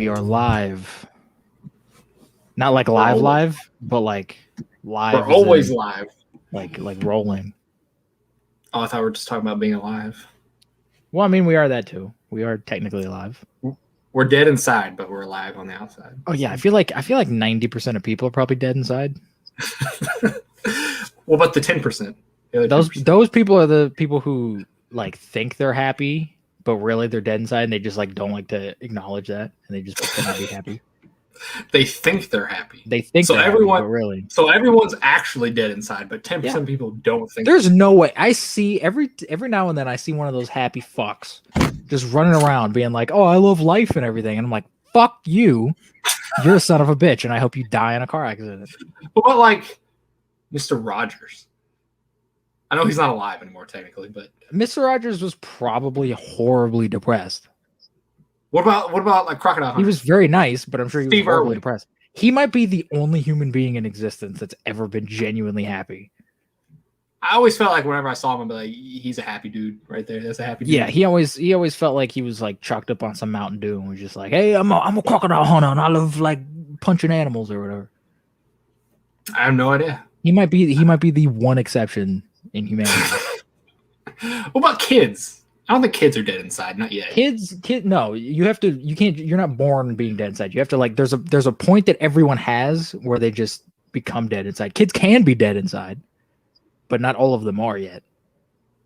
We are live. Not like live, but like live. We're always live. Like rolling. Oh, I thought we were just talking about being alive. Well, I mean, we are that too. We are technically alive. We're dead inside, but we're alive on the outside. Oh yeah, I feel like 90% of people are probably dead inside. What about the 10%? Those people are the people who like think they're happy, but really they're dead inside, and they just like don't like to acknowledge that, and they just pretend to be happy. They think they're happy. They think so. Everyone, happy, but really, so everyone's actually dead inside, but 10% of people don't think. There's no way. I see every now and then I see one of those happy fucks just running around being like, "Oh, I love life and everything," and I'm like, "Fuck you, you're a son of a bitch," and I hope you die in a car accident. What about like Mr. Rogers? I know he's not alive anymore technically, but Mr. Rogers was probably horribly depressed. What about like Crocodile Hunter? He was very nice, but I'm sure he was horribly depressed. He might be the only human being in existence that's ever been genuinely happy. I always felt like whenever I saw him, I'd be like, he's a happy dude right there. That's a happy dude. Yeah, he always felt like he was like chalked up on some Mountain Dew and was just like, "Hey, I'm a crocodile hunter and I love like punching animals or whatever." I have no idea. He might be the one exception in humanity. What about kids? I don't think kids are dead inside, not yet. No, you have to. You can't. You're not born being dead inside. You have to like. There's a point that everyone has where they just become dead inside. Kids can be dead inside, but not all of them are yet.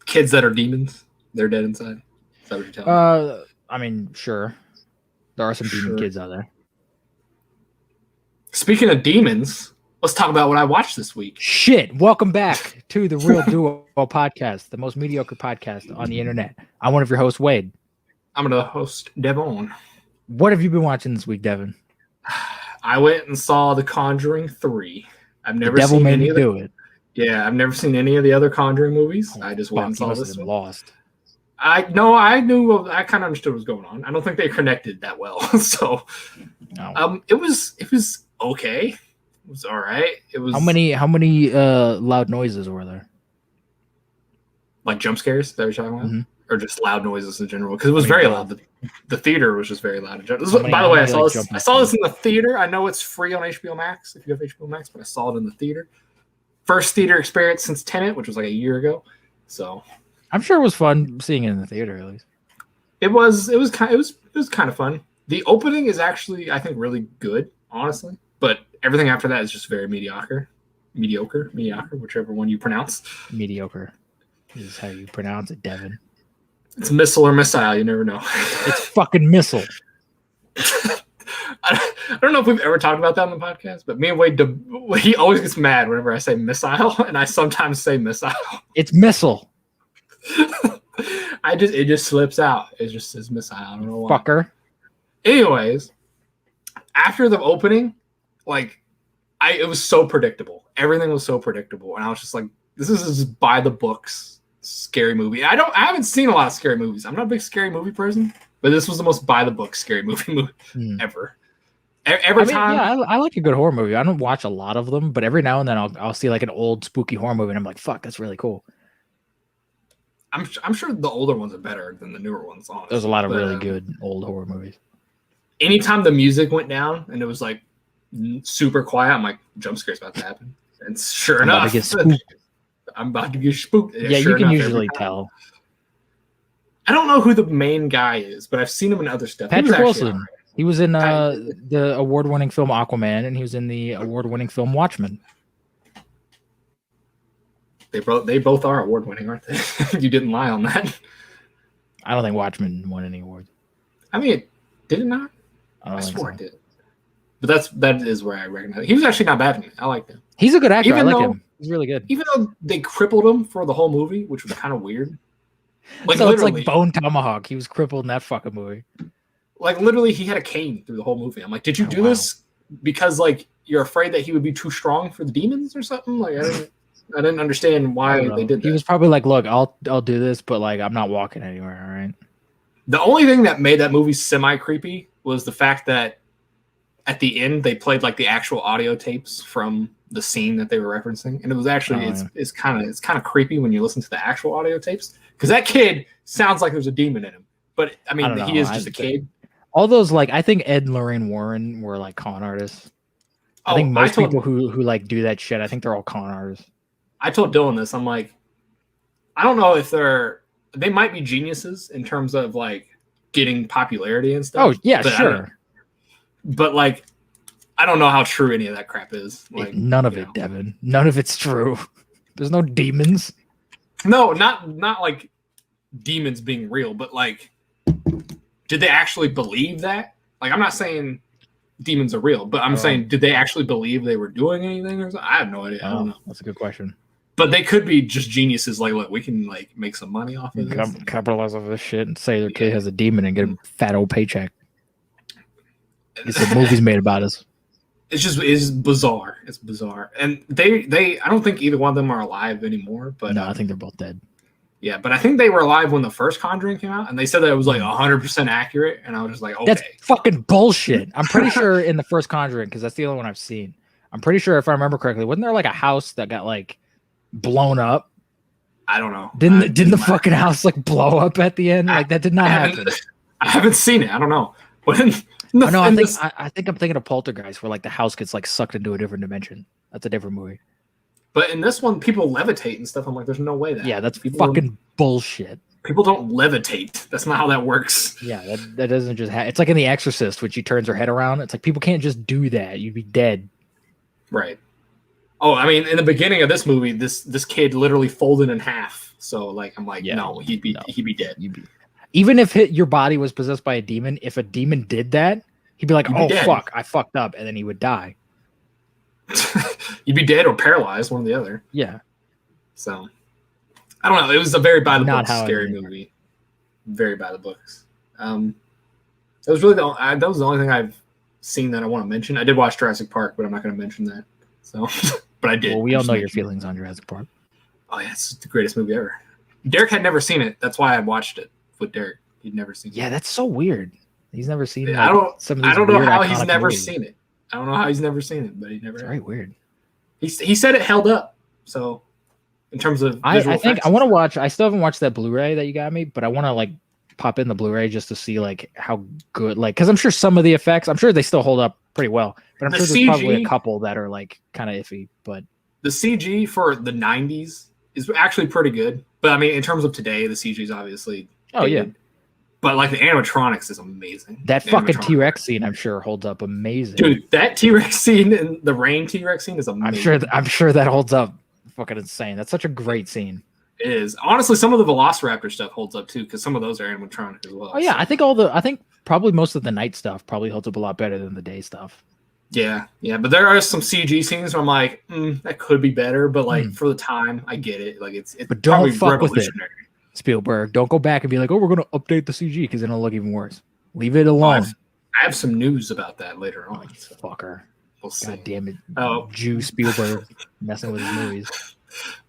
Kids that are demons, they're dead inside. Is that what you're telling me? I mean, sure. There are some demon kids out there. Speaking of demons, let's talk about what I watched this week. Shit! Welcome back to the Real Duo podcast, the most mediocre podcast on the internet. I'm one of your hosts, Wade. I'm the host, Devin. What have you been watching this week, Devin? I went and saw The Conjuring 3. I've never seen any of it. Yeah, I've never seen any of the other Conjuring movies. I just went and saw this one. Lost. I kind of understood what was going on. I don't think they connected that well. So, it was okay. It was all right. It was how many loud noises were there? Like jump scares that we're talking about, or just loud noises in general? Because it was very loud. The theater was just very loud. By the way, I saw this in the theater. I know it's free on HBO Max if you have HBO Max, but I saw it in the theater. First theater experience since Tenet, which was like a year ago. So I'm sure it was fun seeing it in the theater. At least it was kind of fun. The opening is actually, I think, really good, honestly, but everything after that is just very mediocre, whichever one you pronounce. Mediocre is how you pronounce it, Devin. It's missile or missile. You never know. It's fucking missile. I don't know if we've ever talked about that on the podcast, but me and Wade, he always gets mad whenever I say missile, and I sometimes say missile. It's missile. It just slips out. It just says missile. I don't know why. Fucker. Anyways, after the opening, it was so predictable. Everything was so predictable, and I was just like, "This is just by the books scary movie." I haven't seen a lot of scary movies. I'm not a big scary movie person, but this was the most by the book scary movie ever. Every time, yeah, I like a good horror movie. I don't watch a lot of them, but every now and then I'll see like an old spooky horror movie, and I'm like, "Fuck, that's really cool." I'm sure the older ones are better than the newer ones. Honestly, there's a lot of really good old horror movies. Anytime the music went down and it was like super quiet, I'm like, jump scare's about to happen. And sure enough, I'm about to get spooked. Yeah, you can usually tell. I don't know who the main guy is, but I've seen him in other stuff. Patrick Wilson. He was in the award-winning film Aquaman, and he was in the award-winning film Watchmen. They both are award-winning, aren't they? You didn't lie on that. I don't think Watchmen won any awards. I mean, did it not? I swore it did. But that is where I recognize it. He was actually not bad in it. I liked him. He's a good actor. I like him. He's really good. Even though they crippled him for the whole movie, which was kind of weird. So it's like Bone Tomahawk. He was crippled in that fucking movie. Like literally, he had a cane through the whole movie. I'm like, did you do this because like you're afraid that he would be too strong for the demons or something? Like I didn't understand why they did that. He was probably like, look, I'll do this, but like I'm not walking anywhere. All right. The only thing that made that movie semi creepy was the fact that at the end they played like the actual audio tapes from the scene that they were referencing, and it was actually it's kind of creepy when you listen to the actual audio tapes because that kid sounds like there's a demon in him, but I mean he is just a kid. all those like I think Ed and Lorraine Warren were like con artists. I think most people who like do that shit, I think they're all con artists. I told Dylan this. I'm like, I don't know if they might be geniuses in terms of like getting popularity and stuff. Oh yeah, sure. But like, I don't know how true any of that crap is. Like none of it, Devin. None of it's true. There's no demons. No, not like demons being real, but like, did they actually believe that? Like, I'm not saying demons are real, but I'm saying, did they actually believe they were doing anything or something? I have no idea. I don't know. That's a good question. But they could be just geniuses. Like, look, we can like make some money off of this. Capitalize off this shit and say their kid has a demon and get a fat old paycheck. It's a movie's made about us. It's bizarre. It's bizarre. And they I don't think either one of them are alive anymore. But no, I think they're both dead. Yeah, but I think they were alive when the first Conjuring came out, and they said that it was like 100% accurate, and I was just like, okay. That's fucking bullshit. I'm pretty sure in the first Conjuring, because that's the only one I've seen. I'm pretty sure if I remember correctly, wasn't there like a house that got like blown up? I don't know. Didn't the fucking house like blow up at the end? Like that did not happen. I haven't seen it. I don't know. But I think I'm thinking of Poltergeist, where like the house gets like sucked into a different dimension. That's a different movie. But in this one, people levitate and stuff. I'm like, there's no way that. Yeah, that's fucking bullshit. People don't levitate. That's not how that works. Yeah, that doesn't just happen. It's like in The Exorcist, when she turns her head around. It's like people can't just do that. You'd be dead. Right. Oh, I mean, in the beginning of this movie, this kid literally folded in half. So like, I'm like, no, he'd be dead. Even if your body was possessed by a demon, if a demon did that, he'd be like, fuck, I fucked up, and then he would die. You'd be dead or paralyzed, one or the other. Yeah. So, I don't know. It was a very by the books scary movie. Very by the books. That was really that was the only thing I've seen that I want to mention. I did watch Jurassic Park, but I'm not going to mention that. So, but I did. Well, we all know your feelings on Jurassic Park. Oh yeah, it's the greatest movie ever. Derek had never seen it. That's why I watched it with Derek. He'd never seen it. Yeah, that's so weird. He's never seen it. I don't know how he's never seen it. I don't know how he's never seen it, but he never. It's very weird. He said it held up. So, in terms of I think I want to watch. I still haven't watched that Blu-ray that you got me, but I want to like pop in the Blu-ray just to see like how good, like, because I'm sure some of the effects, I'm sure they still hold up pretty well, but I'm sure there's probably a couple that are like kind of iffy. But the CG for the 90s is actually pretty good. But I mean, in terms of today, the CG is obviously dated. But like the animatronics is amazing. That fucking T-Rex scene, I'm sure, holds up amazing. Dude, that T-Rex scene and the rain T-Rex scene is amazing. I'm sure that holds up fucking insane. That's such a great scene. It is. Honestly, some of the Velociraptor stuff holds up too, because some of those are animatronic as well. Oh yeah, so. I think probably most of the night stuff probably holds up a lot better than the day stuff. Yeah, but there are some CG scenes where I'm like, that could be better, but like for the time, I get it. Like it's but don't fuck with it. Spielberg, don't go back and be like, oh, we're going to update the CG because then it'll look even worse. Leave it alone. I have some news about that later on. So. Fucker. We'll see. God damn it. Jew Spielberg messing with his movies.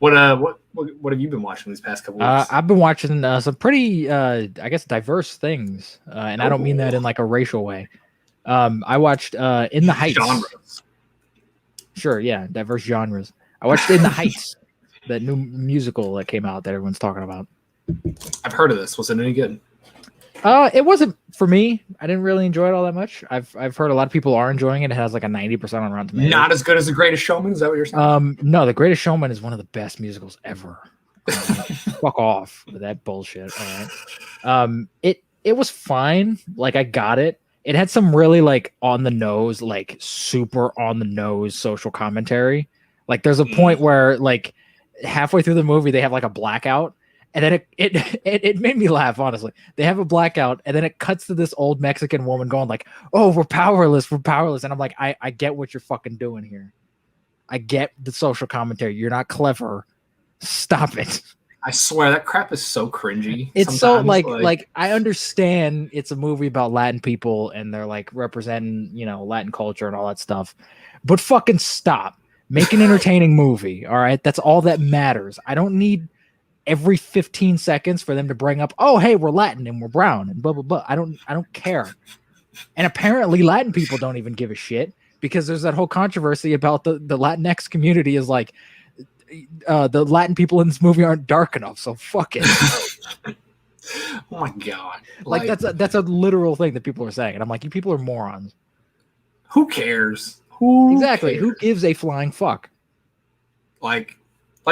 What have you been watching these past couple weeks? I've been watching some pretty, I guess, diverse things. And I don't mean that in like a racial way. I watched In the Heights. Genres. Sure, yeah, diverse genres. I watched In the Heights, that new musical that came out that everyone's talking about. I've heard of this. Was it any good? It wasn't for me. I didn't really enjoy it all that much. I've heard a lot of people are enjoying it. It has like a 90% on Rotten Tomatoes. Not as good as The Greatest Showman. Is that what you're saying? No, The Greatest Showman is one of the best musicals ever. Fuck off with that bullshit. All right. It was fine. Like I got it. It had some really like on the nose, like super on the nose social commentary. Like there's a point where like halfway through the movie they have like a blackout. And then it made me laugh, honestly. They have a blackout, and then it cuts to this old Mexican woman going like, oh, we're powerless. And I'm like, I get what you're fucking doing here. I get the social commentary. You're not clever. Stop it. I swear, that crap is so cringy. It's so like I understand it's a movie about Latin people, and they're like representing, Latin culture and all that stuff. But fucking stop. Make an entertaining movie, all right? That's all that matters. I don't need every 15 seconds for them to bring up, oh, hey, we're Latin and we're brown and blah, blah, blah. I don't care. And apparently Latin people don't even give a shit because there's that whole controversy about the Latinx community is like, the Latin people in this movie aren't dark enough. So fuck it. Oh my god! Like that's a literal thing that people are saying, and I'm like, you people are morons. Who cares? Who Exactly. cares? Who gives a flying fuck? Like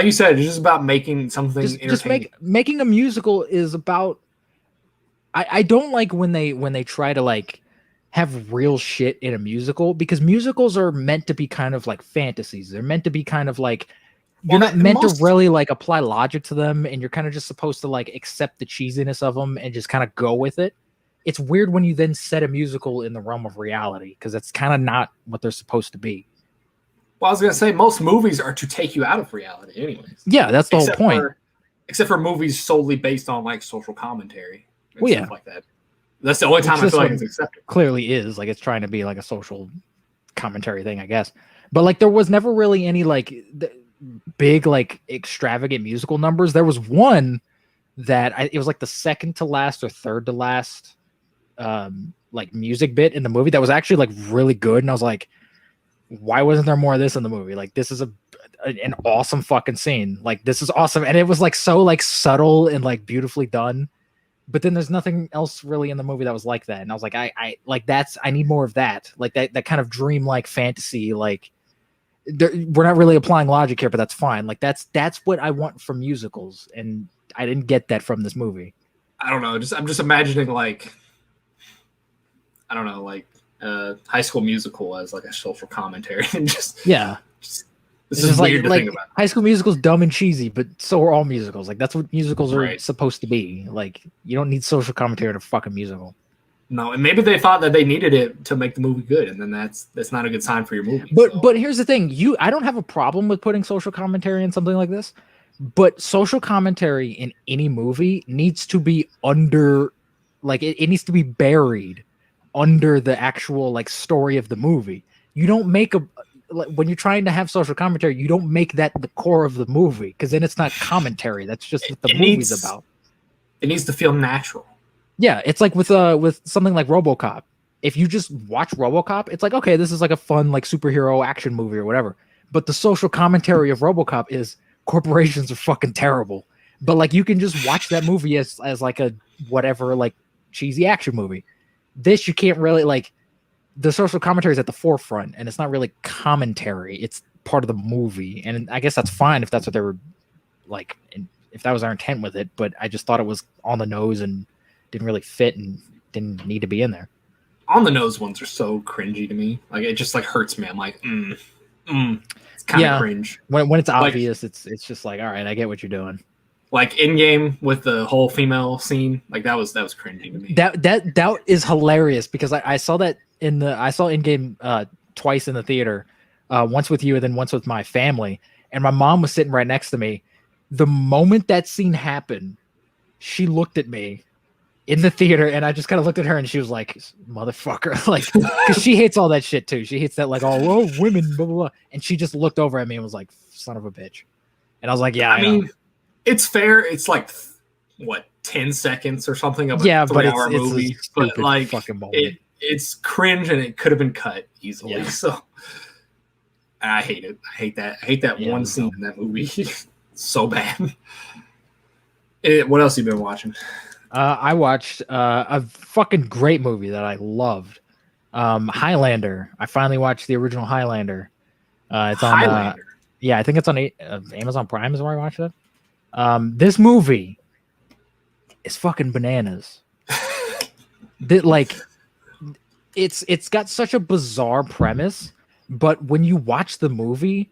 you said, it's just about making something entertaining. Making a musical is about. I don't like when they try to like have real shit in a musical, because musicals are meant to be kind of like fantasies. They're meant to be kind of like, you're not meant to really like apply logic to them, and you're kind of just supposed to like accept the cheesiness of them and just kind of go with it. It's weird when you then set a musical in the realm of reality, because that's kind of not what they're supposed to be. Well, I was gonna say most movies are to take you out of reality, anyways. Yeah, that's the whole point. Except for movies solely based on like social commentary and stuff like that. That's the only time I feel like it's accepted. Clearly is like it's trying to be like a social commentary thing, I guess. But like there was never really any like big like extravagant musical numbers. There was one that it was like the second to last or third to last like music bit in the movie that was actually like really good, and I was like, why wasn't there more of this in the movie? Like, this is an awesome fucking scene. Like, this is awesome. And it was like so like subtle and like beautifully done. But then there's nothing else really in the movie that was like that. And I was like, I need more of that. Like that kind of dream-like fantasy. Like, we're not really applying logic here, but that's fine. Like that's what I want from musicals. And I didn't get that from this movie. I don't know. I'm just imagining like, I don't know, like High School Musical as like a social commentary, and just this is weird to think about. High School Musical is dumb and cheesy, but so are all musicals. Like that's what musicals are supposed to be. Like you don't need social commentary in a fucking musical. No, and maybe they thought that they needed it to make the movie good, and then that's not a good sign for your movie. But here's the thing: I don't have a problem with putting social commentary in something like this, but social commentary in any movie needs to be under, like it needs to be buried under the actual like story of the movie. You don't make when you're trying to have social commentary, you don't make that the core of the movie, because then it's not commentary. That's just what the movie's about. It needs to feel natural. Yeah, it's like with something like RoboCop. If you just watch RoboCop, it's like, okay, this is like a fun like superhero action movie or whatever. But the social commentary of RoboCop is corporations are fucking terrible. But like you can just watch that movie as like a whatever like cheesy action movie. This you can't really like. The social commentary is at the forefront, and it's not really commentary. It's part of the movie, and I guess that's fine if that's what they were like, if that was our intent with it. But I just thought it was on the nose and didn't really fit and didn't need to be in there. On the nose ones are so cringy to me. Like it just like hurts me. I'm like, it's kind of cringe. When it's obvious, like, it's just like, all right, I get what you're doing. Like in game with the whole female scene, like that was cringy to me. That is hilarious, because I saw that I saw in game twice in the theater, once with you and then once with my family, and my mom was sitting right next to me. The moment that scene happened, she looked at me in the theater, and I just kind of looked at her, and she was like, "Motherfucker!" Like, because she hates all that shit too. She hates that like, oh, women, blah blah blah, and she just looked over at me and was like, "Son of a bitch," and I was like, "Yeah, I mean." It's fair. It's like what 10 seconds or something of a 3-hour movie, but like it's cringe and it could have been cut easily. Yeah. So I hate it. I hate that. I hate that one scene in that movie. So bad. What else have you been watching? I watched a fucking great movie that I loved. Highlander. I finally watched the original Highlander. It's on Highlander. I think it's on Amazon Prime is where I watched it. This movie is fucking bananas. It's got such a bizarre premise, but when you watch the movie,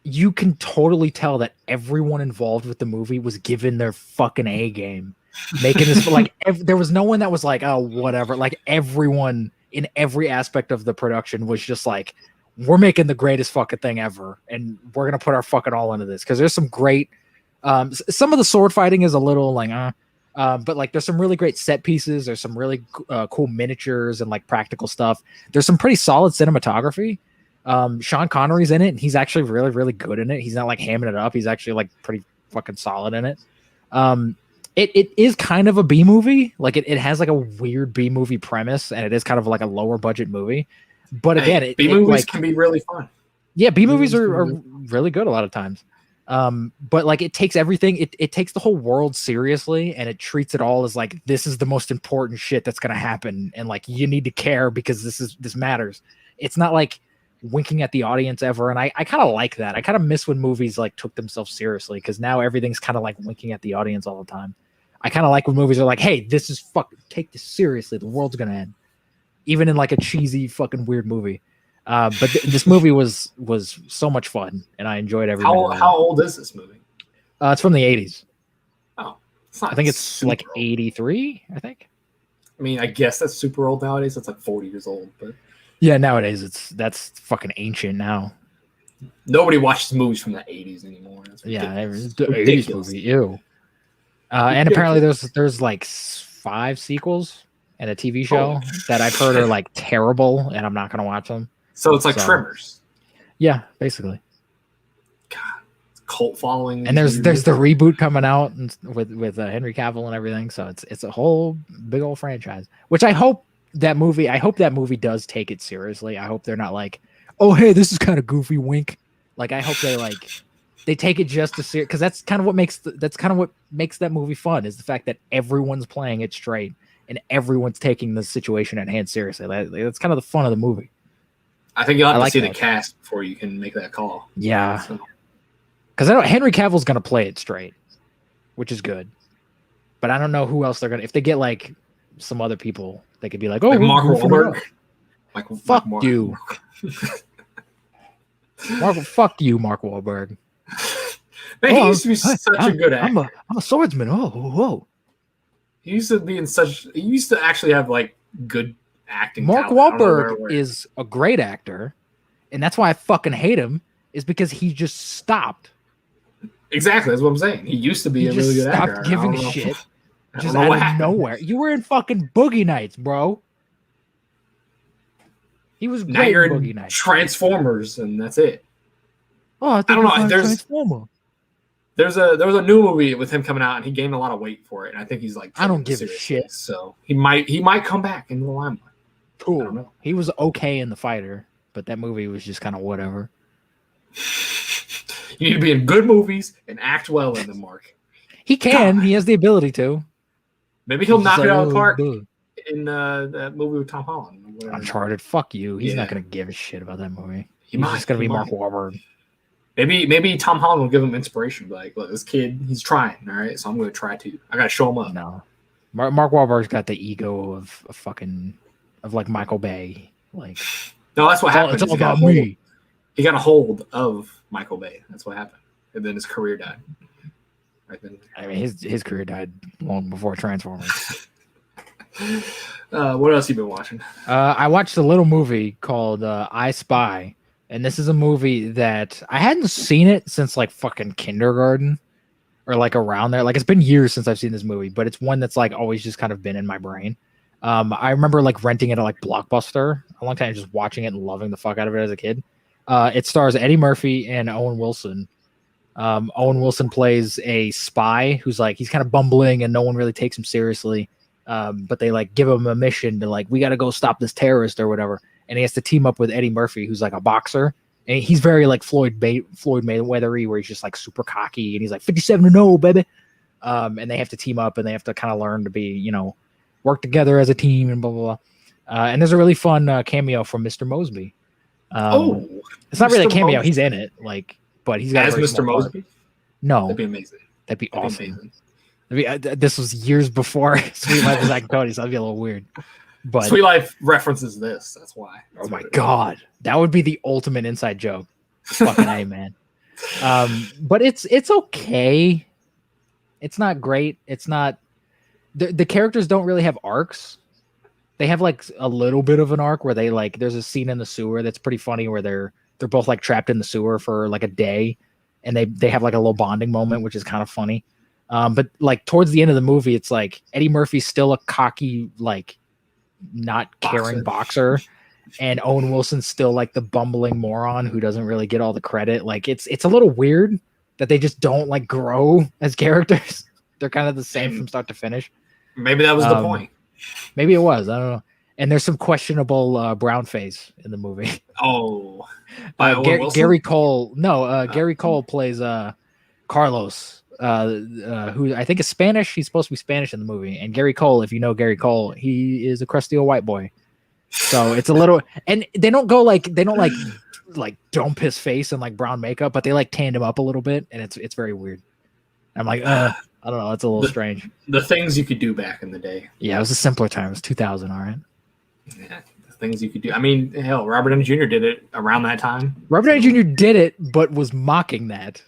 you can totally tell that everyone involved with the movie was given their fucking A game, making this like there was no one that was like, oh, whatever. Like everyone in every aspect of the production was just like, we're making the greatest fucking thing ever, and we're gonna put our fucking all into this, because there's some great. Some of the sword fighting is a little like, but like there's some really great set pieces. There's some really cool miniatures and like practical stuff. There's some pretty solid cinematography. Sean Connery's in it, and he's actually really, really good in it. He's not like hamming it up. He's actually like pretty fucking solid in it. It is kind of a B movie. Like it has like a weird B movie premise, and it is kind of like a lower budget movie. But again, B movies can be really fun. Yeah, B movies are really good a lot of times. But like it takes everything, it takes the whole world seriously, and it treats it all as like this is the most important shit that's gonna happen, and like you need to care because this matters. It's not like winking at the audience ever, and I kind of like that. I kind of miss when movies like took themselves seriously, because now everything's kind of like winking at the audience all the time. I kind of like when movies are like, hey, this is take this seriously, the world's gonna end, even in like a cheesy fucking weird movie. But this movie was so much fun, and I enjoyed every minute of it. How old is this movie? It's from the 80s. Oh, it's not. I think it's like 83. I think. I mean, I guess that's super old nowadays. That's like 40 years old, but yeah, nowadays that's fucking ancient now. Nobody watches movies from the 80s anymore. Yeah, the 80s movie. Ew. And apparently there's like 5 sequels and a TV show that I've heard are like terrible, and I'm not gonna watch them. So it's like Tremors. Yeah, basically. God, cult following. And there's the reboot coming out with Henry Cavill and everything. So it's a whole big old franchise. Which I hope that movie does take it seriously. I hope they're not like, oh hey, this is kind of goofy, wink. Like I hope they take it just as serious, because that's kind of what makes that movie fun, is the fact that everyone's playing it straight and everyone's taking the situation at hand seriously. That's kind of the fun of the movie. I think you'll have to see the cast before you can make that call. Yeah. Because I know Henry Cavill's going to play it straight, which is good. But I don't know who else they're going to... If they get, like, some other people, they could be like, oh, like Mark Wahlberg. Fuck you. Fuck you, Mark Wahlberg. Man, he used to be such a good actor. I'm a swordsman. Whoa. He used to actually have, like, good acting. Mark Wahlberg is a great actor, and that's why I fucking hate him, is because he just stopped. Exactly, that's what I'm saying. He used to be a really good actor. Stopped giving a shit just out of nowhere. You were in fucking Boogie Nights, bro. He was great. Now you're in Boogie Nights. Transformers, and that's it. Oh, I don't know. There's a new movie with him coming out, and he gained a lot of weight for it. And I think he's like, I don't give a shit. So he might come back into the limelight. Cool. He was okay in The Fighter, but that movie was just kind of whatever. You need to be in good movies and act well in them, Mark. He can. God. He has the ability to. Maybe he'll knock it out of the park in that movie with Tom Holland. Uncharted. Fuck you. He's not going to give a shit about that movie. He's just going to be Mark Wahlberg. Maybe Tom Holland will give him inspiration. Like, look, this kid, he's trying. All right, so I'm going to try too. I got to show him up. No, Mark Wahlberg's got the ego of like Michael Bay. Like, no, that's what happened. It's all about me. He got a hold of Michael Bay. That's what happened, and then his career died. Right then. I mean, his career died long before Transformers. What else you been watching? I watched a little movie called I Spy. And this is a movie that I hadn't seen it since like fucking kindergarten or like around there. Like it's been years since I've seen this movie, but it's one that's like always just kind of been in my brain. I remember like renting it at like Blockbuster a long time, just watching it and loving the fuck out of it as a kid. It stars Eddie Murphy and Owen Wilson. Owen Wilson plays a spy who's like, he's kind of bumbling and no one really takes him seriously. But they like give him a mission to like, we got to go stop this terrorist or whatever. And he has to team up with Eddie Murphy, who's like a boxer. And he's very like Floyd Mayweather-y, where he's just like super cocky. And he's like 57-0, baby. And they have to team up and they have to kind of learn to be, work together as a team and blah, blah, blah. And there's a really fun cameo from Mr. Mosby. It's not really a cameo. Mosby. He's in it, but he's got as Mr. Mosby. No, that'd be amazing. That'd be awesome. This was years before Sweet Life of Zack and Cody, so that'd be a little weird. But Sweet Life references this. That's why. Oh my god, that would be the ultimate inside joke. Fucking A, man. But it's okay. It's not great. It's not. The characters don't really have arcs. They have like a little bit of an arc where they like. There's a scene in the sewer that's pretty funny where they're both like trapped in the sewer for like a day, and they have like a little bonding moment, which is kind of funny. But like towards the end of the movie, it's like Eddie Murphy's still a cocky like. Not caring boxer, and Owen Wilson's still like the bumbling moron who doesn't really get all the credit. Like it's a little weird that they just don't like grow as characters. They're kind of the same from start to finish. Maybe that was the point. Maybe it was. I don't know. And there's some questionable brown face in the movie. Oh, Gary Cole. No, Gary Cole plays Carlos, who I think is Spanish. He's supposed to be Spanish in the movie. And Gary Cole, if you know Gary Cole, he is a crusty old white boy. So it's a little, and they don't dump his face in like brown makeup, but they like tanned him up a little bit, and it's very weird. I'm like, I don't know, it's a little strange. The things you could do back in the day. Yeah, it was a simpler time. It was 2000, all right. Yeah, the things you could do. I mean, hell, Robert Downey Jr. did it around that time. Robert Downey Jr. did it, but was mocking that.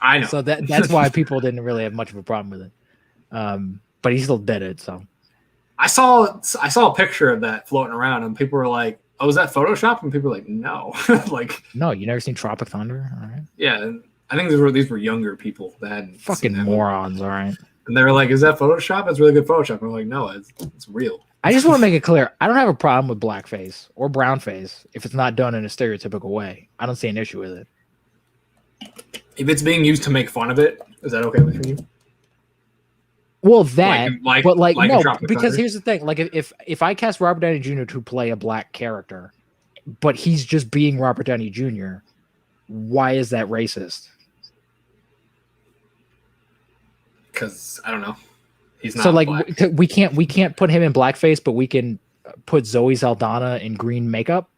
I know. So that's why people didn't really have much of a problem with it. But he still did it. So I saw a picture of that floating around, and people were like, "Oh, is that Photoshop?" And people were like, "No." Like, no, you never seen Tropic Thunder? All right. Yeah, and I think these were younger people that hadn't fucking morons. All right. And they were like, "Is that Photoshop?" That's really good Photoshop. And I'm like, "No, it's real." I just want to make it clear. I don't have a problem with blackface or brownface if it's not done in a stereotypical way. I don't see an issue with it. If it's being used to make fun of it, is that okay with you? Well, that, but like no, because Thunder? Here's the thing: like if I cast Robert Downey Jr. to play a black character, but he's just being Robert Downey Jr., why is that racist? Because I don't know, he's not. So like black. we can't put him in blackface, but we can put Zoe Saldana in green makeup.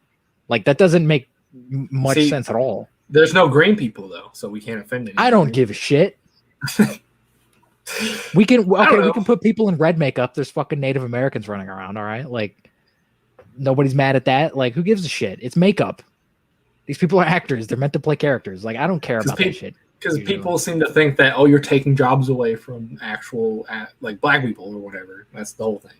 Like that doesn't make much sense at all. There's no green people though, so we can't offend anyone. I don't give a shit. We can put people in red makeup. There's fucking Native Americans running around, all right? Like nobody's mad at that. Like who gives a shit? It's makeup. These people are actors. They're meant to play characters. Like I don't care about that shit. Because people seem to think that you're taking jobs away from actual like black people or whatever. That's the whole thing.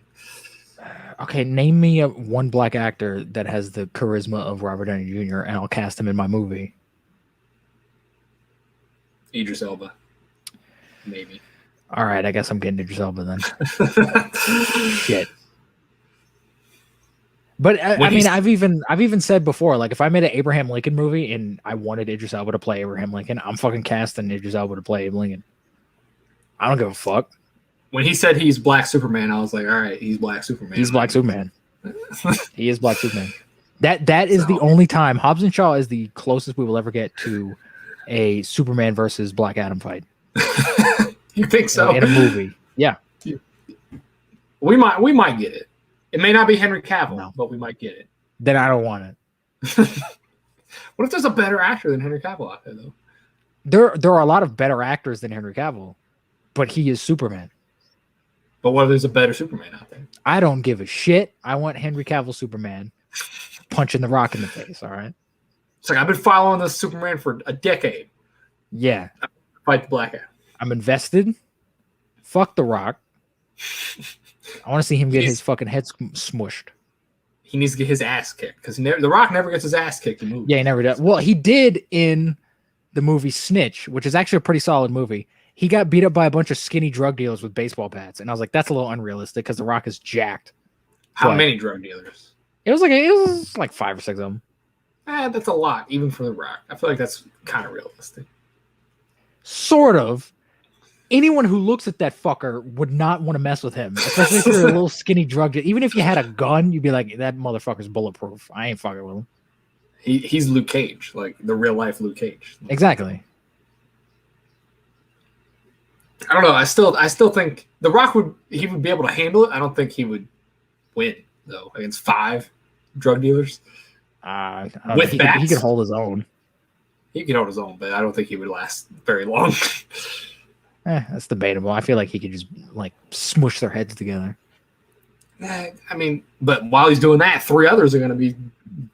Okay, name me one black actor that has the charisma of Robert Downey Jr. and I'll cast him in my movie. Idris Elba, maybe. All right, I guess I'm getting Idris Elba then. Shit. But I mean, I've even said before, like if I made an Abraham Lincoln movie and I wanted Idris Elba to play Abraham Lincoln, I'm fucking casting Idris Elba to play Abe Lincoln. I don't give a fuck. When he said he's Black Superman, I was like, all right, he's Black Superman. He's Black Superman. He is Black Superman. That is the only time. Hobbs and Shaw is the closest we will ever get to a Superman versus Black Adam fight. You think so? In a movie. Yeah. We might get it. It may not be Henry Cavill, but we might get it. Then I don't want it. What if there's a better actor than Henry Cavill out there, though? There are a lot of better actors than Henry Cavill, but he is Superman. But what if there's a better Superman out there? I don't give a shit. I want Henry Cavill Superman punching the Rock in the face, all right? It's like, I've been following this Superman for a decade. Yeah. Fight the Black Adam. I'm invested. Fuck the Rock. I want to see him get his fucking head smushed. He needs to get his ass kicked because the Rock never gets his ass kicked in movies. Yeah, he never does. Well, he did in the movie Snitch, which is actually a pretty solid movie. He got beat up by a bunch of skinny drug dealers with baseball bats, and I was like, that's a little unrealistic because the Rock is jacked. How many drug dealers? It was like 5 or 6 of them. That's a lot, even for the Rock. I feel like that's kind of realistic. Sort of. Anyone who looks at that fucker would not want to mess with him, especially if you're a little skinny drug dealer. Even if you had a gun, you'd be like, that motherfucker's bulletproof. I ain't fucking with him. He's Luke Cage, like the real life Luke Cage. Exactly. I don't know. I still think the Rock would be able to handle it. I don't think he would win though against 5 drug dealers. With bats, he could hold his own. He could hold his own, but I don't think he would last very long. That's debatable. I feel like he could just like smush their heads together. I mean, but while he's doing that, 3 others are going to be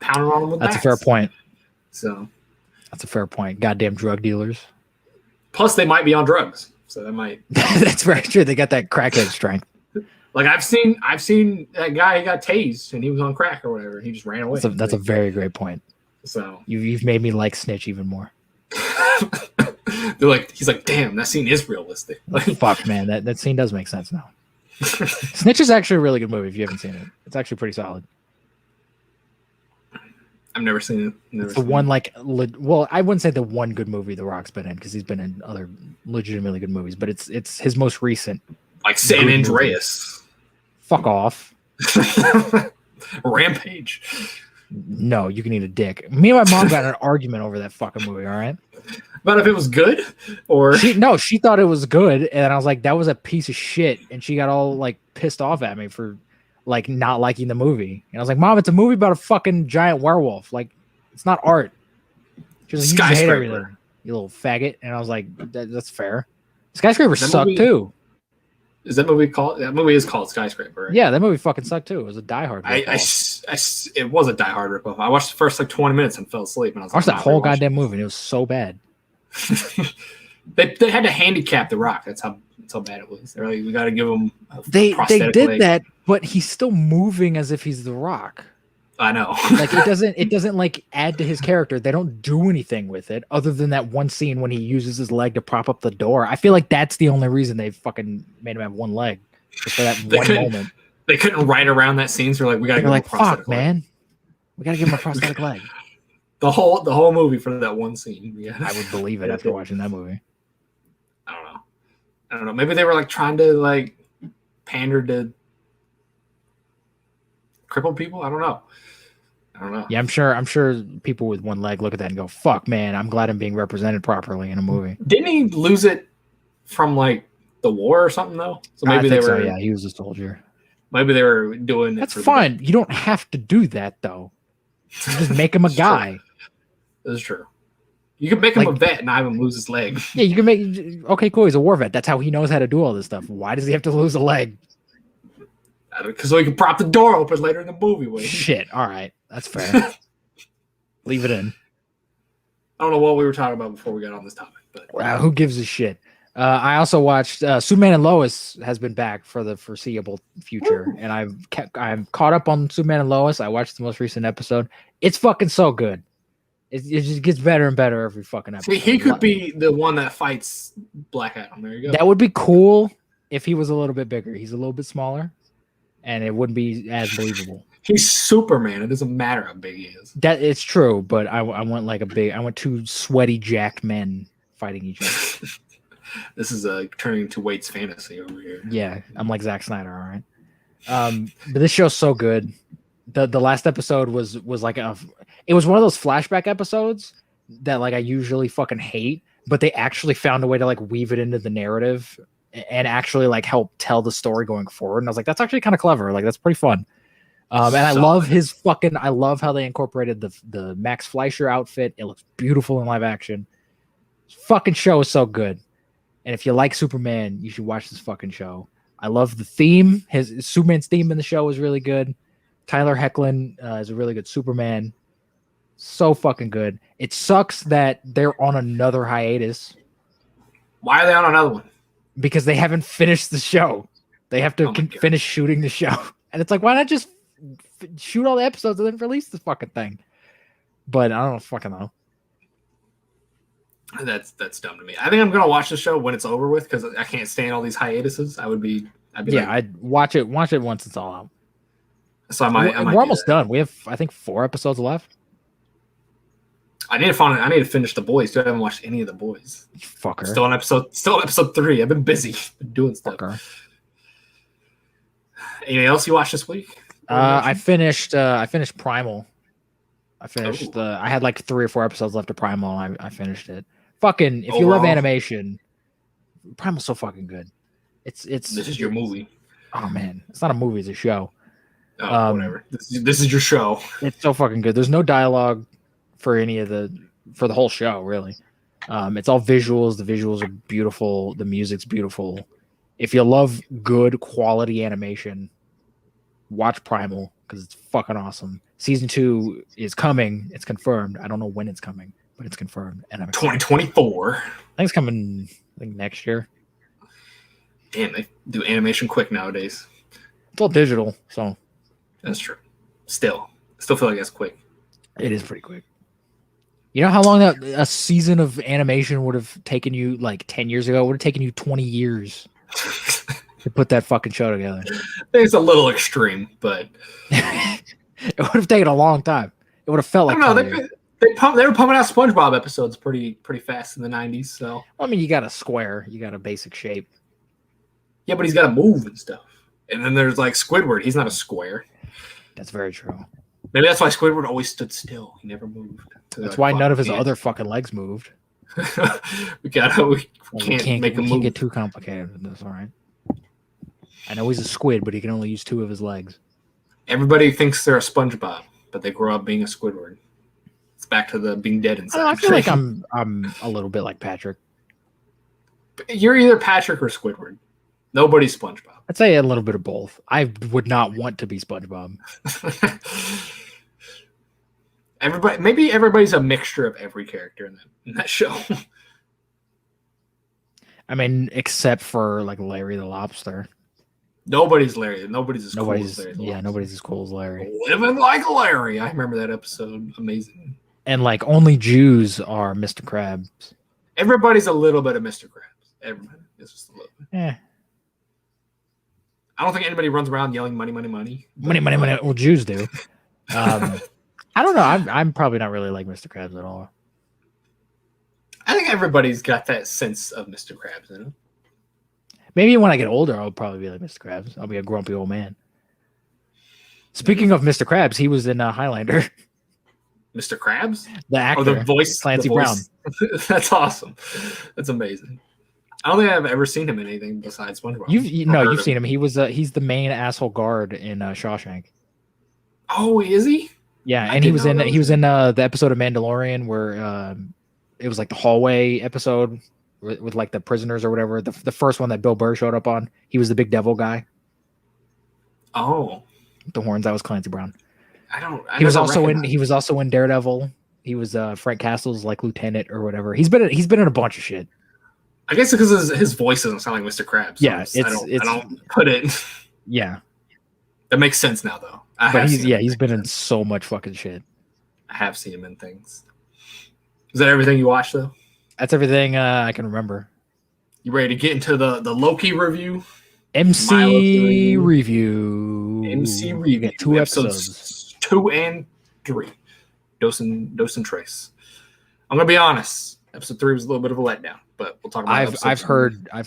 pounding on him with bats. That's a fair point. So that's a fair point. Goddamn drug dealers. Plus, they might be on drugs, so that might. That's very true. They got that crackhead strength. Like I've seen that guy. He got tased and he was on crack or whatever. He just ran away. That's a very great point. So you've made me like Snitch even more. He's like, damn, that scene is realistic. Fuck, man, that scene does make sense now. Snitch is actually a really good movie if you haven't seen it. It's actually pretty solid. I've never seen it. It's the one well, I wouldn't say the one good movie The Rock's been in because he's been in other legitimately good movies, but it's his most recent. Like San Andreas. Fuck off. Rampage. No, you can eat a dick. Me and my mom got in an argument over that fucking movie. All right. But if it was good, or She thought it was good, and I was like, that was a piece of shit, and she got all like pissed off at me for like not liking the movie. And I was like, Mom, it's a movie about a fucking giant werewolf. Like, it's not art. She was like, you just hate everything, you little faggot. And I was like, that's fair. Skyscraper sucked too. Is that movie called? That movie is called Skyscraper. Right? Yeah, that movie fucking sucked too. It was a Die Hard. It was a Die Hard ripoff. I watched the first like 20 minutes and fell asleep. And I watched that whole goddamn movie, and it was so bad. they had to handicap The Rock. That's how bad it was. They're like, we got to give him. They did leg. That, but he's still moving as if he's The Rock. I know. Like it doesn't like add to his character. They don't do anything with it other than that one scene when he uses his leg to prop up the door. I feel like that's the only reason they fucking made him have one leg, just for that one moment. They couldn't write around that scene, so like we gotta give him a prosthetic leg. Man, we gotta give him a prosthetic leg. The whole movie for that one scene. I would believe it after watching that movie. I don't know. Maybe they were like trying to like pander to crippled people. I don't know. Yeah, I'm sure people with one leg look at that and go, "Fuck, man, I'm glad I'm being represented properly in a movie." Didn't he lose it from like the war or something though? So maybe they were. So, yeah, he was a soldier. Maybe they were doing. That's fine. You don't have to do that though. You just make him a guy. That's true. You can make him a vet and have him lose his leg. Yeah, you can make. Okay, cool. He's a war vet. That's how he knows how to do all this stuff. Why does he have to lose a leg? Because so he can prop the door open later in the movie. Wait. Shit. All right, that's fair. Leave it in. I don't know what we were talking about before we got on this topic, but who gives a shit? I also watched Superman and Lois has been back for the foreseeable future, and I'm caught up on Superman and Lois. I watched the most recent episode. It's fucking so good. It just gets better and better every fucking episode. See, he could be the one that fights Black Adam. There you go. That would be cool if he was a little bit bigger. He's a little bit smaller, and it wouldn't be as believable. He's Superman. It doesn't matter how big he is. That it's true, but I want I want two sweaty, jacked men fighting each other. This is turning into Wade's fantasy over here. Yeah, I'm like Zack Snyder. All right, but this show's so good. The last episode was like it was one of those flashback episodes that like I usually fucking hate, but they actually found a way to like weave it into the narrative and actually like help tell the story going forward. And I was like, that's actually kind of clever. Like that's pretty fun. And I love I love how they incorporated the Max Fleischer outfit. It looks beautiful in live action. This fucking show is so good. And if you like Superman, you should watch this fucking show. I love the theme. Superman's theme in the show is really good. Tyler Hoechlin is a really good Superman. So fucking good. It sucks that they're on another hiatus. Why are they on another one? Because they haven't finished the show. They have to finish shooting the show. And it's like, why not just shoot all the episodes and then release the fucking thing? But I don't fucking know. That's dumb to me. I think I'm gonna watch the show when it's over with because I can't stand all these hiatuses. I'd be I'd watch it once it's all out. So we're almost done. We have I think 4 episodes left. I need to finish The Boys. I haven't watched any of The Boys. Fucker. Still on episode 3. I've been busy doing stuff. Fucker. Anything else you watched this week? I finished Primal. I had like 3 or 4 episodes left of Primal and I finished it. Fucking if you love animation, Primal's so fucking good. It's this is your movie. Oh man, it's not a movie, it's a show. Oh, whatever. This is your show. It's so fucking good. There's no dialogue for the whole show, really. It's all visuals. The visuals are beautiful. The music's beautiful. If you love good quality animation, watch Primal because it's fucking awesome. Season 2 is coming. It's confirmed. I don't know when it's coming, but it's confirmed. And I'm 2024. I think it's coming. I think next year. Damn, they do animation quick nowadays. It's all digital, so that's true. Still feel like that's quick. It is pretty quick. You know how long a season of animation would have taken you like 10 years ago? It would have taken you 20 years to put that fucking show together. I think it's a little extreme, but it would have taken a long time. It would have felt like I don't know. They were pumping out SpongeBob episodes pretty fast in the 90s. So I mean, you got a square, you got a basic shape. Yeah, but he's got to move and stuff. And then there's like Squidward. He's not a square. That's very true. Maybe that's why Squidward always stood still. He never moved. That's why none of his other fucking legs moved. we can't make him move. Can't get too complicated with this, all right? I know he's a squid, but he can only use 2 of his legs. Everybody thinks they're a SpongeBob, but they grow up being a Squidward. It's back to the being dead inside. I feel like I'm a little bit like Patrick. You're either Patrick or Squidward. Nobody's SpongeBob. I'd say a little bit of both. I would not want to be SpongeBob. Maybe everybody's a mixture of every character in that show. I mean, except for like Larry the Lobster. Nobody's Larry. Nobody's as cool as Larry. Yeah, nobody's as cool as Larry. Living like Larry. I remember that episode. Amazing. And like only Jews are Mr. Krabs. Everybody's a little bit of Mr. Krabs. Everybody is just a little bit. Yeah. I don't think anybody runs around yelling money, money, money. Money, money, money. Well, Jews do. I don't know. I'm probably not really like Mr. Krabs at all. I think everybody's got that sense of Mr. Krabs, you know? Maybe when I get older, I'll probably be like Mr. Krabs. I'll be a grumpy old man. Speaking of Mr. Krabs, he was in Highlander. Mr. Krabs? The actor. Oh, the voice. Clancy Brown. That's awesome. That's amazing. I don't think I've ever seen him in anything besides SpongeBob. You've seen him. He's the main asshole guard in Shawshank. Oh, is he? Yeah, and he was in the episode of Mandalorian where it was like the hallway episode with like the prisoners or whatever. The first one that Bill Burr showed up on. He was the big devil guy. Oh, the horns. That was Clancy Brown. He was also in Daredevil. He was Frank Castle's like lieutenant or whatever. He's been in a bunch of shit. I guess because his voice doesn't sound like Mr. Krabs. So yeah, I don't put it. Yeah, that makes sense now though. He's been in so much fucking shit. I have seen him in things. Is that everything you watched though? That's everything I can remember. You ready to get into the Loki review? MC review. MC review. We got 2 episodes, 2 and 3. Dose and Trace. I'm gonna be honest. Episode 3 was a little bit of a letdown, but we'll talk about. I've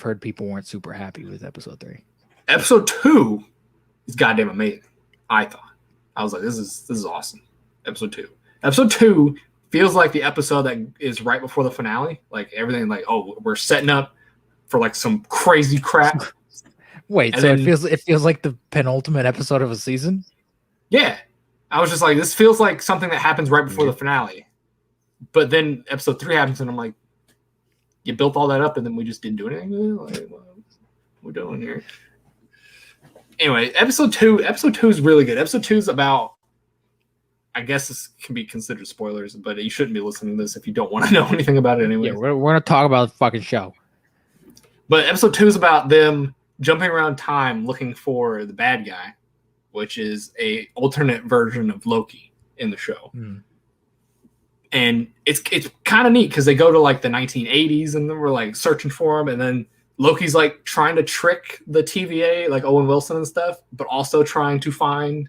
heard people weren't super happy with episode 3. Episode 2 is goddamn amazing. I thought. I was like, this is awesome. Episode 2. Episode 2 feels like the episode that is right before the finale. Like everything, like, oh, we're setting up for like some crazy crap. Wait, and so it feels like the penultimate episode of a season? Yeah. I was just like, this feels like something that happens right before the finale. But then episode 3 happens, and I'm like, you built all that up, and then we just didn't do anything with it? Like, what we're doing here? Anyway, episode 2 is really good. Episode 2 is about, I guess this can be considered spoilers, but you shouldn't be listening to this if you don't want to know anything about it anyway. Yeah, we're going to talk about the fucking show. But episode 2 is about them jumping around time looking for the bad guy, which is a alternate version of Loki in the show. And it's kind of neat because they go to like the 1980s and then we're like searching for him, and then Loki's like trying to trick the TVA, like Owen Wilson and stuff, but also trying to find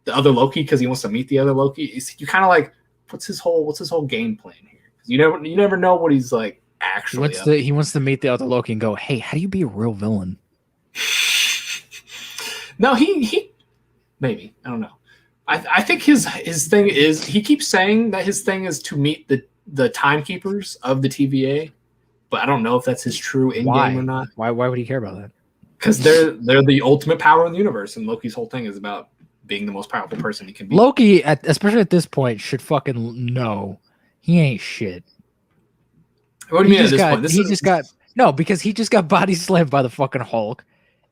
the other Loki because he wants to meet the other Loki. You kind of like, what's his whole game plan here? You never know what he's like actually. He wants to meet the other Loki and go, hey, how do you be a real villain? No, he maybe, I don't know. I think his thing is, he keeps saying that his thing is to meet the timekeepers of the TVA, but I don't know if that's his true in game or not. Why would he care about that? Because they're the ultimate power in the universe, and Loki's whole thing is about being the most powerful person he can be. Loki, especially at this point, should fucking know he ain't shit. What do you mean at this point? Because he just got body slammed by the fucking Hulk.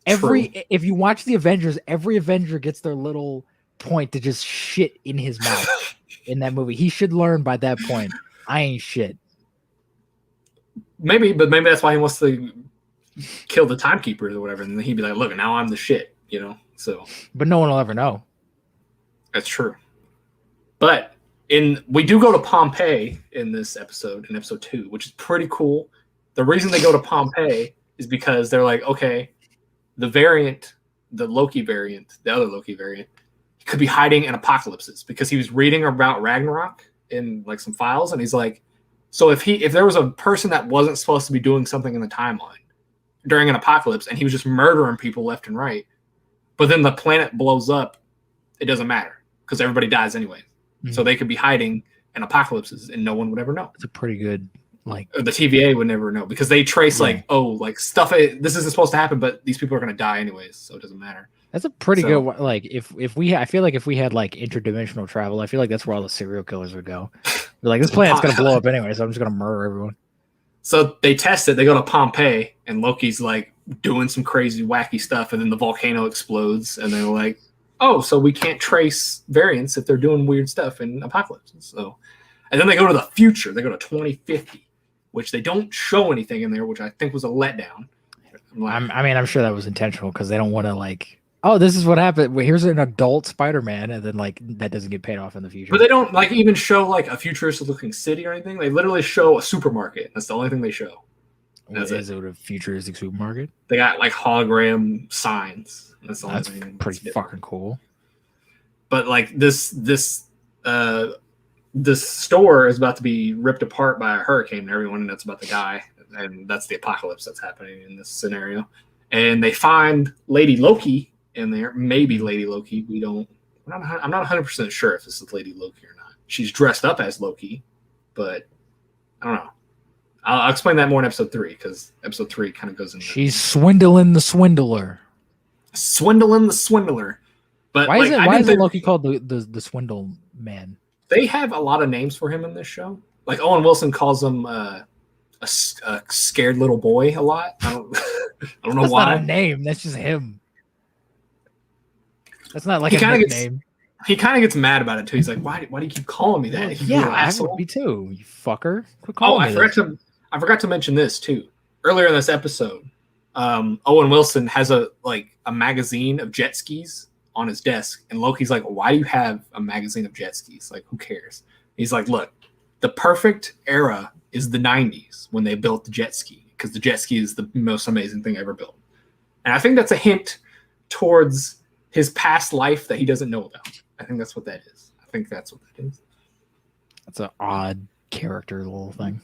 If you watch the Avengers, every Avenger gets their little point to just shit in his mouth in that movie. He should learn by that point. I ain't shit. Maybe that's why he wants to kill the timekeepers or whatever, and then he'd be like, "Look, now I'm the shit," you know. So, but no one will ever know. That's true. But we do go to Pompeii in this episode, in episode 2, which is pretty cool. The reason they go to Pompeii is because they're like, okay, the Loki variant, the other Loki variant, could be hiding in apocalypses, because he was reading about Ragnarok in like some files, and he's like, so if there was a person that wasn't supposed to be doing something in the timeline during an apocalypse, and he was just murdering people left and right, but then the planet blows up, it doesn't matter. because everybody dies anyway. So they could be hiding in apocalypses and no one would ever know. It's a pretty good, like, or the TVA would never know because they trace like stuff. This isn't supposed to happen, but these people are going to die anyways, so it doesn't matter. That's a pretty good one. Like if we, I feel like if we had like interdimensional travel, I feel like that's where all the serial killers would go. They're like, this planet's going to blow up anyway, so I'm just going to murder everyone. So they test it. They go to Pompeii, and Loki's like doing some crazy, wacky stuff, and then the volcano explodes, and they're like, "Oh, so we can't trace variants if they're doing weird stuff in Apocalypse." So, and then they go to the future. They go to 2050, which they don't show anything in there, which I think was a letdown. I'm sure that was intentional because they don't want to like, oh, this is what happened. Well, here's an adult Spider-Man, and then like that doesn't get paid off in the future. But they don't like even show like a futuristic-looking city or anything. They literally show a supermarket. That's the only thing they show. Is it a futuristic supermarket? They got like hologram signs. That's the only That's thing. pretty fucking cool. But like this store is about to be ripped apart by a hurricane, and everyone that's about to die, and that's the apocalypse that's happening in this scenario. And they find Lady Loki in there, maybe Lady Loki. I'm not 100% sure if this is Lady Loki or not. She's dressed up as Loki, but I don't know. I'll explain that more in episode 3 because episode 3 kind of goes into. She's swindling the swindler. Swindling the swindler. But why is Loki called the swindle man? They have a lot of names for him in this show. Like Owen Wilson calls him a scared little boy a lot. I don't know That's why. That's not a name. That's just him. That's not like a nickname. He kind of gets mad about it too. He's like, "Why do you keep calling me that?" I would be too. You fucker. Quit calling me I forgot to mention this too. Earlier in this episode, Owen Wilson has a magazine of jet skis on his desk, and Loki's like, "Why do you have a magazine of jet skis? Like, who cares?" He's like, "Look, the perfect era is the 90s when they built the jet ski because the jet ski is the most amazing thing ever built." And I think that's a hint towards his past life that he doesn't know about. I think that's what that is. That's an odd character little thing.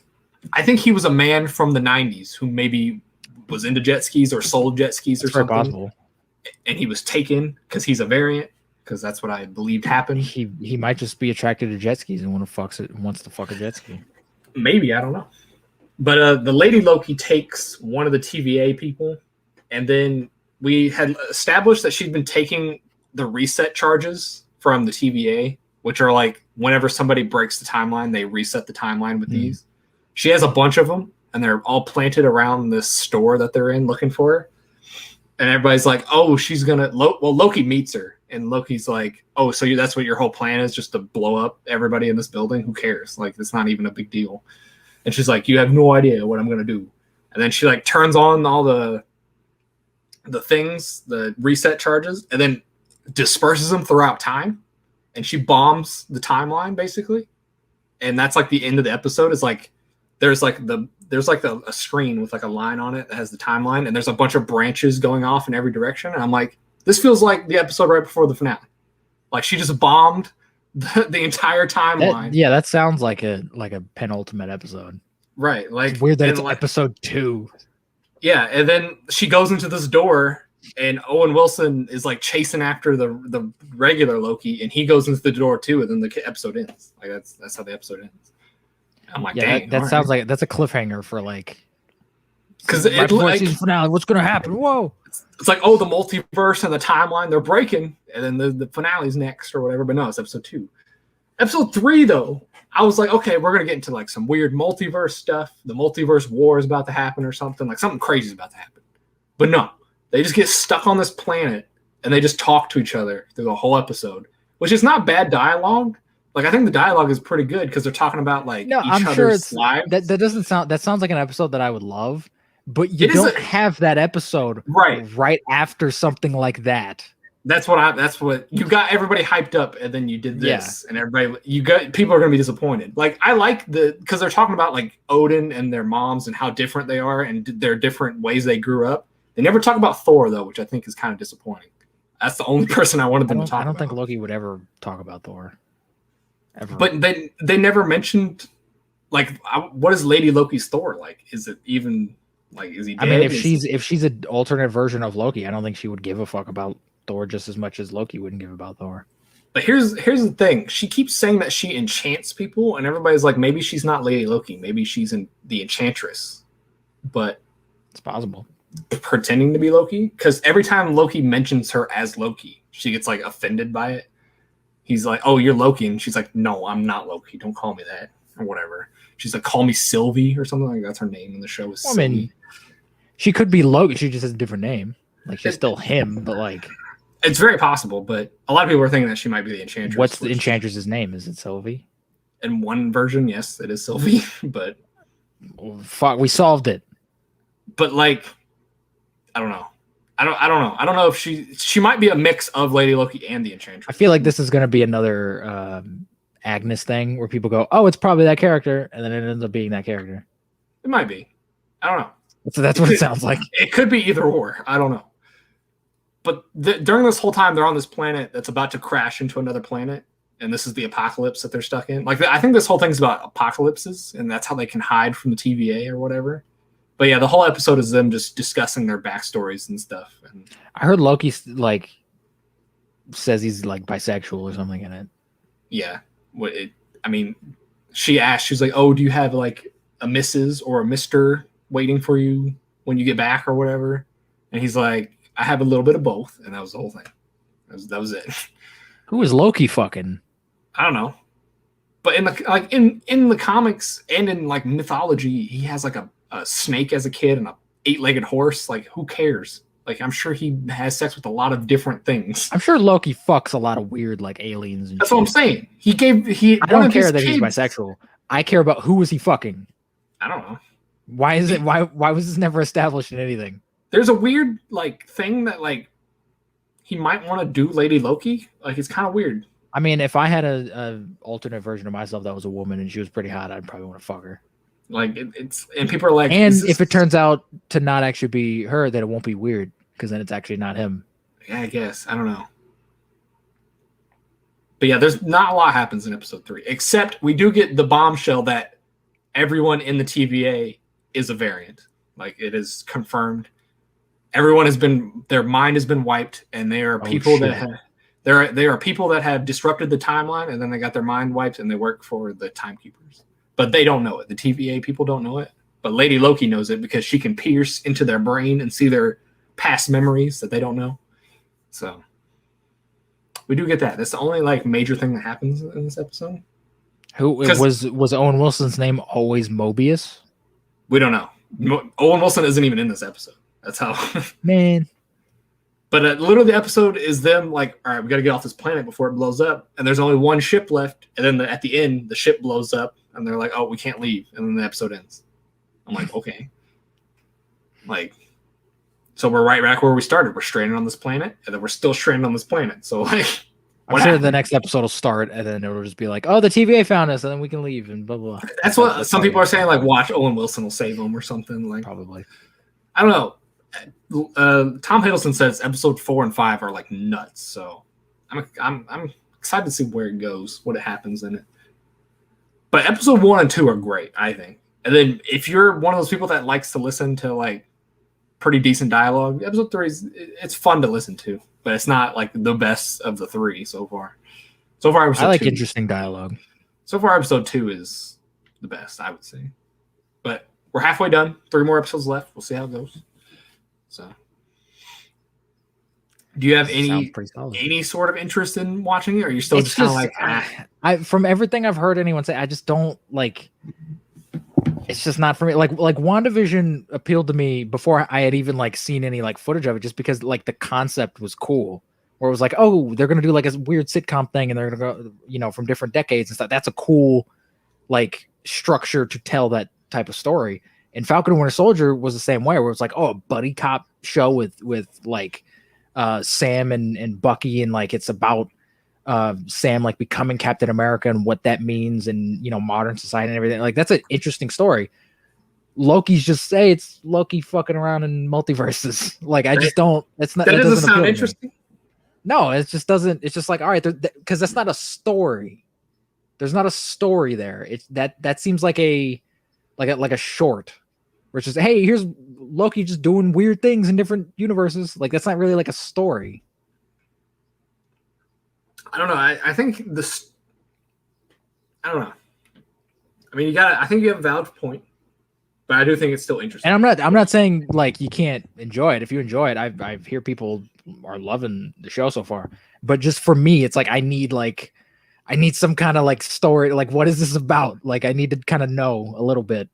I think he was a man from the 90s who maybe was into jet skis or sold jet skis or something. Very possible. And he was taken because he's a variant, because that's what I believed happened. He might just be attracted to jet skis and wants to fuck a jet ski. Maybe, I don't know. But the Lady Loki takes one of the TVA people, and then we had established that she'd been taking the reset charges from the TVA, which are like whenever somebody breaks the timeline, they reset the timeline with these. She has a bunch of them, and they're all planted around this store that they're in looking for her. And everybody's like, "Oh, she's gonna." Loki meets her, and Loki's like, "Oh, so that's what your whole plan is, just to blow up everybody in this building? Who cares? Like, it's not even a big deal." And she's like, "You have no idea what I'm gonna do." And then she like turns on all the things, the reset charges, and then disperses them throughout time, and she bombs the timeline basically. And that's like the end of the episode. Is like there's a screen with like a line on it that has the timeline, and there's a bunch of branches going off in every direction. And I'm like, this feels like the episode right before the finale. Like she just bombed the entire timeline. That sounds like a penultimate episode. Right. Like it's weird that it's like, episode 2. Yeah, and then she goes into this door, and Owen Wilson is like chasing after the regular Loki, and he goes into the door too, and then the episode ends. Like that's how the episode ends. I'm like, dang. That sounds like that's a cliffhanger for like, because right before season finale, what's gonna happen? Whoa! It's like, oh, the multiverse and the timeline, they're breaking, and then the finale's next or whatever. But no, it's episode 2. Episode 3 though, I was like, okay, we're gonna get into like some weird multiverse stuff. The multiverse war is about to happen or something. Like something crazy is about to happen. But no, they just get stuck on this planet and they just talk to each other through the whole episode, which is not bad dialogue. Like I think the dialogue is pretty good because they're talking about like each other's lives. That sounds like an episode that I would love, but you don't have that episode right after something like that. That's what you got everybody hyped up, and then you did this, and people are gonna be disappointed. Like I like because they're talking about like Odin and their moms and how different they are and their different ways they grew up. They never talk about Thor though, which I think is kind of disappointing. That's the only person I wanted them to talk about. I don't think Loki would ever talk about Thor. Ever. But they never mentioned like what is Lady Loki's Thor like? Is it even like is he dead? I mean, if she's an alternate version of Loki, I don't think she would give a fuck about Thor just as much as Loki wouldn't give about Thor. But here's the thing. She keeps saying that she enchants people, and everybody's like, maybe she's not Lady Loki. Maybe she's the Enchantress. But It's possible. Pretending to be Loki? Because every time Loki mentions her as Loki, she gets like offended by it. He's like, oh, you're Loki. And she's like, no, I'm not Loki. Don't call me that. Or whatever. She's like, call me Sylvie or something. Like that's her name in the show is Sylvie. I mean, she could be Loki. She just has a different name. Like she's still him, but like it's very possible. But a lot of people are thinking that she might be the Enchantress. What's the Enchantress's name? Is it Sylvie? In one version, yes, it is Sylvie. But fuck, we solved it. But like, I don't know. I don't know if she might be a mix of Lady Loki and the Enchantress. I feel like this is going to be another Agnes thing where people go, "Oh, it's probably that character," and then it ends up being that character. It might be. I don't know. So that's what it sounds like. It could be either or. I don't know. But during this whole time, they're on this planet that's about to crash into another planet, and this is the apocalypse that they're stuck in. Like I think this whole thing's about apocalypses, and that's how they can hide from the TVA or whatever. But yeah, the whole episode is them just discussing their backstories and stuff. And I heard Loki like says he's like bisexual or something in it. Yeah, I mean, she asked, she was like, "Oh, do you have like a Mrs. or a Mister waiting for you when you get back or whatever?" And he's like, "I have a little bit of both," and that was the whole thing. That was it. Who is Loki fucking? I don't know, but in the comics and in like mythology, he has like a snake as a kid and a 8-legged horse. Like, who cares? Like, I'm sure he has sex with a lot of different things. I'm sure Loki fucks a lot of weird like aliens. And That's shit. What I'm saying. I don't care that he's bisexual. I care about who is he fucking. I don't know. Why is it? Why was this never established in anything? There's a weird like thing that like he might want to do Lady Loki. Like, it's kind of weird. I mean, if I had a alternate version of myself that was a woman and she was pretty hot, I'd probably want to fuck her. Like it's and people are like, and if it turns out to not actually be her, then it won't be weird because then it's actually not him. Yeah, I guess. I don't know. But yeah, there's not a lot happens in episode 3, except we do get the bombshell that everyone in the TVA is a variant. Like, it is confirmed. Everyone their mind has been wiped, and they are people they are people that have disrupted the timeline, and then they got their mind wiped, and they work for the timekeepers. But they don't know it. The TVA people don't know it. But Lady Loki knows it because she can pierce into their brain and see their past memories that they don't know. So we do get that. That's the only like major thing that happens in this episode. Who was Owen Wilson's name always Mobius? We don't know. Owen Wilson isn't even in this episode. That's how. Man. But literally the episode is them like, all right, we got to get off this planet before it blows up. And there's only one ship left. And then at the end, the ship blows up. And they're like, oh, we can't leave. And then the episode ends. I'm like, okay. Like, so we're right back where we started. We're stranded on this planet. And then we're still stranded on this planet. So, like, I'm sure the next episode will start. And then it'll just be like, oh, the TVA found us. And then we can leave. And blah, blah, blah. That's what some people are saying. Like, watch Owen Wilson will save them or something. Like, probably. I don't know. Tom Hiddleston says episode 4 and 5 are like nuts. So I'm excited to see where it goes, what happens in it. But episode 1 and 2 are great, I think. And then if you're one of those people that likes to listen to like pretty decent dialogue, episode 3 it's fun to listen to, but it's not like the best of the 3 so far. So far, episode I like 2, interesting dialogue. So far, episode 2 is the best, I would say. But we're halfway done. 3 more episodes left. We'll see how it goes. So, do you have any sort of interest in watching it, or are you still just kind of like? From everything I've heard anyone say, I just don't like. It's just not for me. Like WandaVision appealed to me before I had even like seen any like footage of it, just because like the concept was cool. Where it was like, oh, they're gonna do like a weird sitcom thing, and they're gonna go, from different decades and stuff. That's a cool like structure to tell that type of story. And Falcon and Winter Soldier was the same way, where it's like, oh, a buddy cop show with like Sam and Bucky, and like it's about Sam like becoming Captain America and what that means, and modern society and everything. Like, that's an interesting story. Loki's just it's Loki fucking around in multiverses. Like, I just don't. It's not. That doesn't sound interesting. No, it just doesn't. It's just like, all right, because that's not a story. There's not a story there. It's that seems like a short. Where it's just, hey, here's Loki just doing weird things in different universes. Like, that's not really like a story. I don't know. I think this. I don't know. I mean, I think you have a valid point, but I do think it's still interesting. And I'm not saying like you can't enjoy it. If you enjoy it, I hear people are loving the show so far. But just for me, it's like I need some kind of like story. Like, what is this about? Like, I need to kind of know a little bit,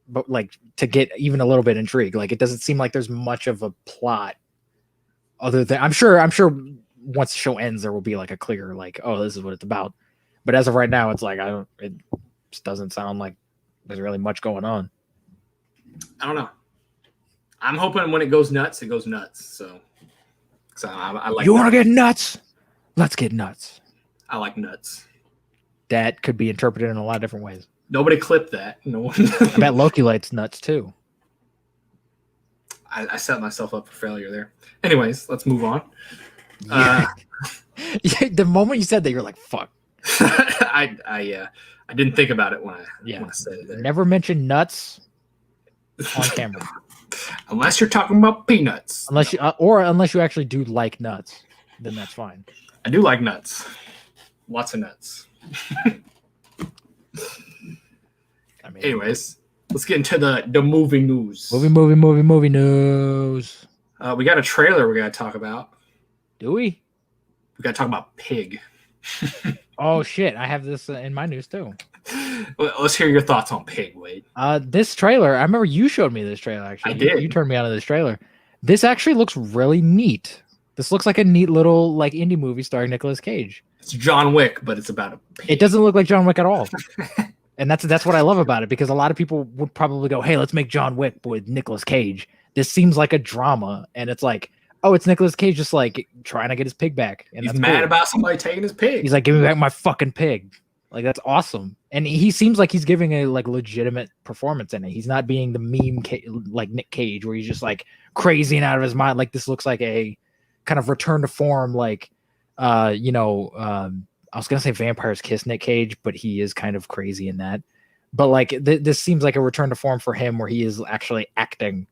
but like to get even a little bit intrigued. Like, it doesn't seem like there's much of a plot other than I'm sure once the show ends, there will be like a clear like, oh, this is what it's about. But as of right now, it's like it just doesn't sound like there's really much going on. I don't know. I'm hoping when it goes nuts, it goes nuts. So I like. You want to get nuts? Let's get nuts. I like nuts. That could be interpreted in a lot of different ways. Nobody clipped that. No one. I bet Loki likes nuts too. I set myself up for failure there. Anyways, let's move on. Yeah. The moment you said that, you're like, "Fuck." I didn't think about it when I said it. There. Never mention nuts on camera, unless you're talking about peanuts. Unless you actually do like nuts, then that's fine. I do like nuts. Lots of nuts. I mean, anyways, let's get into the movie news. Movie news. We got a trailer we got to talk about. Do we? We got to talk about Pig. Oh shit! I have this in my news too. Well, let's hear your thoughts on Pig, Wade. This trailer. I remember you showed me this trailer. Actually, I did. You turned me on to this trailer. This actually looks really neat. This looks like a neat little like indie movie starring Nicolas Cage. It's John Wick, but it's about a pig. It doesn't look like John Wick at all. And that's what I love about it, because a lot of people would probably go, "Hey, let's make John Wick with Nicolas Cage." This seems like a drama, and it's like, oh, it's Nicolas Cage just like trying to get his pig back. And he's mad about somebody taking his pig. He's like, "Give me back my fucking pig." Like, that's awesome. And he seems like he's giving a like legitimate performance in it. He's not being the meme like Nick Cage, where he's just like crazy and out of his mind. Like, this looks like a kind of return to form, like I was gonna say Vampire's Kiss Nick Cage, but he is kind of crazy in that. But like this seems like a return to form for him, where he is actually acting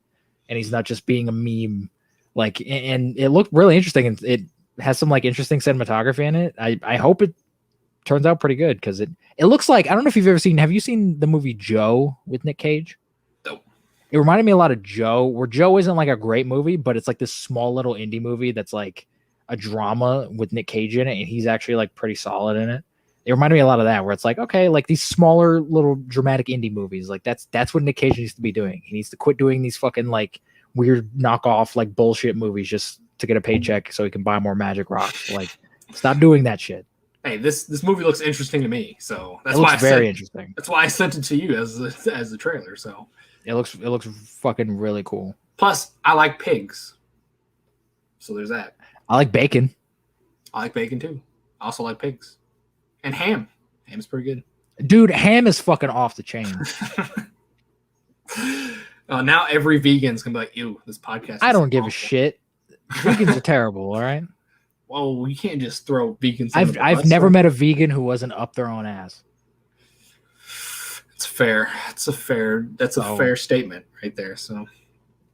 and he's not just being a meme. Like, and it looked really interesting, and it has some like interesting cinematography in it. I hope it turns out pretty good, because it looks like, I don't know if have you seen the movie Joe with Nick Cage? Nope. It reminded me a lot of Joe, where Joe isn't like a great movie, but it's like this small little indie movie that's like a drama with Nick Cage in it, and he's actually like pretty solid in it. It reminded me a lot of that, where it's like, okay, like these smaller little dramatic indie movies, like that's what Nick Cage needs to be doing. He needs to quit doing these fucking like weird knockoff like bullshit movies just to get a paycheck so he can buy more magic rocks. Like, stop doing that shit. Hey, this movie looks interesting to me, so that's why it's very interesting. That's why I sent it to you as the trailer. So it looks fucking really cool. Plus, I like pigs, so there's that. I like bacon. I like bacon too. I also like pigs. And ham. Ham's pretty good. Dude, ham is fucking off the chain. Now every vegan's gonna be like, ew, this podcast I don't give a shit. Vegans are terrible, all right? Well, we can't just throw vegans. I've never met a vegan who wasn't up their own ass. It's fair. That's a fair statement right there. So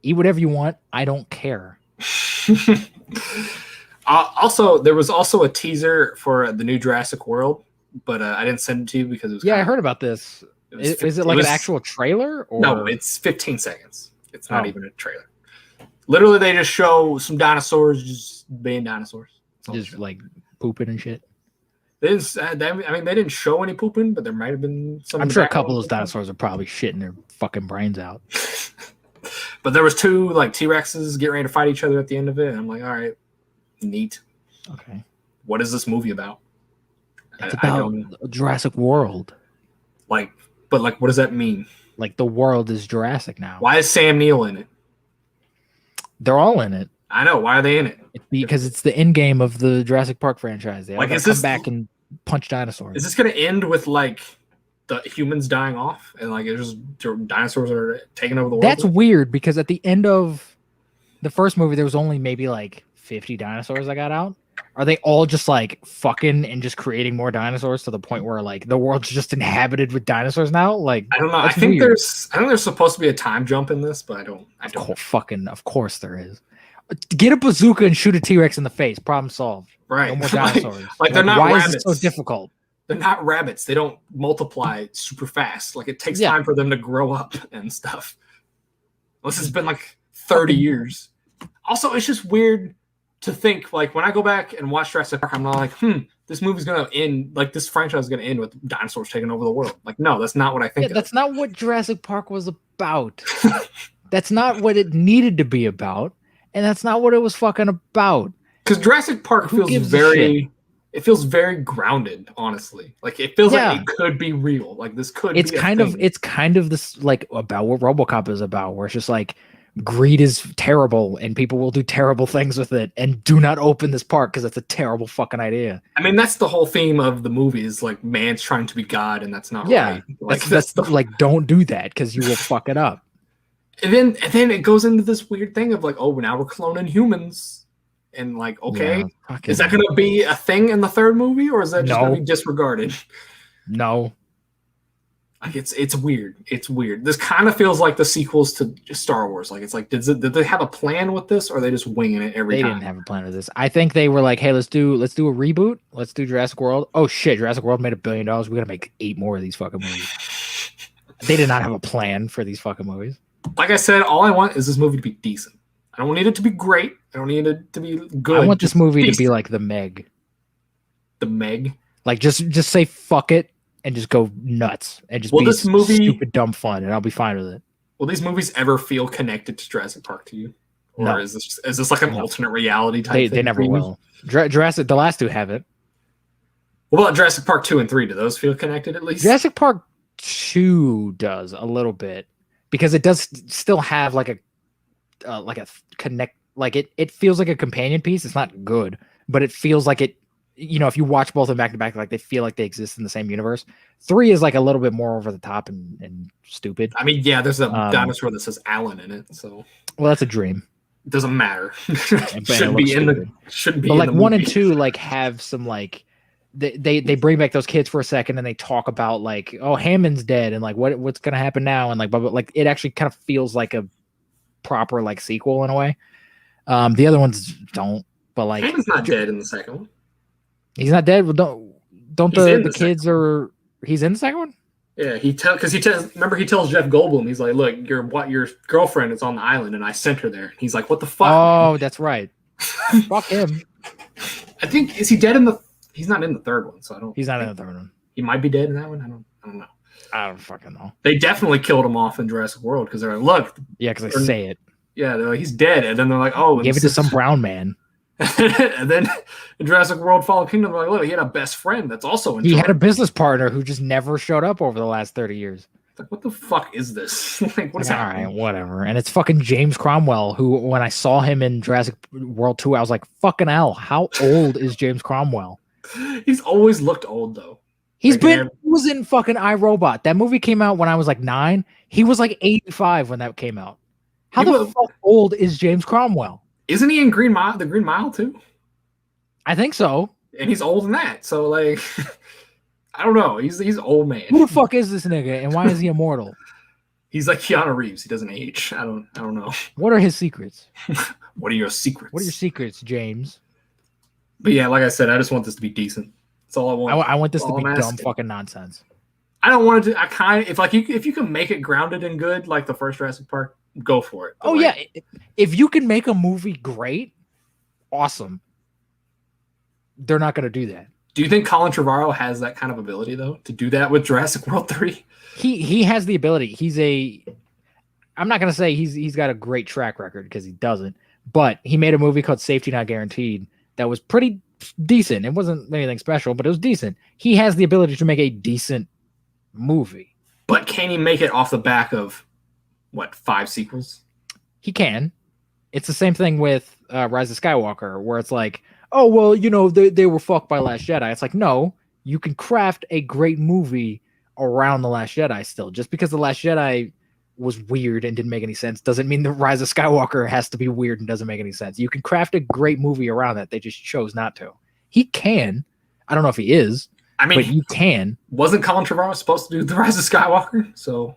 eat whatever you want. I don't care. Also, there was also a teaser for the new Jurassic World, but I didn't send it to you because it was. Yeah, I heard about this. Is it like an actual trailer? Or? No, it's 15 seconds. It's not even a trailer. Literally, they just show some dinosaurs just being dinosaurs. Just like pooping and shit. They didn't show any pooping, but there might have been some. I'm sure a couple of those dinosaurs are probably shitting their fucking brains out. But there was two like T-Rexes getting ready to fight each other at the end of it, and I'm like, all right, neat. Okay. What is this movie about? It's about Jurassic World. But what does that mean? Like, the world is Jurassic now. Why is Sam Neill in it? They're all in it. I know. Why are they in it? Because it's the end game of the Jurassic Park franchise. They all come back and punch dinosaurs. Is this going to end with like the humans dying off and like it's just dinosaurs are taking over the world? That's weird, because at the end of the first movie, there was only maybe like 50 dinosaurs that got out. Are they all just like fucking and just creating more dinosaurs to the point where like the world's just inhabited with dinosaurs now? Like, I don't know. I think there's supposed to be a time jump in this, but I don't. Of course there is. Get a bazooka and shoot a T-Rex in the face. Problem solved. Right. No more dinosaurs. Like they're not why rabbits. is it so difficult? They're not rabbits. They don't multiply super fast. Like it takes time for them to grow up and stuff. This has been like 30 years. Also, it's just weird to think, like, when I go back and watch Jurassic Park, I'm not like, this movie's going to end, like, this franchise is going to end with dinosaurs taking over the world. Like, no, that's not what I think. That's not what Jurassic Park was about. That's not what it needed to be about. And that's not what it was fucking about. Because Jurassic Park feels very grounded, honestly. Like, it feels like it could be real. Like, this could be it's kind of this, like, about what RoboCop is about, where it's just like, greed is terrible and people will do terrible things with it, and do not open this park because it's a terrible fucking idea. I mean, that's the whole theme of the movie, is like man's trying to be God, and that's not right. Like, that's like, don't do that because you will fuck it up. And then it goes into this weird thing of like, oh, now we're cloning humans, and like, okay, is that going to be a thing in the third movie, or is that just going to be disregarded? No. Like it's weird. It's weird. This kind of feels like the sequels to Star Wars. Like, it's like, did they have a plan with this, or are they just winging it every time? They didn't have a plan with this. I think they were like, hey, let's do a reboot. Let's do Jurassic World. Oh shit, Jurassic World made $1 billion. We're gonna make 8 more of these fucking movies. They did not have a plan for these fucking movies. Like I said, all I want is this movie to be decent. I don't need it to be great. I don't need it to be good. I want this movie to be like The Meg. The Meg? Like, just say fuck it and just go nuts and just this movie, stupid, dumb fun, and I'll be fine with it. Will these movies ever feel connected to Jurassic Park to you? Or no. is this like an alternate reality type thing? They never will. Jurassic, the last 2 haven't. What about Jurassic Park 2 and 3? Do those feel connected at least? Jurassic Park 2 does a little bit, because it does still have like a connect, like it feels like a companion piece. It's not good, but it feels like it. You know, if you watch both of them back to back, like they feel like they exist in the same universe. 3 is like a little bit more over the top and stupid. I mean, yeah, there's a dinosaur that says Alan in it, so well, that's a dream. It doesn't matter. Shouldn't be in the. Like 1 and 2, like have some like they bring back those kids for a second and they talk about like, oh, Hammond's dead and like what's gonna happen now, and like blah, blah, like it actually kind of feels like a proper like sequel in a way. The other ones don't, but like Hammond's not dead in the second one. He's not dead. Well, don't the kids are? He's in the second one. Yeah, he tells Remember, he tells Jeff Goldblum, he's like, "Look, your girlfriend is on the island, and I sent her there." He's like, "What the fuck?" Oh, that's right. Fuck him. I think is he dead in the? He's not in the third one, so I don't. He's not in the third one. He might be dead in that one. I don't know. I don't fucking know. They definitely killed him off in Jurassic World because they're like, "Look." Yeah, because they say it. Yeah, they're like, he's dead, and then they're like, "Oh," give it to some brown man. And then in Jurassic World Fallen Kingdom, they're like, look, he had a best friend that's also in. He had a business partner who just never showed up over the last 30 years. Like, what the fuck is this? Like, what is happening? All right, whatever. And it's fucking James Cromwell, who, when I saw him in Jurassic World 2, I was like, fucking hell, how old is James Cromwell? He's always looked old, though. He was in fucking iRobot. That movie came out when I was like 9. He was like 85 when that came out. How the fuck old is James Cromwell? Isn't he in Green Mile? The Green Mile too? I think so. And he's old in that. So like, I don't know. He's old man. Who the fuck is this nigga, and why is he immortal? He's like Keanu Reeves. He doesn't age. I don't know. What are his secrets? What are your secrets? What are your secrets, James? But yeah, like I said, I just want this to be decent. That's all I want. I want this to be dumb fucking nonsense. I don't want it to. I kind of if you can make it grounded and good like the first Jurassic Park, go for it. But yeah, if you can make a movie great, awesome. They're not going to do that. Do you think Colin Trevorrow has that kind of ability though to do that with Jurassic World 3? He has the ability. I'm not going to say he's got a great track record because he doesn't, but he made a movie called Safety Not Guaranteed that was pretty decent. It wasn't anything special, but it was decent. He has the ability to make a decent movie. But can he make it off the back of what, 5 sequels? He can. It's the same thing with Rise of Skywalker, where it's like, oh, well, you know, they were fucked by Last Jedi. It's like, no, you can craft a great movie around The Last Jedi still. Just because The Last Jedi was weird and didn't make any sense doesn't mean The Rise of Skywalker has to be weird and doesn't make any sense. You can craft a great movie around that. They just chose not to. He can. I don't know if he is. I mean, but you can. Wasn't Colin Trevorrow supposed to do The Rise of Skywalker? So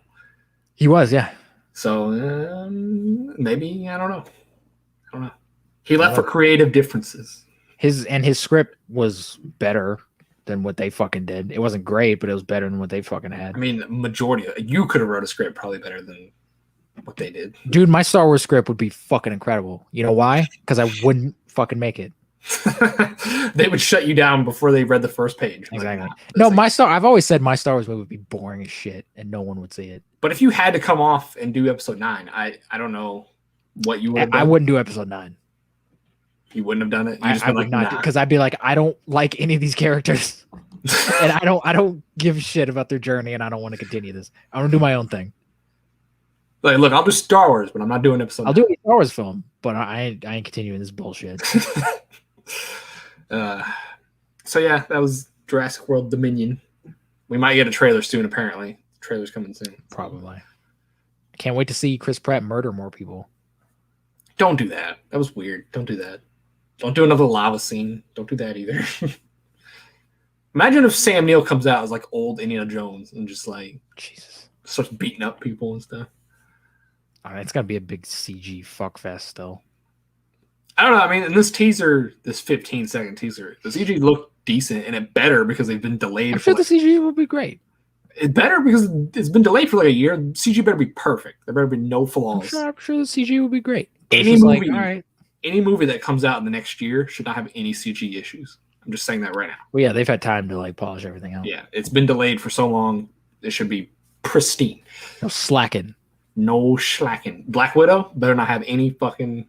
he was, yeah. So maybe, I don't know. He left for creative differences. his script was better than what they fucking did. It wasn't great, but it was better than what they fucking had. I mean, majority of you could have wrote a script probably better than what they did. Dude, my Star Wars script would be fucking incredible. You know why? Because I wouldn't fucking make it. They would shut you down before they read the first page. Exactly. Like, no, I've always said my Star Wars movie would be boring as shit, and no one would see it. But if you had to come off and do episode 9, I don't know what you would have done. I wouldn't do episode 9. You wouldn't have done it. I would not, because I'd be like, I don't like any of these characters, and I don't give a shit about their journey, and I don't want to continue this. I want to do my own thing. Like, look, I'll do Star Wars, but I'm not doing episode 9. I'll do a Star Wars film, but I ain't continuing this bullshit. So yeah, that was Jurassic World Dominion. We might get a trailer soon. Apparently, the trailer's coming soon. Probably. I can't wait to see Chris Pratt murder more people. Don't do that. That was weird. Don't do that. Don't do another lava scene. Don't do that either. Imagine if Sam Neill comes out as like old Indiana Jones and just like Jesus starts beating up people and stuff. It's gonna be a big CG fuckfest still. I don't know. I mean, in this teaser, this 15-second teaser, the CG looked decent, and it better because they've been delayed. I'm sure the CG will be great. It better because it's been delayed for like a year. CG better be perfect. There better be no flaws. I'm sure the CG will be great. Any movie, like, all right. Any movie that comes out in the next year should not have any CG issues. I'm just saying that right now. Well, yeah, they've had time to like polish everything out. Yeah, it's been delayed for so long. It should be pristine. No slacking. No slacking. Black Widow better not have any fucking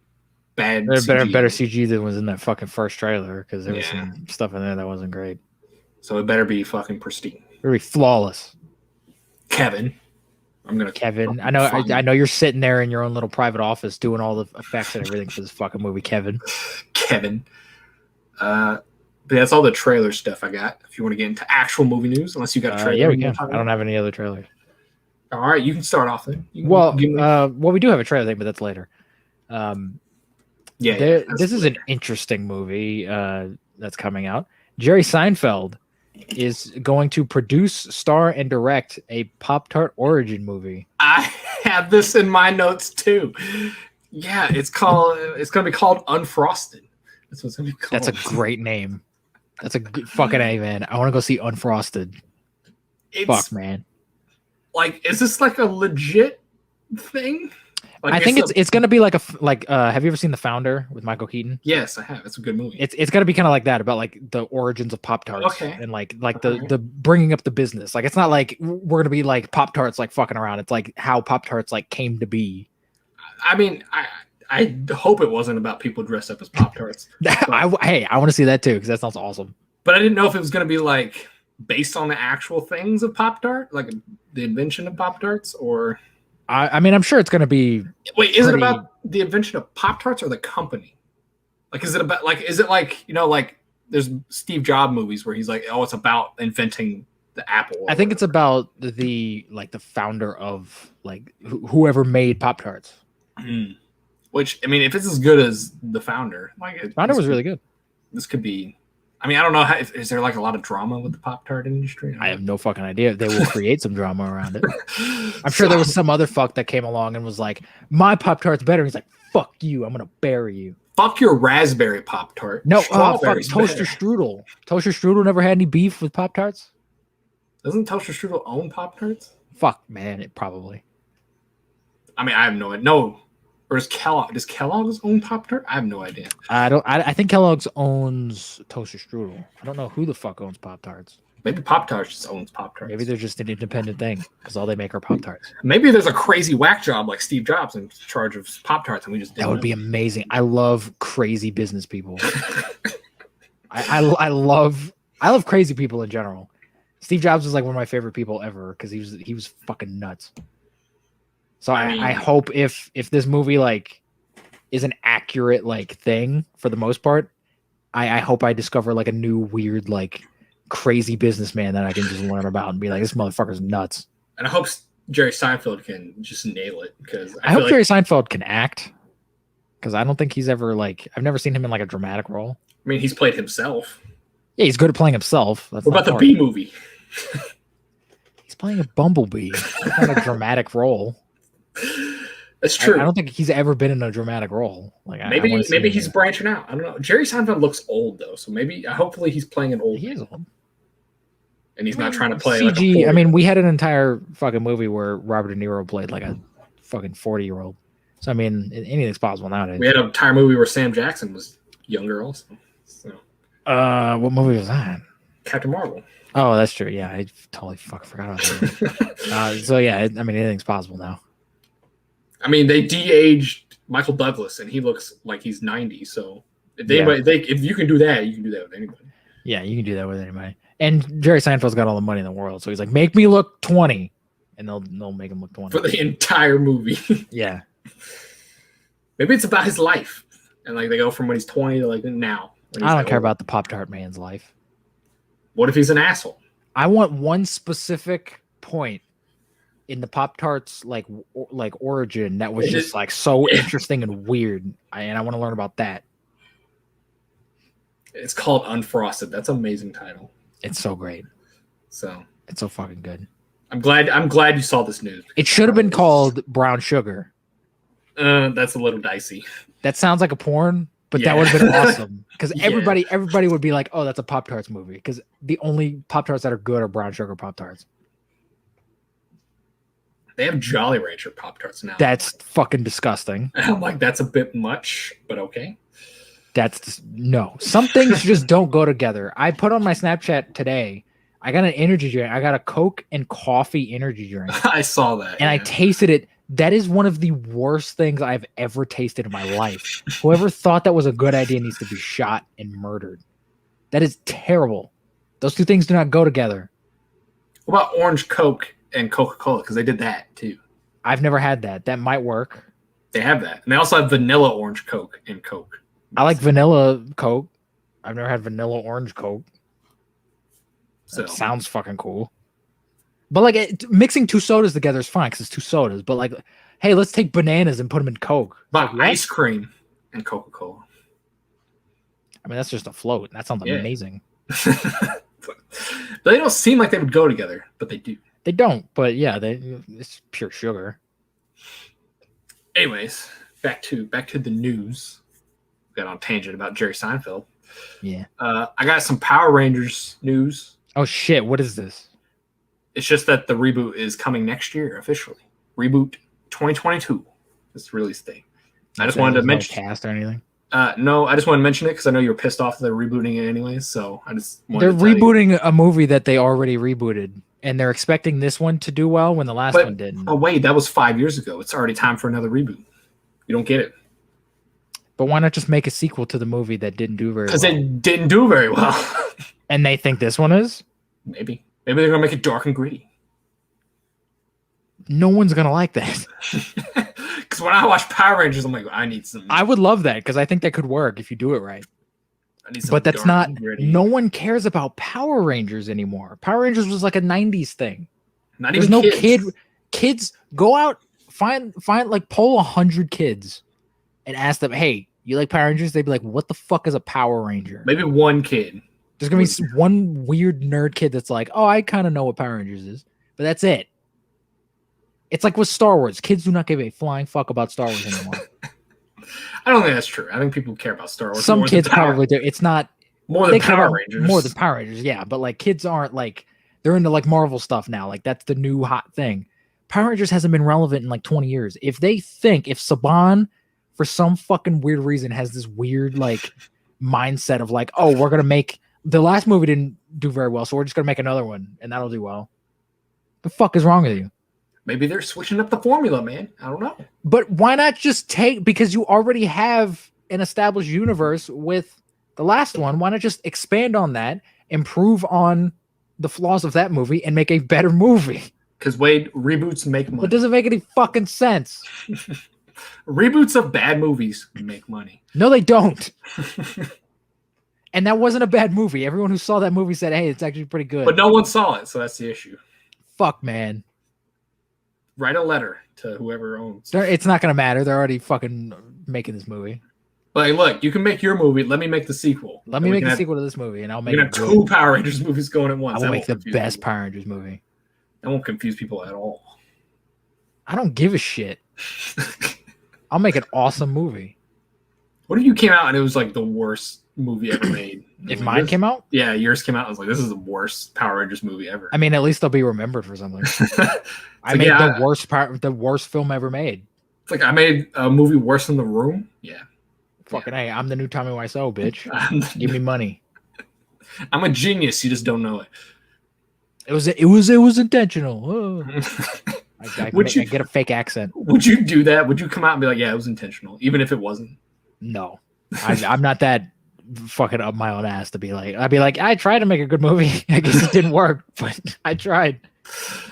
bad CG. Better CG than was in that fucking first trailer, because there was some stuff in there that wasn't great. So it better be fucking pristine. Very flawless. Kevin. Kevin. I know you're sitting there in your own little private office doing all the effects and everything for this fucking movie, Kevin. But that's all the trailer stuff I got. If you want to get into actual movie news, unless you got a trailer. Yeah, we can. I don't have any other trailers. All right, you can start off then. Well, we do have a trailer thing, but that's later. This is an interesting movie that's coming out. Jerry Seinfeld is going to produce, star, and direct a Pop-Tart origin movie. I have this in my notes too. Yeah, it's going to be called Unfrosted. That's what it's going to be called. That's a great name. That's a good fucking A, man. I want to go see Unfrosted. Fuck, man. Like, is this like a legit thing? Like, I think it's going to be like have you ever seen The Founder with Michael Keaton? Yes, I have. It's a good movie. It's going to be kind of like that, about like the origins of Pop-Tarts. Okay. And like the bringing up the business. Like, it's not like we're going to be like Pop-Tarts like fucking around. It's like how Pop-Tarts like came to be. I mean, I hope it wasn't about people dressed up as Pop-Tarts. I want to see that too, because that sounds awesome. But I didn't know if it was going to be like based on the actual things of Pop-Tart, like the invention of Pop-Tarts, or... I mean, I'm sure it's going to be... Wait, is it about the invention of Pop-Tarts or the company? Like, is it like, you know, like there's Steve Jobs movies where he's like, oh, it's about inventing the Apple. I think it's about the founder of like whoever made Pop-Tarts. Mm. Which, I mean, if it's as good as the founder, like Founder was really good. This could be... I mean, I don't know. Is there like a lot of drama with the Pop-Tart industry? I have no fucking idea. They will create some drama around it. I'm sure there was some other fuck that came along and was like, my Pop-Tart's better. And he's like, fuck you. I'm going to bury you. Fuck your raspberry Pop-Tart. No, fuck Toaster Strudel. Toaster Strudel never had any beef with Pop-Tarts? Doesn't Toaster Strudel own Pop-Tarts? Fuck, man. It probably. I mean, I have no idea. No. Or does Kellogg's own Pop-Tart? I have no idea. I think Kellogg's owns Toaster Strudel. I don't know who the fuck owns Pop-Tarts. Maybe Pop-Tarts just owns Pop-Tarts. Maybe they're just an independent thing because all they make are Pop-Tarts. Maybe there's a crazy whack job like Steve Jobs in charge of Pop-Tarts and we just didn't That would be amazing. I love crazy business people. I love crazy people in general. Steve Jobs was like one of my favorite people ever because he was fucking nuts. So I hope if this movie like is an accurate like thing for the most part, I hope I discover like a new weird like crazy businessman that I can just learn about and be like, this motherfucker's nuts. And I hope Jerry Seinfeld can just nail it, because I hope Jerry Seinfeld can act, because I don't think he's ever like, I've never seen him in like a dramatic role. I mean, he's played himself. Yeah, he's good at playing himself. That's what about the Bee Movie? He's playing a bumblebee. That's not a dramatic role. That's true. I don't think he's ever been in a dramatic role. Like maybe he's branching out. I don't know. Jerry Seinfeld looks old though, so hopefully he's playing an old. He is old, and he's not trying to play CG. Like I mean, we had an entire fucking movie where Robert De Niro played like a fucking 40-year-old. So I mean, anything's possible nowadays. We had an entire movie where Sam Jackson was younger also. So. What movie was that? Captain Marvel. Oh, that's true. Yeah, I totally fucking forgot about that. So yeah, I mean, anything's possible now. I mean, they de-aged Michael Douglas, and he looks like he's 90. So if you can do that, you can do that with anybody. Yeah, you can do that with anybody. And Jerry Seinfeld's got all the money in the world, so he's like, make me look 20, and they'll make him look 20 for the entire movie. Yeah. Maybe it's about his life, and like they go from when he's 20 to like now. I don't care about the Pop-Tart man's life. What if he's an asshole? I want one specific point in the Pop-Tarts like origin that was just like so interesting and weird, and I want to learn about that. It's called Unfrosted. That's an amazing title. It's so great. So it's so fucking good. I'm glad you saw this news. It should have been called Brown Sugar. That's a little dicey. That sounds like a porn, but that would have been awesome because everybody would be like, "Oh, that's a Pop-Tarts movie." Because the only Pop-Tarts that are good are Brown Sugar Pop-Tarts. They have Jolly Rancher Pop-Tarts now. That's fucking disgusting. I'm like, that's a bit much, but okay. No. Some things just don't go together. I put on my Snapchat today. I got an energy drink. I got a Coke and coffee energy drink. I saw that. And I tasted it. That is one of the worst things I've ever tasted in my life. Whoever thought that was a good idea needs to be shot and murdered. That is terrible. Those two things do not go together. What about Orange Coke and Coca-Cola? Because they did that too. I've never had that. That might work. They have that. And they also have vanilla Orange Coke and Coke. I like vanilla Coke. I've never had vanilla orange Coke. So that sounds fucking cool. But like mixing two sodas together is fine because it's two sodas. But like, hey, let's take bananas and put them in Coke. But like, ice cream and Coca-Cola. I mean, that's just a float. That sounds amazing. They don't seem like they would go together, but they do. They don't. But yeah, it's pure sugar. Anyways, back to the news. Got on tangent about Jerry Seinfeld. Yeah. I got some Power Rangers news. Oh shit! What is this? It's just that the reboot is coming next year officially. Reboot 2022. This release date. I just wanted to mention cast or anything. No, I just wanted to mention it because I know you were pissed off that they're rebooting it anyways. So I just they're rebooting a movie that they already rebooted, and they're expecting this one to do well when the last one didn't. Oh wait, that was 5 years ago. It's already time for another reboot. You don't get it. But why not just make a sequel to the movie that didn't do very well? Because it didn't do very well. And they think this one is? Maybe they're going to make it dark and gritty. No one's going to like that. Because when I watch Power Rangers, I'm like, I need some. I would love that because I think that could work if you do it right. But that's not. No one cares about Power Rangers anymore. Power Rangers was like a 90s thing. There's no kids go out, find like poll 100 kids. And ask them, hey, you like Power Rangers? They'd be like, what the fuck is a Power Ranger? Maybe one kid. There's going to be one weird nerd kid that's like, oh, I kind of know what Power Rangers is. But that's it. It's like with Star Wars. Kids do not give a flying fuck about Star Wars anymore. I don't think that's true. I think people care about Star Wars. Some kids probably do. It's not. More than Power Rangers. More than Power Rangers, yeah. But like kids aren't like, they're into like Marvel stuff now. Like that's the new hot thing. Power Rangers hasn't been relevant in like 20 years. If Saban, for some fucking weird reason, has this weird like mindset of like, oh, we're gonna make the last movie didn't do very well, so we're just gonna make another one and that'll do well. The fuck is wrong with you? Maybe they're switching up the formula, man. I don't know. But why not just because you already have an established universe with the last one? Why not just expand on that, improve on the flaws of that movie, and make a better movie? Because Wade, reboots make money. It doesn't make any fucking sense. Reboots of bad movies make money. No, they don't. And that wasn't a bad movie. Everyone who saw that movie said, hey, it's actually pretty good. But no one saw it, so that's the issue. Fuck, man. Write a letter to whoever owns it. It's not going to matter. They're already fucking making this movie. Like, look, you can make your movie. Let me make the sequel. Let me make the sequel to this movie, and I'll make have two Power Rangers movies going at once. I will make the best Power Rangers movie. That won't confuse people at all. I don't give a shit. I'll make an awesome movie. What if you came out and it was like the worst movie ever made? If mine came out? Yeah, yours came out. I was like, this is the worst Power Rangers movie ever. I mean, at least they'll be remembered for something. I made the worst film ever made. It's like I made a movie worse than The Room. Yeah. Fucking hey, I'm the new Tommy Wiseau, bitch. Give me money. I'm a genius. You just don't know it. It was intentional. Oh. I get a fake accent. Would you do that? Would you come out and be like, yeah, it was intentional, even if it wasn't? No, I'm not that fucking up my own ass to be like. I'd be like, I tried to make a good movie. I guess it didn't work, but I tried.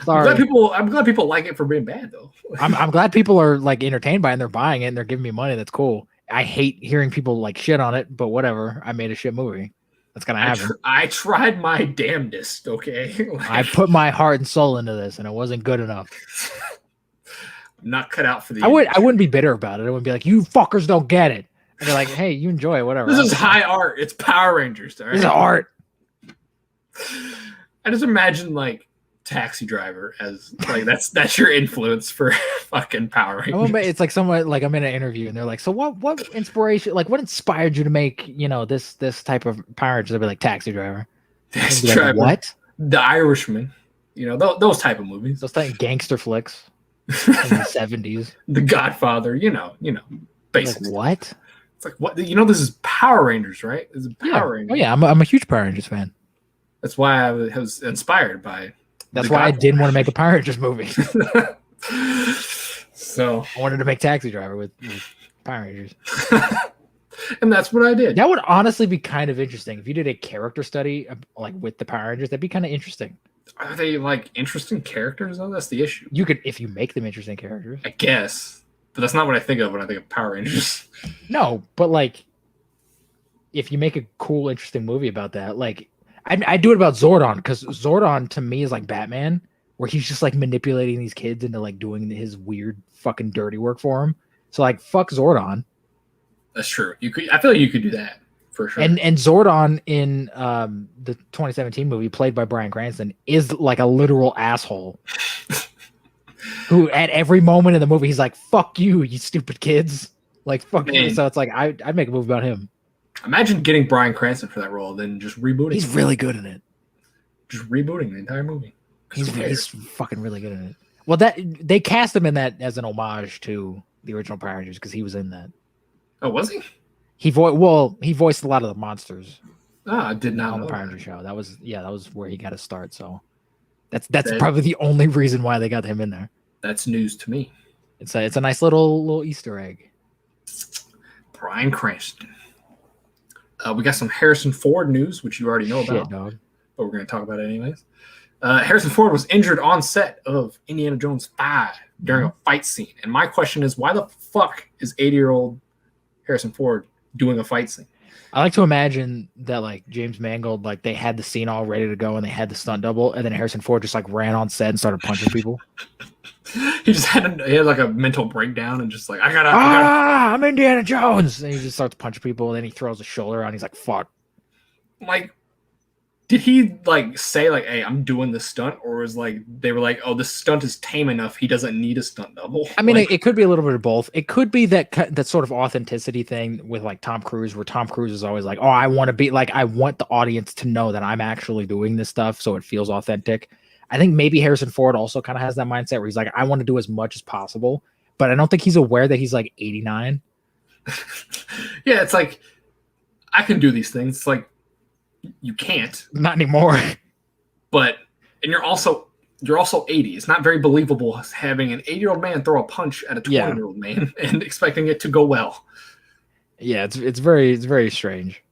Sorry. I'm glad people like it for being bad though. I'm glad people are like entertained by it and they're buying it and they're giving me money. That's cool. I hate hearing people like shit on it, but whatever. I made a shit movie. That's gonna happen. I tried my damnedest. Okay, I put my heart and soul into this, and it wasn't good enough. Not cut out for the. I wouldn't be bitter about it. I wouldn't be like, you fuckers don't get it. I'd be like, hey, you enjoy it, whatever. This is high art. It's Power Rangers. All right? This is art. I just imagine like Taxi Driver as like that's your influence for fucking Power Rangers. It's like someone like I'm in an interview and they're like, so what inspiration, like what inspired you to make, this type of Power Rangers? I'd be like, Taxi Driver. Taxi Driver. Like, what? The Irishman. Those type of movies. Those type of gangster flicks in the 70s. The Godfather, basically. Like, what? It's like what this is Power Rangers, right? This is Power Rangers. Oh yeah, I'm a huge Power Rangers fan. That's why I was inspired by. That's why I didn't want to make a Power Rangers movie. So I wanted to make Taxi Driver with Power Rangers. And that's what I did. That would honestly be kind of interesting if you did a character study like with the Power Rangers. That'd be kind of interesting. Are they like interesting characters though? That's the issue. You could, if you make them interesting characters. I guess, but that's not what I think of when I think of Power Rangers. No, but like, if you make a cool, interesting movie about that, like. I do it about Zordon because Zordon to me is like Batman, where he's just like manipulating these kids into like doing his weird fucking dirty work for him. So like, fuck Zordon. That's true. I feel like you could do that for sure. And Zordon in the 2017 movie, played by Bryan Cranston, is like a literal asshole. Who at every moment in the movie he's like, "Fuck you, you stupid kids!" Like fuck you. So it's like I'd make a movie about him. Imagine getting Bryan Cranston for that role, then just rebooting. He's really good in it. Just rebooting the entire movie. He's fucking really good in it. Well, that they cast him in that as an homage to the original Power Rangers because he was in that. Oh, was he? He voiced a lot of the monsters. I did not on know the Power Rangers show. That was where he got to start. So that's probably the only reason why they got him in there. That's news to me. It's a nice little Easter egg. Bryan Cranston. We got some Harrison Ford news, which you already know about, dog. But we're going to talk about it anyways. Harrison Ford was injured on set of Indiana Jones 5 during a fight scene. And my question is, why the fuck is 80-year-old Harrison Ford doing a fight scene? I like to imagine that like James Mangold, like they had the scene all ready to go and they had the stunt double, and then Harrison Ford just like ran on set and started punching people. He had like a mental breakdown and just like I'm Indiana Jones, and he just starts punching people, and then he throws a shoulder on. He's like, "Fuck!" Like, did he like say like, "Hey, I'm doing this stunt," or was like they were like, "Oh, this stunt is tame enough. He doesn't need a stunt double." I mean, it could be a little bit of both. It could be that sort of authenticity thing with like Tom Cruise, where Tom Cruise is always like, "Oh, I want to be like, I want the audience to know that I'm actually doing this stuff, so it feels authentic." I think maybe Harrison Ford also kind of has that mindset where he's like, I want to do as much as possible, but I don't think he's aware that he's like 89. Yeah, it's like, I can do these things. It's like, you can't. Not anymore. And you're also 80. It's not very believable having an 80-year-old man throw a punch at a 20-year-old man and expecting it to go well. Yeah, it's very strange.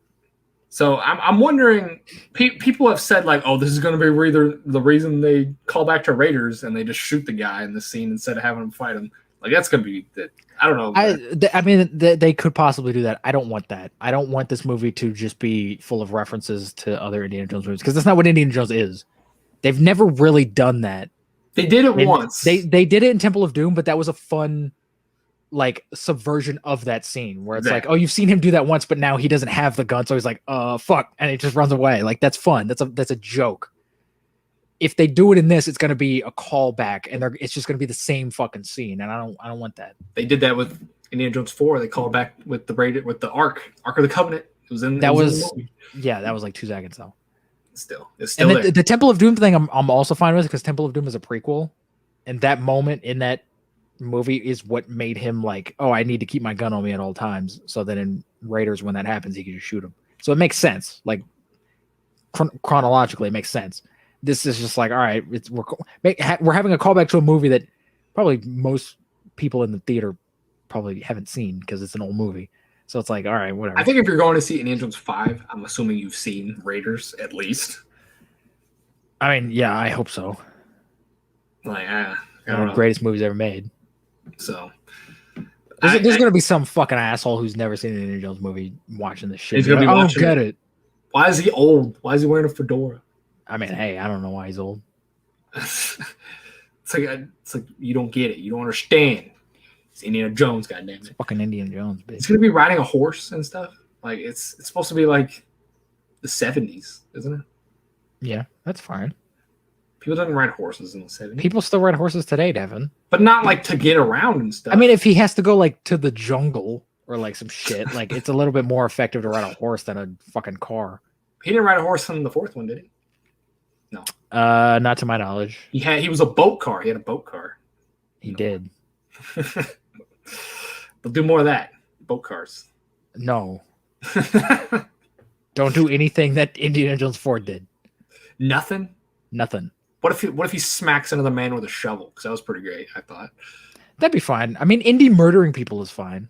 So I'm wondering, people have said like, oh, this is going to be either the reason they call back to Raiders and they just shoot the guy in the scene instead of having him fight him. Like that's going to be, I don't know. I mean, they could possibly do that. I don't want that. I don't want this movie to just be full of references to other Indiana Jones movies because that's not what Indiana Jones is. They've never really done that. They did it once. They did it in Temple of Doom, but that was a fun like subversion of that scene where it's like, oh, you've seen him do that once, but now he doesn't have the gun, so he's like, fuck, and he just runs away. Like that's fun. That's a joke. if they do it in this, it's going to be a callback, and it's just going to be the same fucking scene, and I don't want that. They did that with Indiana Jones 4. They called back with the Ark of the Covenant. It was in that was in the movie. Yeah, that was like 2 seconds though. It's still and the Temple of Doom thing, I'm also fine with, because Temple of Doom is a prequel, and that moment in that movie is what made him like, oh, I need to keep my gun on me at all times, so that in Raiders, when that happens, he can just shoot him. So it makes sense, like chronologically, it makes sense. This is just like, all right, we're having a callback to a movie that probably most people in the theater probably haven't seen, because it's an old movie. So it's like, all right, whatever. I think if you're going to see Indiana Jones 5, I'm assuming you've seen Raiders at least. I mean, yeah, I hope so. Like, one of the greatest movies ever made. So there's going to be some fucking asshole who's never seen an Indiana Jones movie watching this shit. He's going to be watching. I don't get it. Why is he old? Why is he wearing a fedora? I mean, hey, I don't know why he's old. It's like you don't get it. You don't understand. It's Indiana Jones, goddammit. It's fucking Indiana Jones, bitch. He's gonna be riding a horse and stuff. Like it's supposed to be like the 70s, isn't it? Yeah, that's fine. People didn't ride horses in the 70s. People still ride horses today, Devin. But not like to get around and stuff. I mean, if he has to go like to the jungle or like some shit, like it's a little bit more effective to ride a horse than a fucking car. He didn't ride a horse in the 4th one, did he? No. Not to my knowledge. He was a boat car. He had a boat car. He did. They'll do more of that. Boat cars. No. Don't do anything that Indiana Jones 4 did. Nothing? Nothing. What if he smacks another man with a shovel? Because that was pretty great, I thought. That'd be fine. I mean, Indy murdering people is fine.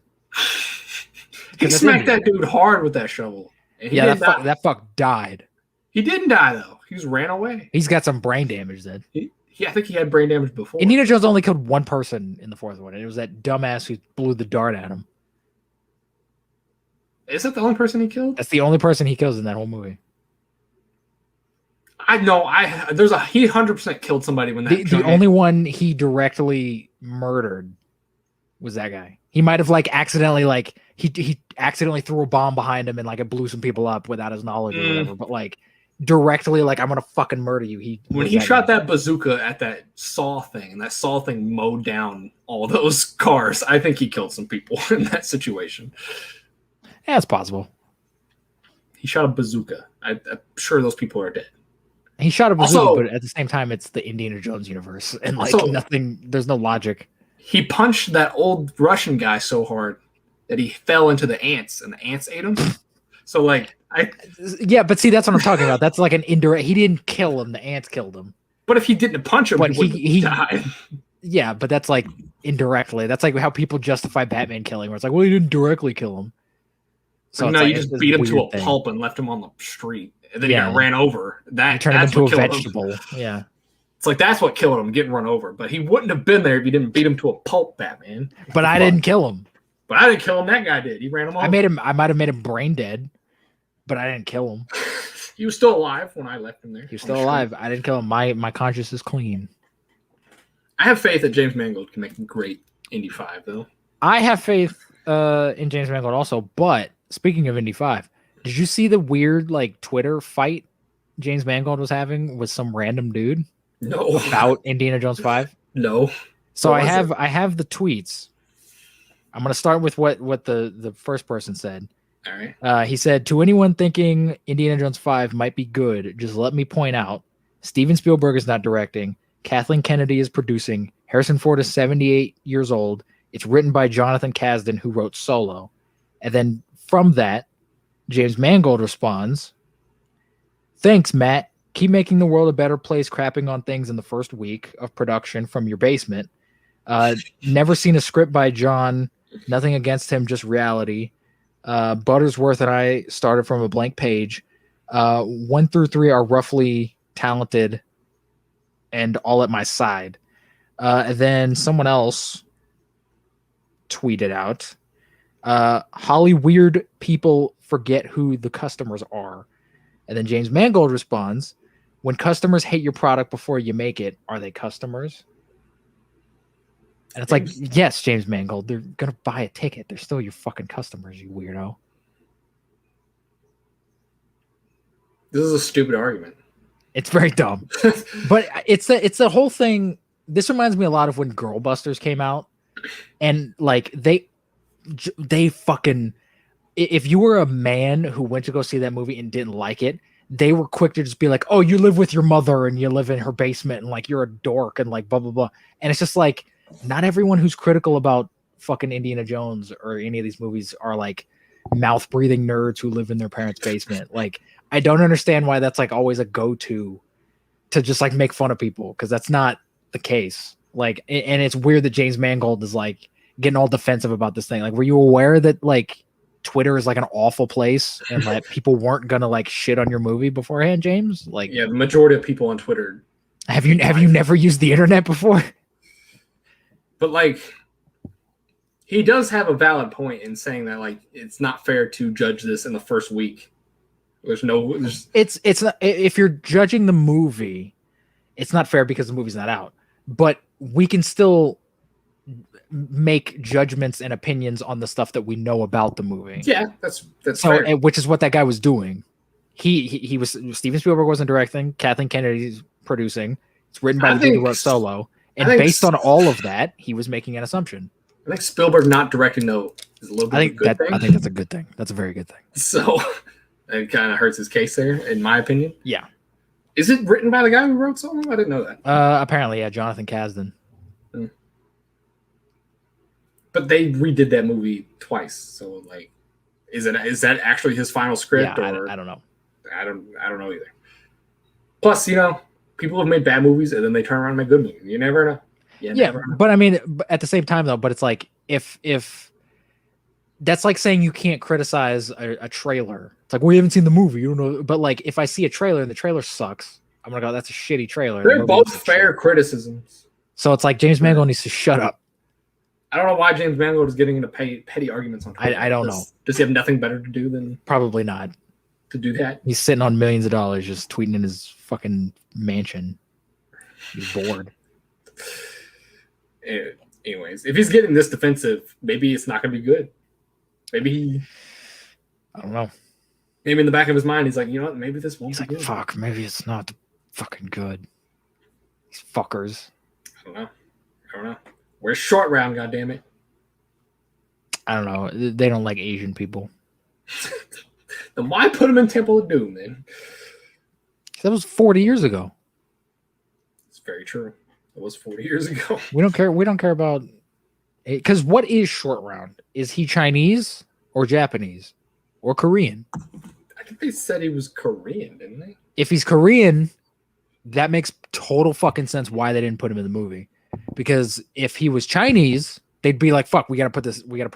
He smacked that dude hard with that shovel. Yeah, that fuck died. He didn't die, though. He just ran away. He's got some brain damage then. I think he had brain damage before. Indiana Jones only killed one person in the 4th one, and it was that dumbass who blew the dart at him. Is that the only person he killed? That's the only person he kills in that whole movie. I know. He 100% killed somebody when that. The only one he directly murdered was that guy. He might have like accidentally he accidentally threw a bomb behind him and like it blew some people up without his knowledge or whatever. But like directly, like I'm gonna fucking murder you. When he shot that bazooka at that saw thing, and that saw thing mowed down all those cars, I think he killed some people in that situation. Yeah, it's possible. He shot a bazooka. I'm sure those people are dead. He shot a bazooka, but at the same time, it's the Indiana Jones universe, and like nothing. There's no logic. He punched that old Russian guy so hard that he fell into the ants, and the ants ate him. So like, yeah, but see, that's what I'm talking about. That's like an indirect. He didn't kill him; the ants killed him. But if he didn't punch him, but he died. Yeah, but that's like indirectly. That's like how people justify Batman killing, where it's like, well, he didn't directly kill him. So no, you just beat him to a pulp and left him on the street, and then he got ran over. That turned him into a vegetable. Yeah, it's like that's what killed him, getting run over. But he wouldn't have been there if you didn't beat him to a pulp, Batman. But I didn't kill him. But I didn't kill him. That guy did. He ran him over. I might have made him brain dead, but I didn't kill him. He was still alive when I left him there. He was still alive. I didn't kill him. My conscience is clean. I have faith that James Mangold can make a great Indy 5, though. I have faith in James Mangold also, but speaking of Indy 5, did you see the weird like Twitter fight James Mangold was having with some random dude? No. About Indiana Jones 5? No. So I have the tweets. I'm gonna start with what the first person said. All right. He said, to anyone thinking Indiana Jones 5 might be good, just let me point out, Steven Spielberg is not directing, Kathleen Kennedy is producing, Harrison Ford is 78 years old, it's written by Jonathan Kasdan, who wrote Solo. And then from that, James Mangold responds, thanks, Matt. Keep making the world a better place, crapping on things in the first week of production from your basement. Never seen a script by John. Nothing against him, just reality. Buttersworth and I started from a blank page. 1 through 3 are roughly talented and all at my side. And then someone else tweeted out, Holly weird people forget who the customers are. And then James Mangold responds, when customers hate your product before you make it, are they customers? And it's like, yes, James Mangold, they're going to buy a ticket. They're still your fucking customers, you weirdo. This is a stupid argument. It's very dumb. But it's the whole thing. This reminds me a lot of when Girl Busters came out, and like they fucking, if you were a man who went to go see that movie and didn't like it, they were quick to just be like, oh, you live with your mother and you live in her basement and like you're a dork and like blah blah blah. And it's just like, not everyone who's critical about fucking Indiana Jones or any of these movies are like mouth breathing nerds who live in their parents' basement. Like, I don't understand why that's like always a go-to to just like make fun of people, because that's not the case. Like, and it's weird that James Mangold is like getting all defensive about this thing. Like, were you aware that like Twitter is like an awful place and that people weren't gonna like shit on your movie beforehand, James? Like, yeah, the majority of people on Twitter. Have you never used the internet before? But like, he does have a valid point in saying that like it's not fair to judge this in the first week. It's not, if you're judging the movie, it's not fair because the movie's not out. But we can still make judgments and opinions on the stuff that we know about the movie. Yeah, that's so fair. Which is what that guy was doing. He was, Steven Spielberg wasn't directing, Kathleen Kennedy's producing. It's written by the dude who wrote Solo. And based on all of that, he was making an assumption. I think Spielberg not directing though is a little bit of a good thing. I think that's a good thing. That's a very good thing. So it kind of hurts his case there, in my opinion. Yeah. Is it written by the guy who wrote Solo? I didn't know that. Apparently, yeah, Jonathan Kasdan. But they redid that movie twice, so like, is that actually his final script? Yeah, or I don't know. I don't know either. Plus, people have made bad movies and then they turn around and make good movies. You never know. But I mean, at the same time though, but it's like if that's like saying you can't criticize a trailer. It's like, well, you haven't seen the movie, you don't know. But like, if I see a trailer and the trailer sucks, I'm gonna go, that's a shitty trailer. They're both fair criticisms. So it's like James Mangold needs to shut up. I don't know why James Mangold is getting into petty arguments on Twitter. I don't know. Does he have nothing better to do than probably not to do that? He's sitting on millions of dollars just tweeting in his fucking mansion. He's bored. Anyways, if he's getting this defensive, maybe it's not going to be good. Maybe I don't know. Maybe in the back of his mind, he's like, you know what? Maybe this won't be good. Fuck, maybe it's not fucking good. These fuckers. I don't know. Where's Short Round, goddammit? I don't know. They don't like Asian people. Then why put him in Temple of Doom, then? That was 40 years ago. It's very true. It was 40 years ago. We don't care about it. Because what is Short Round? Is he Chinese or Japanese or Korean? I think they said he was Korean, didn't they? If he's Korean, that makes total fucking sense why they didn't put him in the movie. Because if he was Chinese, they'd be like, fuck, we gotta put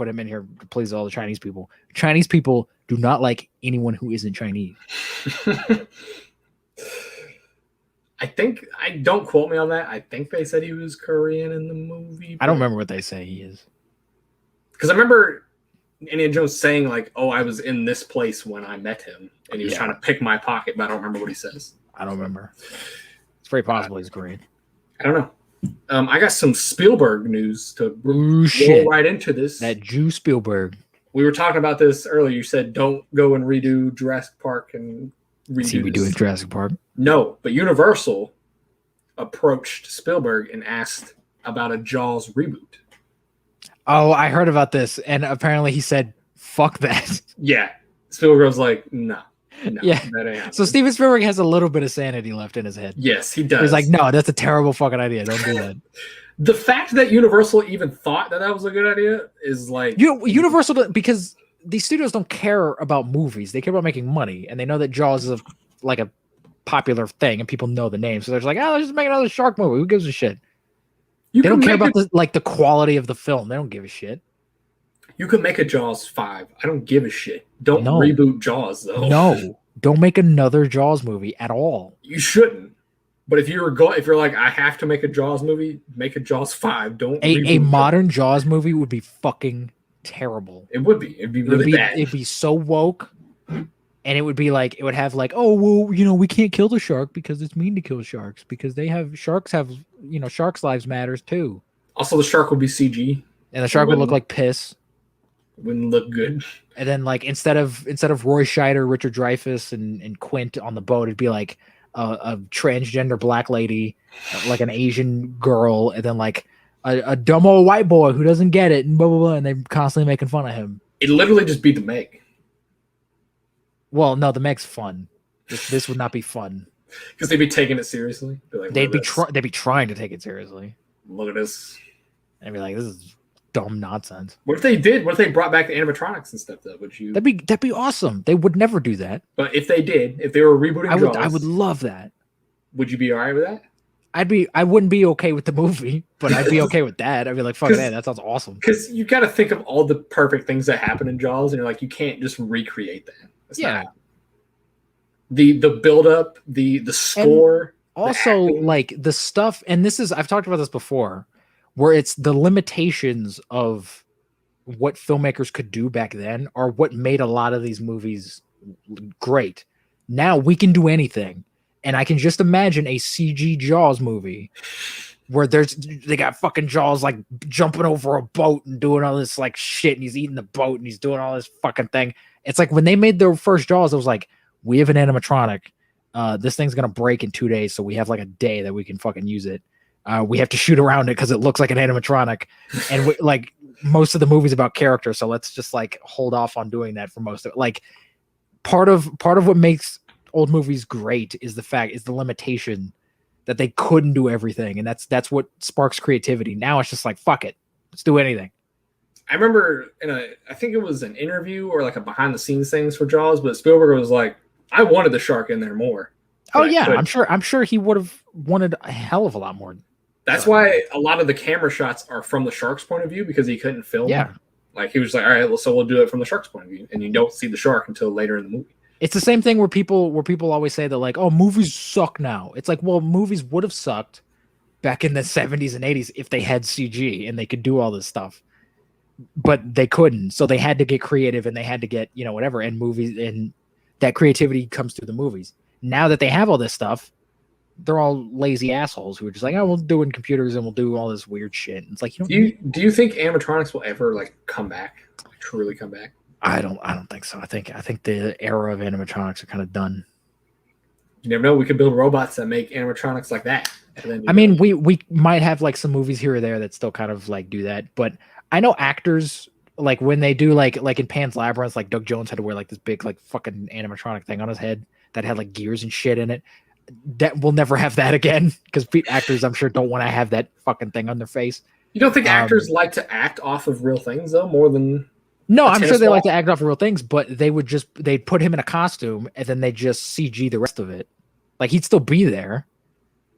him in here to please all the Chinese people. Chinese people do not like anyone who isn't Chinese. I don't quote me on that. I think they said he was Korean in the movie. I don't remember what they say he is. Because I remember Indiana Jones saying like, oh, I was in this place when I met him. And he was trying to pick my pocket, but I don't remember what he says. I don't remember. It's very possible he's Korean. I don't know. I got some Spielberg news to roll right into this. That Jew Spielberg. We were talking about this earlier. You said don't go and redo Jurassic Park and redo. See, we doing Jurassic Park? No, but Universal approached Spielberg and asked about a Jaws reboot. Oh, I heard about this, and apparently he said, "Fuck that." Yeah, Spielberg was like, "No, yeah." That ain't happening. So Steven Spielberg has a little bit of sanity left in his head. Yes, he does. He's like, "No, that's a terrible fucking idea. Don't do that." The fact that Universal even thought that was a good idea is like Universal, because these studios don't care about movies; they care about making money, and they know that Jaws is like a popular thing, and people know the name, so they're just like, "Oh, let's just make another shark movie. Who gives a shit?" They don't care about the quality of the film. They don't give a shit. You can make a Jaws 5. I don't give a shit. Don't reboot Jaws though. No, don't make another Jaws movie at all. You shouldn't. But if you're like, I have to make a Jaws movie, make a Jaws 5. Don't. A modern Jaws movie would be fucking terrible. It would be. It'd be really bad. It'd be so woke. And it would be like, it would have like, oh, well, we can't kill the shark because it's mean to kill sharks because sharks have, sharks' lives matters too. Also, the shark would be CG. And the shark would look like piss. Wouldn't look good. And then like, instead of Roy Scheider, Richard Dreyfuss, and Quint on the boat, it'd be like a transgender black lady, like an Asian girl, and then like a dumb old white boy who doesn't get it, and blah blah blah, and they're constantly making fun of him. It literally just beat the Meg. Well, no, the Meg's fun. This would not be fun because they'd be taking it seriously. Be like, they'd be trying to take it seriously. Look at this. And be like, this is dumb nonsense. What if they did? What if they brought back the animatronics and stuff? Though, would you? That'd be awesome. They would never do that. But if they did, if they were rebooting, I would love that. Would you be all right with that? I wouldn't be okay with the movie, but I'd be okay with that. I'd be like, fuck man, that sounds awesome. Because you got to think of all the perfect things that happen in Jaws, and you're like, you can't just recreate that. That's not the build up, the score, and also like the stuff. And this is I've talked about this before, where it's the limitations of what filmmakers could do back then are what made a lot of these movies great. Now we can do anything. And I can just imagine a CG Jaws movie where they got fucking Jaws like jumping over a boat and doing all this like shit, and he's eating the boat and he's doing all this fucking thing. It's like when they made their first Jaws, it was like, we have an animatronic. This thing's gonna break in 2 days, so we have like a day that we can fucking use it. We have to shoot around it because it looks like an animatronic, and like most of the movie's about character, so let's just like hold off on doing that for most of it. Like part of what makes old movies great is the limitation that they couldn't do everything, and that's what sparks creativity. Now it's just like, fuck it, let's do anything. I remember I think it was an interview or like a behind the scenes things for Jaws, but Spielberg was like, I wanted the shark in there more. Oh yeah, I'm sure he would have wanted a hell of a lot more. That's why a lot of the camera shots are from the shark's point of view, because he couldn't film. Yeah, like he was like, all right, well, so we'll do it from the shark's point of view, and you don't see the shark until later in the movie. It's the same thing where people always say that like, oh, movies suck now. It's like, well, movies would have sucked back in the 70s and 80s if they had CG and they could do all this stuff, but they couldn't. So they had to get creative and they had to get, whatever. And movies, and that creativity comes through the movies. Now that they have all this stuff, they're all lazy assholes who are just like, oh, we'll do it in computers and we'll do all this weird shit. And it's like, do you think animatronics will ever like come back, like, truly come back? I don't think so. I think the era of animatronics are kind of done. You never know. We could build robots that make animatronics like that. I mean, we might have like some movies here or there that still kind of like do that, but I know actors like when they do like in Pan's Labyrinth, like Doug Jones had to wear like this big like fucking animatronic thing on his head that had like gears and shit in it. That we'll never have that again because actors, I'm sure, don't want to have that fucking thing on their face. You don't think actors like to act off of real things though, more than? No, I'm sure they like to act off of real things, but they'd put him in a costume and then they just CG the rest of it. Like he'd still be there,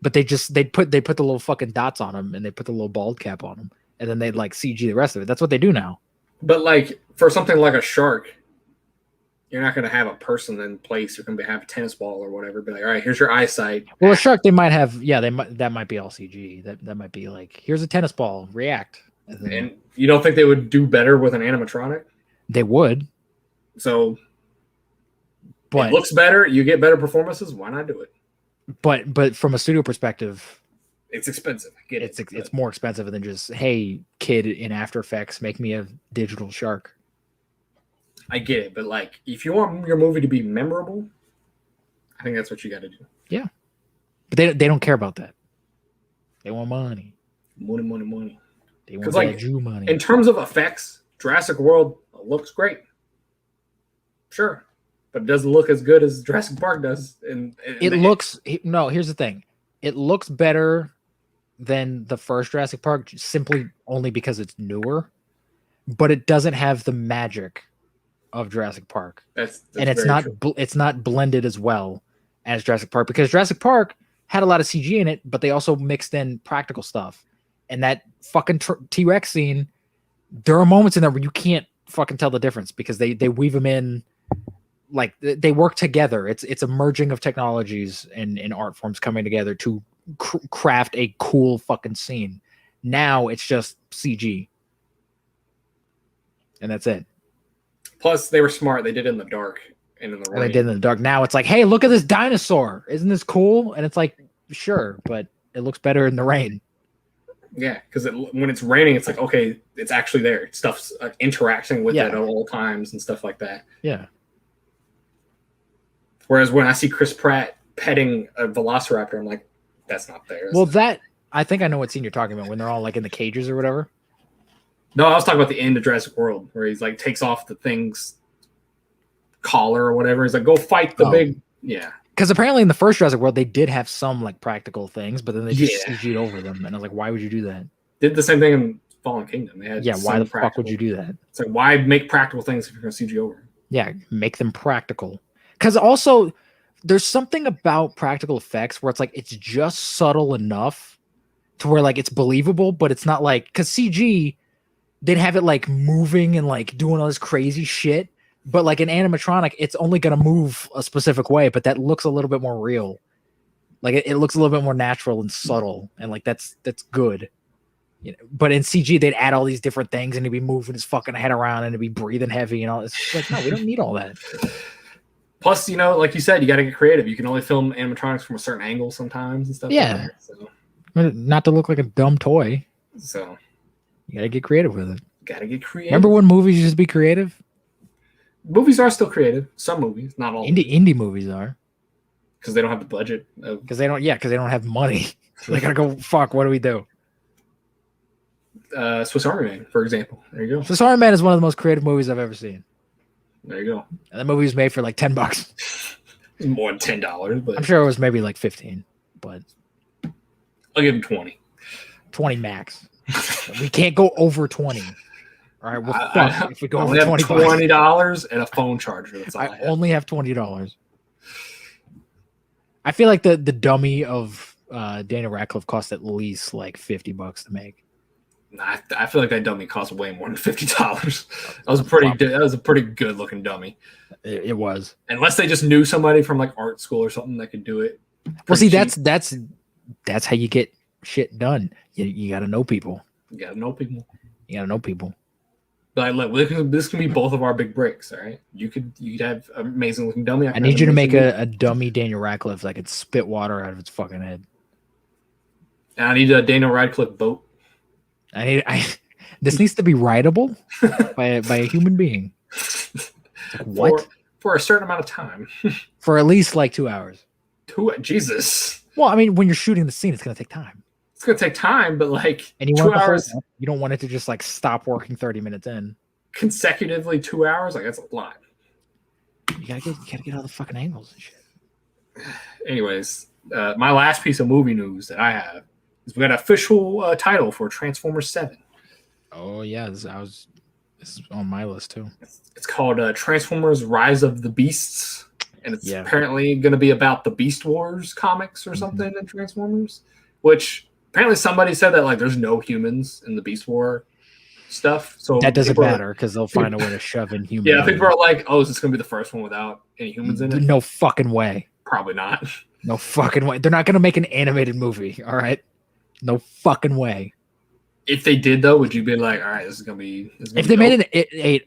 but they put the little fucking dots on him and they put the little bald cap on him and then they'd like CG the rest of it. That's what they do now. But like for something like a shark, you're not going to have a person in place. You're going to have a tennis ball or whatever. Be like, all right, here's your eyesight. Well, a shark, they might have, that might be all CG. That might be like, here's a tennis ball, react. And you don't think they would do better with an animatronic? They would. So, but it looks better. You get better performances. Why not do it? But from a studio perspective, it's expensive. I get it. It's more expensive than just, hey, kid in After Effects, make me a digital shark. I get it, but like, if you want your movie to be memorable, I think that's what you got to do. Yeah, but they don't care about that. They want money. Money. They want like, money. In terms of effects, Jurassic World looks great. Sure. But it doesn't look as good as Jurassic Park does. Here's the thing. It looks better than the first Jurassic Park simply only because it's newer, but it doesn't have the magic of Jurassic Park. That's and it's not blended as well as Jurassic Park, because Jurassic Park had a lot of CG in it, but they also mixed in practical stuff. And that fucking T-Rex scene, there are moments in there where you can't fucking tell the difference because they weave them in, like they work together. It's a merging of technologies and art forms coming together to craft a cool fucking scene. Now it's just CG, and that's it. Plus, they were smart. They did it in the dark and in the rain. They did it in the dark. Now it's like, hey, look at this dinosaur. Isn't this cool? And it's like, sure, but it looks better in the rain. Yeah, because when it's raining, it's like, okay, it's actually there. Stuff's interacting with it at all times and stuff like that. Yeah. Whereas when I see Chris Pratt petting a velociraptor. I'm like, that's not fair. Well, I think I know what scene you're talking about when they're all like in the cages or whatever. No, I was talking about the end of Jurassic World where he's like takes off the thing's collar or whatever. He's like, go fight the big. Yeah. Because apparently in the first Jurassic World, they did have some like practical things, but then they just CG'd over them. And I was like, why would you do that? Did the same thing in Fallen Kingdom. They had why the fuck would you do that? It's like, why make practical things if you're going to CG over them? Yeah, make them practical. Because also, there's something about practical effects where it's like, it's just subtle enough to where like it's believable, but it's not like, because CG, they'd have it like moving and like doing all this crazy shit. But like an animatronic, it's only going to move a specific way, but that looks a little bit more real. Like it looks a little bit more natural and subtle, and like that's good. You know, but in CG, they'd add all these different things, and he'd be moving his fucking head around, and he'd be breathing heavy, and all. It's like, no, we don't need all that. Plus, you know, like you said, you got to get creative. You can only film animatronics from a certain angle sometimes and stuff. Yeah, like that, so. Not to look like a dumb toy. So you got to get creative with it. Got to get creative. Remember when movies used to be creative? Movies are still creative. Some movies, not all. Indie movies are, because they don't have the budget. Because they don't have money. So they gotta go. Fuck. What do we do? Swiss Army Man, for example. There you go. Swiss Army Man is one of the most creative movies I've ever seen. There you go. And the movie was made for like $10. More than $10, but I'm sure it was maybe like 15. But I'll give him 20. 20 max. We can't go over 20. All right, well, fuck if we go over $20 and a phone charger. That's all I only have $20. I feel like the dummy of Daniel Radcliffe cost at least like $50 to make. I feel like that dummy cost way more than $50. That was a pretty good looking dummy. It was. Unless they just knew somebody from like art school or something that could do it. Well, see, cheap. that's how you get shit done. You got to know people. You got to know people. But look, this can be both of our big breaks, all right? You'd have an amazing looking dummy. I need you to make a dummy Daniel Radcliffe that could spit water out of its fucking head. And I need a Daniel Radcliffe boat. This needs to be rideable by a human being. What? For a certain amount of time. For at least like 2 hours. Jesus. Well, I mean, when you're shooting the scene, it's going to take time. It's going to take time, but like and you 2 hours. You don't want it to just like stop working 30 minutes in. Consecutively 2 hours? Like, that's a lot. You gotta get all the fucking angles and shit. Anyways, my last piece of movie news that I have is we got an official title for Transformers 7. Oh, yeah. This is on my list, too. It's called Transformers Rise of the Beasts. And it's apparently going to be about the Beast Wars comics or something in Transformers. Which apparently somebody said that like there's no humans in the Beast War stuff. So that doesn't matter because they'll find a way to shove in humans. Yeah, people are like, oh, is this going to be the first one without any humans in it? No fucking way. Probably not. No fucking way. They're not going to make an animated movie, all right? No fucking way. If they did, though, would you be like, all right, this is going to be... If they made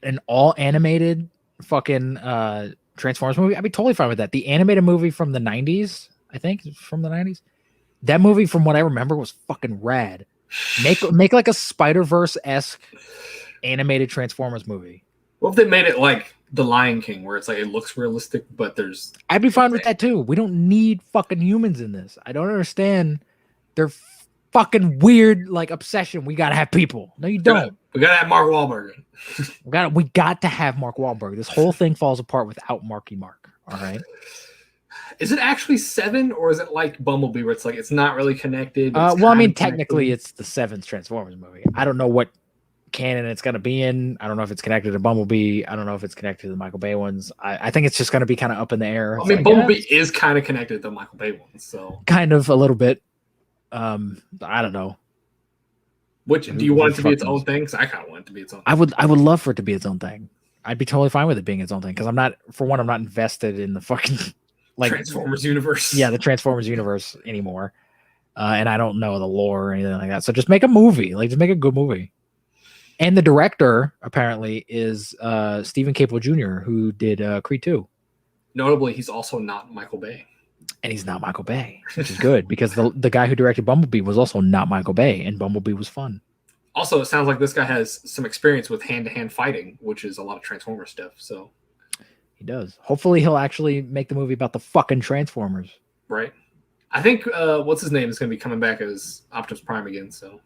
an all-animated fucking Transformers movie, I'd be totally fine with that. The animated movie from the 90s, I think, from the 90s, that movie, from what I remember, was fucking rad. Make like a Spider-Verse-esque animated Transformers movie. What if they made it like The Lion King, where it's like it looks realistic, but there's... I'd be fine with that, too. We don't need fucking humans in this. I don't understand their fucking weird like obsession. We gotta have people. No, you don't. We gotta have Mark Wahlberg. we got to have Mark Wahlberg. This whole thing falls apart without Marky Mark. All right. Is it actually 7, or is it like Bumblebee, where it's like it's not really connected? Well, I mean, technically, it's the 7th Transformers movie. I don't know what canon it's gonna be in. I don't know if it's connected to Bumblebee. I don't know if it's connected to the Michael Bay ones. I think it's just gonna be kind of up in the air. I mean, Bumblebee is kind of connected to the Michael Bay ones, so kind of a little bit. I don't know. Which do you want it to be its own thing? Because I kind of want it to be its own thing. I would love for it to be its own thing. I'd be totally fine with it being its own thing because I'm not invested in the fucking like Transformers universe. Yeah, the Transformers universe anymore. And I don't know the lore or anything like that. So just make a movie. Like, just make a good movie. And the director apparently is Stephen Caple Jr., who did Creed 2. Notably, he's also not Michael Bay. And he's not Michael Bay, which is good because the guy who directed Bumblebee was also not Michael Bay, and Bumblebee was fun. Also, it sounds like this guy has some experience with hand-to-hand fighting, which is a lot of Transformers stuff. So he does. Hopefully, he'll actually make the movie about the fucking Transformers. Right. I think what's his name is going to be coming back as Optimus Prime again. So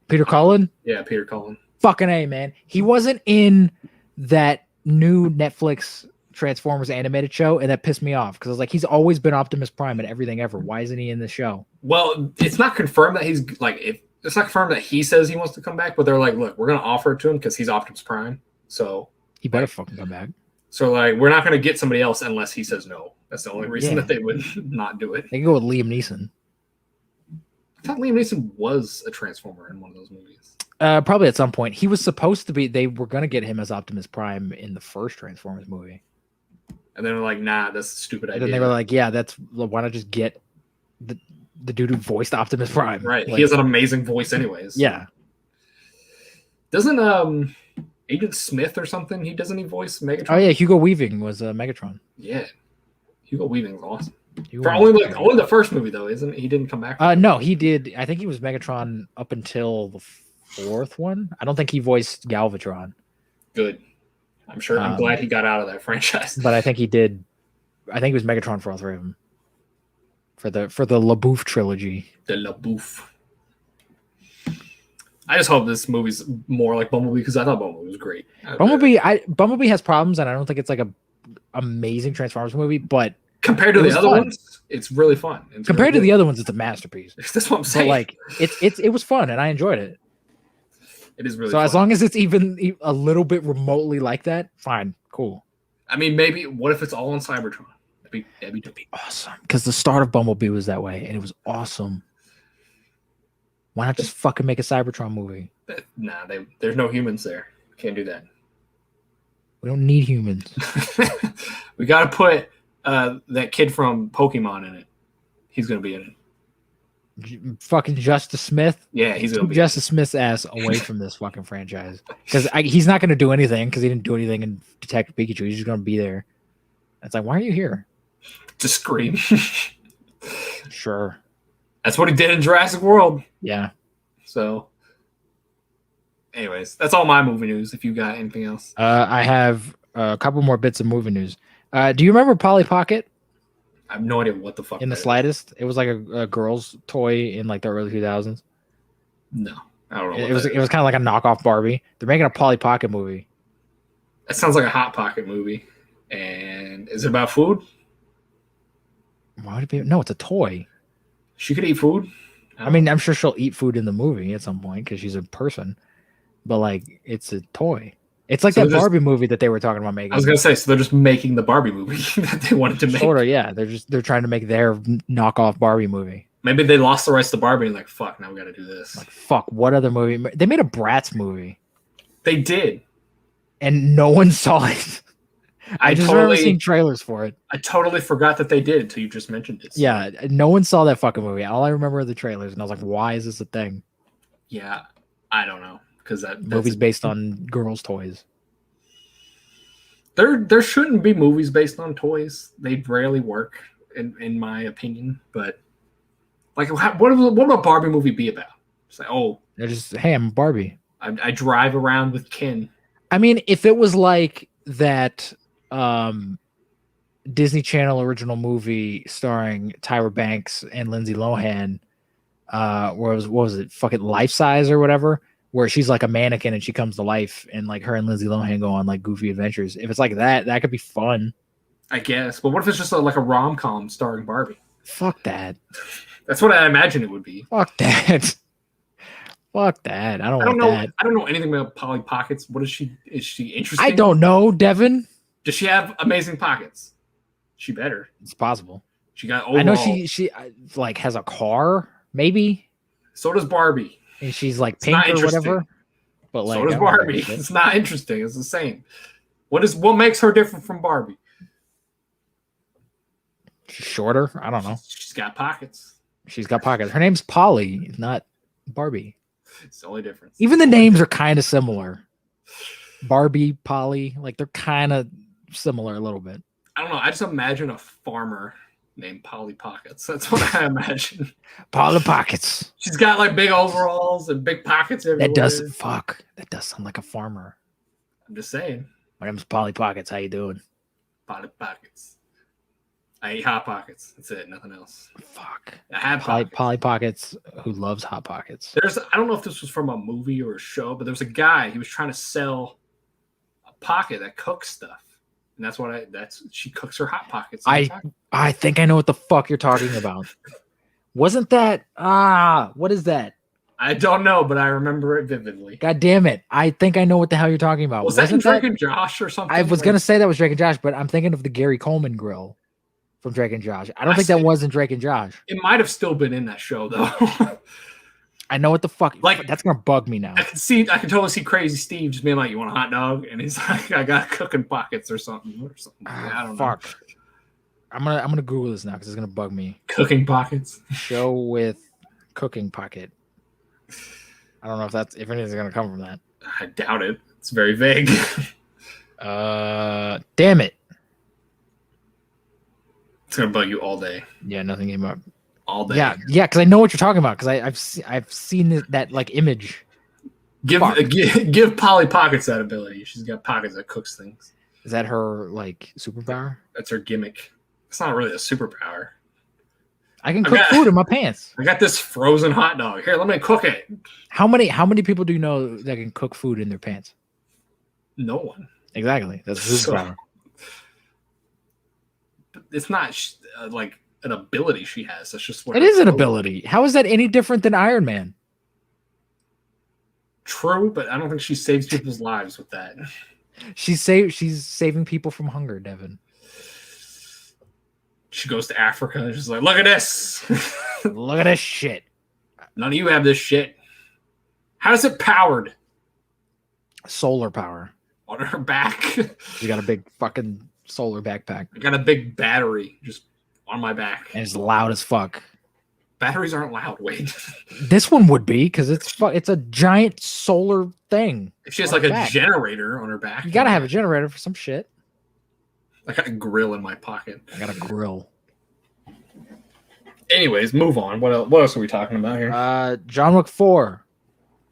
Peter Cullen? yeah, Peter Cullen. Fucking A, man. He wasn't in that new Netflix Transformers animated show, and that pissed me off because I was like, he's always been Optimus Prime in everything ever. Why isn't he in the show? Well, it's not confirmed that he's like it's not confirmed that he says he wants to come back, but they're like, look, we're going to offer it to him because he's Optimus Prime. So he better fucking come back. So like, we're not going to get somebody else unless he says no. That's the only reason that they would not do it. They can go with Liam Neeson. I thought Liam Neeson was a Transformer in one of those movies. Probably at some point. He was supposed to be. They were going to get him as Optimus Prime in the first Transformers movie. And then they're like, nah, that's a stupid idea. And then they were like, yeah, why not just get the dude who voiced Optimus Prime? Right. Like, he has an amazing voice anyways. Yeah. Doesn't Agent Smith or something, doesn't he voice Megatron? Oh yeah, Hugo Weaving was Megatron. Yeah. Hugo Weaving's awesome. For only the first movie though, isn't he? Didn't come back. No, he did. I think he was Megatron up until the fourth one. I don't think he voiced Galvatron. Good. I'm sure. I'm glad he got out of that franchise. But I think he did. I think he was Megatron for all three of them. For the LaBouffe trilogy. The LaBouffe. I just hope this movie's more like Bumblebee because I thought Bumblebee was great. Bumblebee has problems, and I don't think it's like a amazing Transformers movie, but compared to the other ones, it's really fun. Compared to the other ones, it's a masterpiece. That's what I'm saying. But like it was fun, and I enjoyed it. It is really so fun. As long as it's even a little bit remotely like that, fine, cool. I mean, maybe what if it's all on Cybertron? That'd be awesome. Because the start of Bumblebee was that way, and it was awesome. Why not just fucking make a Cybertron movie? Nah, there's no humans there. Can't do that. We don't need humans. We got to put that kid from Pokemon in it. He's gonna be in it. Fucking Justice Smith. Yeah, he's gonna be Justice Smith's ass away from this fucking franchise because he's not gonna do anything because he didn't do anything in Detective Pikachu. He's just gonna be there. It's like, why are you here? To scream. Sure. That's what he did in Jurassic World. Yeah. So, anyways, that's all my movie news. If you got anything else, I have a couple more bits of movie news. Do you remember Polly Pocket? I have no idea what the fuck. In the slightest, it was like a girl's toy in like the early 2000s. No, I don't know. It was kind of like a knockoff Barbie. They're making a Polly Pocket movie. That sounds like a Hot Pocket movie. And is it about food? Why would it be? No, it's a toy. She could eat food. I mean, I'm sure she'll eat food in the movie at some point because she's a person. But like, it's a toy. It's like that Barbie movie that they were talking about making. I was gonna say, so they're just making the Barbie movie that they wanted to make. Sort of, yeah. They're trying to make their knockoff Barbie movie. Maybe they lost the rights to Barbie and like, fuck, now we got to do this. Like, fuck, what other movie? They made a Bratz movie. They did, and no one saw it. I just remember seeing trailers for it. I totally forgot that they did until you just mentioned it. Yeah, no one saw that fucking movie. All I remember are the trailers, and I was like, why is this a thing? Yeah, I don't know. Because that movie's based on girls' toys. There shouldn't be movies based on toys. They rarely work, in my opinion. But like, what would a Barbie movie be about? It's like, oh, they're just, hey, I'm Barbie. I drive around with Ken. I mean, if it was like that Disney Channel original movie starring Tyra Banks and Lindsay Lohan, where what was it, fucking Life Size or whatever, where she's like a mannequin and she comes to life, and like her and Lindsay Lohan go on like goofy adventures. If it's like that could be fun, I guess. But what if it's just like a rom-com starring Barbie? Fuck that. That's what I imagine it would be. Fuck that. Fuck that. I don't know that. I don't know anything about Polly Pockets. What is she? Is she interesting? I don't know, Devin. Does she have amazing pockets? She better. It's possible. She got overall. I know she like has a car, maybe. So does Barbie. And she's like pink or whatever. But like, so does Barbie. It's not interesting. It's the same. What makes her different from Barbie? She's shorter. I don't know. She's got pockets. She's got pockets. Her name's Polly, not Barbie. It's the only difference. Even the names are kind of similar. Barbie, Polly, like they're kind of similar a little bit. I don't know. I just imagine a farmer named Polly Pockets. That's what I imagine. Polly Pockets. She's got like big overalls and big pockets everywhere. That does sound like a farmer. I'm just saying. My name's Polly Pockets. How you doing? Polly Pockets. I ate Hot Pockets. That's it. Nothing else. Fuck. I have Polly Pockets, who loves Hot Pockets. I don't know if this was from a movie or a show, but there was a guy, he was trying to sell a pocket that cooks stuff. And she cooks her Hot Pockets. I think I know what the fuck you're talking about. Wasn't that what is that? I don't know, but I remember it vividly. God damn it. I think I know what the hell you're talking about. Wasn't that Drake and Josh or something? I was gonna say that was Drake and Josh, but I'm thinking of the Gary Coleman grill from Drake and Josh. I don't think that wasn't Drake and Josh. It might have still been in that show though. I know what the fuck. Like, that's gonna bug me now. I can totally see Crazy Steve just being like, "You want a hot dog?" And he's like, "I got cooking pockets or something." I don't know. I'm gonna Google this now because it's gonna bug me. Cooking pockets. Show with cooking pocket. I don't know if anything's gonna come from that. I doubt it. It's very vague. Damn it. It's gonna bug you all day. Yeah, nothing came up. All day. Yeah, because I know what you're talking about. Because I've seen that like image. Give Polly Pockets that ability. She's got pockets that cooks things. Is that her like superpower? That's her gimmick. It's not really a superpower. I can cook food in my pants. I got this frozen hot dog. Here, let me cook it. How many people do you know that can cook food in their pants? No one. Exactly. That's a superpower. It's not like an ability she has. That's just what it is an ability. How is that any different than Iron Man? True, but I don't think she saves people's lives with that. She's saving people from hunger, Devin. She goes to Africa and she's like, "Look at this. Look at this shit. None of you have this shit. How is it powered? Solar power. On her back. She got a big fucking solar backpack. I got a big battery just on my back. And it's loud as fuck. Batteries aren't loud, Wade. This one would be because it's a giant solar thing. If she has like a generator on her back. You gotta have a generator for some shit. I got a grill in my pocket. I got a grill. Anyways, move on. What else are we talking about here? John Wick 4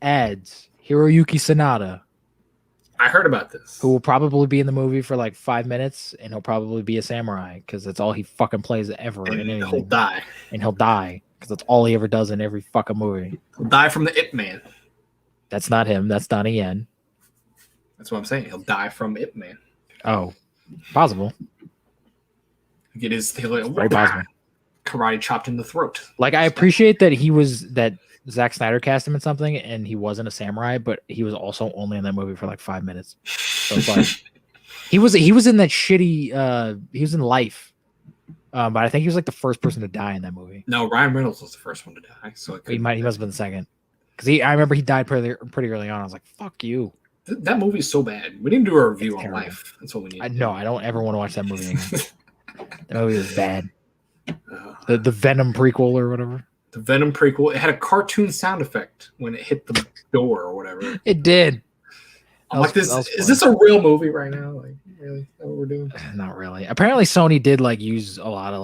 adds Hiroyuki Sanada. I heard about this. Who will probably be in the movie for like 5 minutes, and he'll probably be a samurai because that's all he fucking plays ever. And he'll die. And he'll die because that's all he ever does in every fucking movie. He'll die from the Ip Man. That's not him. That's Donnie Yen. That's what I'm saying. He'll die from Ip Man. Oh, possible. Get his very possible. Karate chopped in the throat. Like, I appreciate that Zack Snyder cast him in something and he wasn't a samurai, but he was also only in that movie for like 5 minutes. So it's like he was in that shitty he was in Life. But I think he was like the first person to die in that movie. No, Ryan Reynolds was the first one to die. So he must have been the second. Because I remember he died pretty early on. I was like, fuck you. That movie is so bad. We didn't do a review on Life. That's what we need. No, I don't ever want to watch that movie again. That movie was bad. The Venom prequel or whatever. The Venom prequel. It had a cartoon sound effect when it hit the door or whatever. It did. I'm like, is this a real movie right now? Like, really? Is that what we're doing? Not really. Apparently, Sony did like use a lot of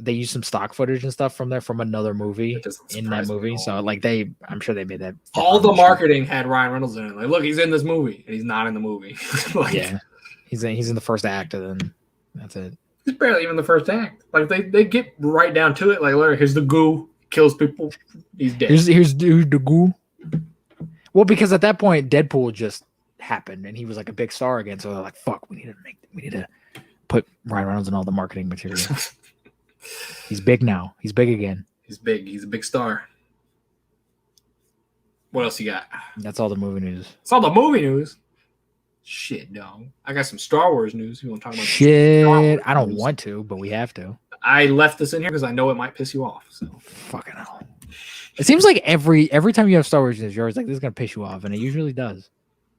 they used some stock footage and stuff from another movie in that movie. So like I'm sure they made that. All the marketing had Ryan Reynolds in it. Like, look, he's in this movie, and he's not in the movie. Like, yeah, he's in the first act, and then that's it. He's barely even the first act. Like they get right down to it. Like, look, here's the goo, kills people, he's dead. Here's the goo. Well, because at that point, Deadpool just happened, and he was like a big star again. So they're like, "Fuck, we need to put Ryan Reynolds in all the marketing material." He's big now. He's big again. He's big. He's a big star. What else you got? That's all the movie news. It's all the movie news. Shit, no. I got some Star Wars news. You want to talk about shit? I don't want to, but we have to. I left this in here because I know it might piss you off. So fucking hell. It seems like every time you have Star Wars news, you're always like, "This is gonna piss you off," and it usually does.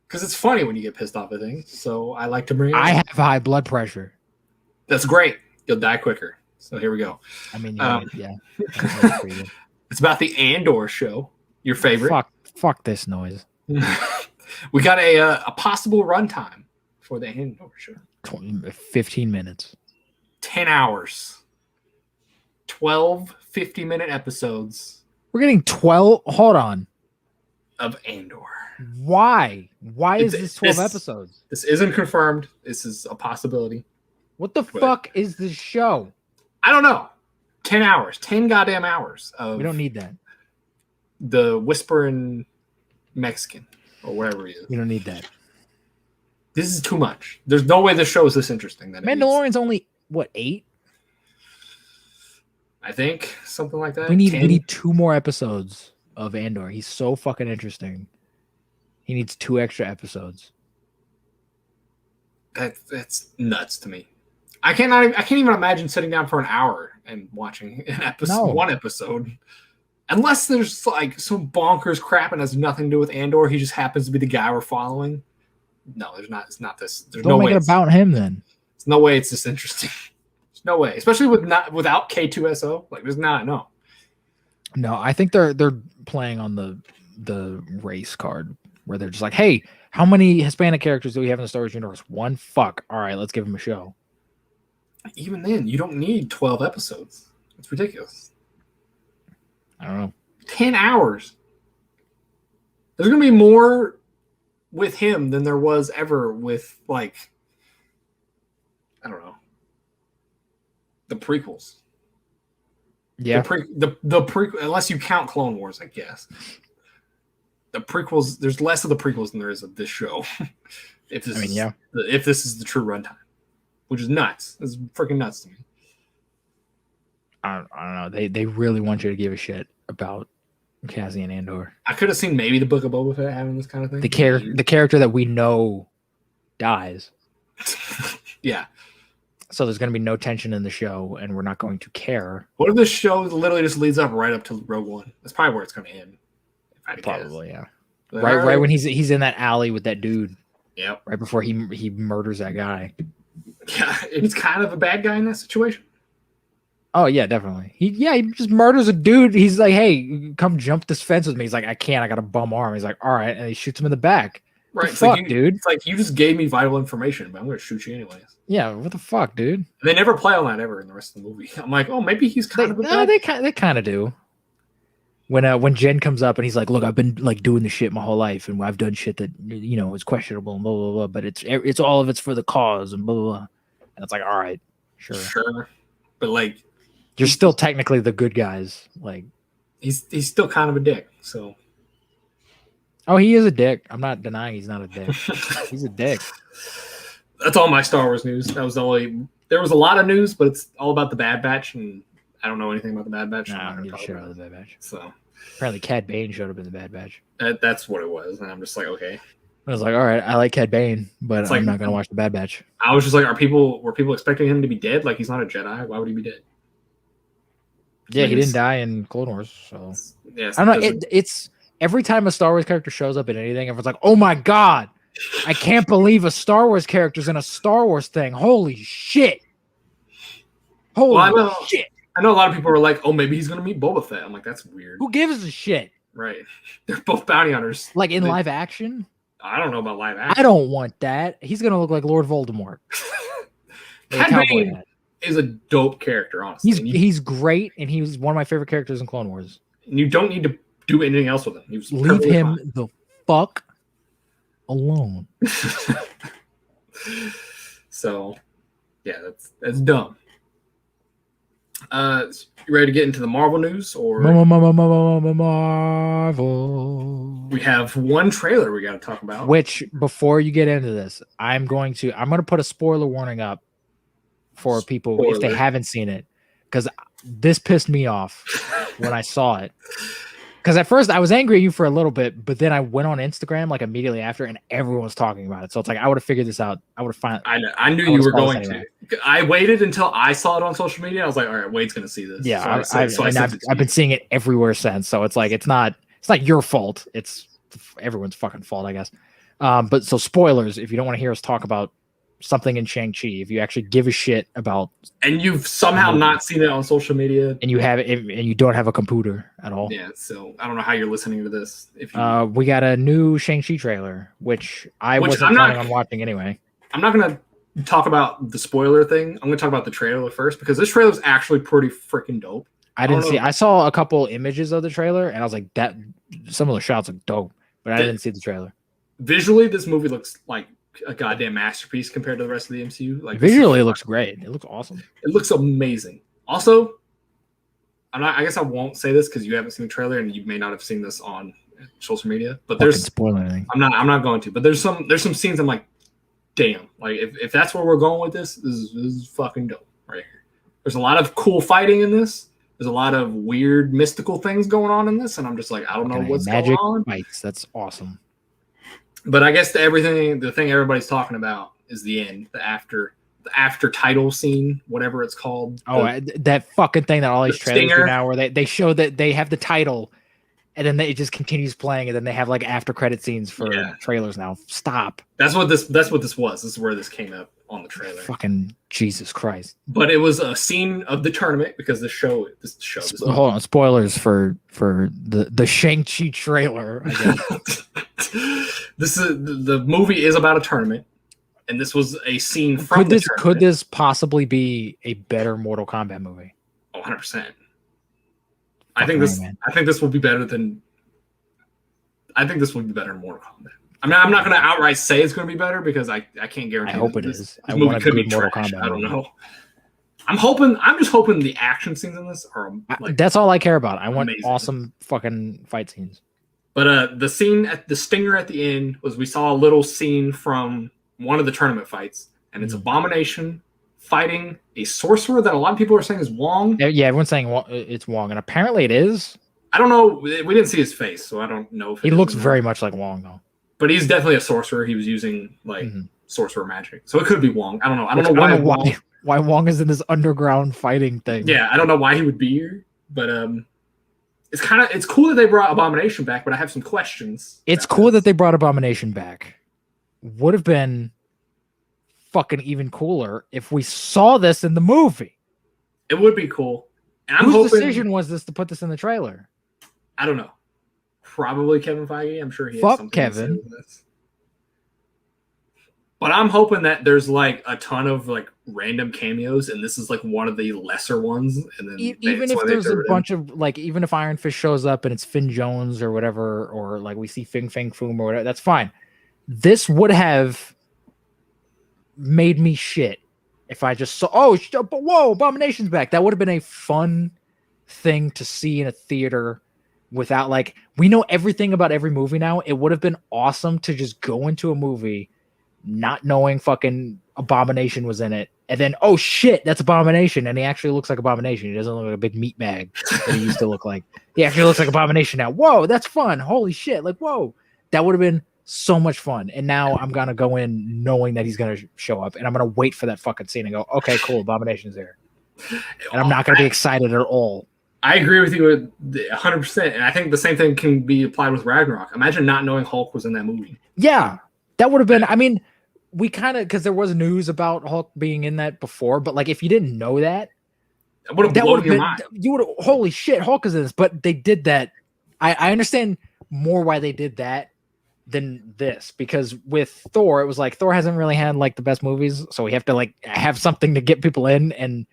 Because it's funny when you get pissed off at things. So I like to bring it up. I have high blood pressure. That's great. You'll die quicker. So here we go. I mean, yeah. It's about the Andor show. Your favorite. Fuck this noise. We got a possible runtime for the Andor show. 15 minutes. 10 hours. 12 50-minute episodes. We're getting 12. Hold on. Of Andor. Why? Why is this 12 episodes? This isn't confirmed. This is a possibility. What the fuck is this show? I don't know. 10 hours. 10 goddamn hours. We don't need that. The whispering Mexican or whatever he is. We don't need that. This is too much. There's no way this show is this interesting. Mandalorian's only, what, 8? I think. Something like that. We need 2 more episodes of Andor. He's so fucking interesting. He needs 2 extra episodes. That's nuts to me. I can't even imagine sitting down for an hour and watching one episode. Unless there's like some bonkers crap and has nothing to do with Andor. He just happens to be the guy we're following. No, there's not. It's not this. There's Don't no make way it about him then. There's no way it's this interesting. There's no way, especially without K2SO. Like there's not. No. No, I think they're playing on the race card where they're just like, hey, how many Hispanic characters do we have in the Star Wars universe? 1. Fuck. All right, let's give him a show. Even then, you don't need 12 episodes. It's ridiculous. I don't know. 10 hours. There's going to be more with him than there was ever with, like, I don't know, the prequels. Yeah. The prequel, unless you count Clone Wars, I guess. The prequels, there's less of the prequels than there is of this show. if this is the true runtime. Which is nuts. It's freaking nuts to me. I don't know. They really want you to give a shit about Cassian Andor. I could have seen maybe the Book of Boba Fett having this kind of thing. The character that we know dies. Yeah. So there's going to be no tension in the show, and we're not going to care. What if this show literally just leads up right up to Rogue One? That's probably where it's going to end. Probably, yeah. But Right when he's in that alley with that dude. Yep. Right before he murders that guy. Yeah, he's kind of a bad guy in that situation. Oh yeah, definitely. He just murders a dude. He's like, "Hey, come jump this fence with me." He's like, "I can't. I got a bum arm." He's like, "All right," and he shoots him in the back. Right, fuck, dude. It's like you just gave me vital information, but I'm going to shoot you anyways. Yeah, what the fuck, dude? They never play on that ever in the rest of the movie. I'm like, oh, maybe he's kind of a bad. They kind of do. When Jen comes up and he's like, "Look, I've been like doing this shit my whole life, and I've done shit that is questionable and blah blah blah, but it's all of it's for the cause and blah blah blah." And it's like, all right, sure, but like, you're still technically the good guys. Like, he's still kind of a dick. So, oh, he is a dick. I'm not denying he's not a dick. He's a dick. That's all my Star Wars news. That was the only. There was a lot of news, but it's all about the Bad Batch, and I don't know anything about the Bad Batch. Nah, I don't give a shit about the Bad Batch. So apparently, Cad Bane showed up in the Bad Batch. That's what it was, and I'm just like, okay. I was like, all right, I like Cad Bane, but I'm not gonna watch the Bad Batch. I was just like, were people expecting him to be dead? Like he's not a Jedi. Why would he be dead? Yeah, he didn't die in Clone Wars, so yes, I don't know. It's every time a Star Wars character shows up in anything, everyone's like, "Oh my god, I can't believe a Star Wars character's in a Star Wars thing! Holy shit! Holy shit!" I know a lot of people were like, "Oh, maybe he's gonna meet Boba Fett." I'm like, "That's weird." Who gives a shit? Right? They're both bounty hunters. Like in live action. I don't know about live action. I don't want that. He's gonna look like Lord Voldemort. Cad Bane is a dope character, honestly. He's great, and he was one of my favorite characters in Clone Wars. And you don't need to do anything else with him. Leave him the fuck alone. So, yeah, that's dumb. You ready to get into the Marvel news, or Marvel? We have one trailer we got to talk about. Which, before you get into this, I'm going to put a spoiler warning up for people if they haven't seen it, because this pissed me off when I saw it. Because at first I was angry at you for a little bit, but then I went on Instagram like immediately after, and everyone was talking about it. So it's like I would have figured this out. I would have found. I knew you were going to. I waited until I saw it on social media. I was like, all right, Wade's going to see this. Yeah, I've been seeing it everywhere since. So it's like it's not your fault. It's everyone's fucking fault, I guess. But so spoilers, if you don't want to hear us talk about something in Shang-Chi, if you actually give a shit about, and you've somehow not seen it on social media, and you have it, and you don't have a computer at all. Yeah, so I don't know how you're listening to this. We got a new Shang-Chi trailer, which wasn't planning on watching anyway. I'm not gonna talk about the spoiler thing. I'm gonna talk about the trailer first, because this trailer is actually pretty freaking dope. I saw a couple images of the trailer, and I was like, that some of the shots look dope, but I didn't see the trailer. Visually, this movie looks like a goddamn masterpiece compared to the rest of the MCU. Like visually, it looks great. It looks awesome. It looks amazing. Also, I guess I won't say this because you haven't seen the trailer and you may not have seen this on social media. But there's spoiler anything. I'm not going to. But there's some scenes I'm like, damn. Like if that's where we're going with this is fucking dope right here. There's a lot of cool fighting in this. There's a lot of weird mystical things going on in this, and I'm just like, I don't know what's going on. Fights. That's awesome. But I guess the thing everybody's talking about is the end, the after title scene, whatever it's called. Oh, that fucking thing that all these trailers do now, where they show that they have the title, and then it just continues playing, and then they have like after credit scenes for trailers now. Stop. That's what this was. This is where this came up on the trailer. Fucking Jesus Christ. But it was a scene of the tournament because this hold on, spoilers for the Shang-Chi trailer, I guess. The movie is about a tournament, and this was a scene from the tournament. Could this possibly be a better Mortal Kombat movie? 100%. I think this will be better than Mortal Kombat. I mean, I'm not going to outright say it's going to be better because I can't guarantee. I hope it is. This movie could be Mortal Kombat. I don't know. I'm just hoping the action scenes in this are like, that's all I care about. I want awesome fucking fight scenes. But the scene at the stinger at the end was we saw a little scene from one of the tournament fights, and it's Abomination fighting a sorcerer that a lot of people are saying is Wong. Yeah, everyone's saying it's Wong, and apparently it is. I don't know. We didn't see his face, so I don't know if he looks very much like Wong, though. But he's definitely a sorcerer. He was using like sorcerer magic, so it could be Wong. I don't know. I don't know why Wong is in this underground fighting thing. Yeah, I don't know why he would be here, but it's cool that they brought Abomination back. But I have some questions. It's cool that they brought Abomination back. Would have been fucking even cooler if we saw this in the movie. It would be cool. And Whose decision was this to put this in the trailer? I don't know. Probably Kevin Feige. I'm sure he has something Kevin. To say with this. But I'm hoping that there's like a ton of like random cameos, and this is like one of the lesser ones. And then even if there's a bunch of like, even if Iron Fist shows up and it's Finn Jones or whatever, or like we see Fing Fang Foom or whatever, that's fine. This would have made me shit if I just saw, whoa, Abomination's back. That would have been a fun thing to see in a theater without like, we know everything about every movie now. It would have been awesome to just go into a movie not knowing fucking Abomination was in it, and then oh shit, that's Abomination, and he actually looks like Abomination. He doesn't look like a big meat bag that he used to look like. He actually looks like Abomination now. Whoa, that's fun. Holy shit, like whoa, that would have been so much fun. And now I'm gonna go in knowing that he's gonna show up, and I'm gonna wait for that fucking scene and go, okay, cool, Abomination's there, and I'm not gonna be excited at all. I agree with you 100%, and I think the same thing can be applied with Ragnarok. Imagine not knowing Hulk was in that movie. Yeah, that would have been. I mean, we kind of, because there was news about Hulk being in that before, but like if you didn't know that, it would have blown your mind. You would have, holy shit, Hulk is in this. But they did that. I understand more why they did that than this, because with Thor, it was like Thor hasn't really had like the best movies, so we have to like have something to get people in, and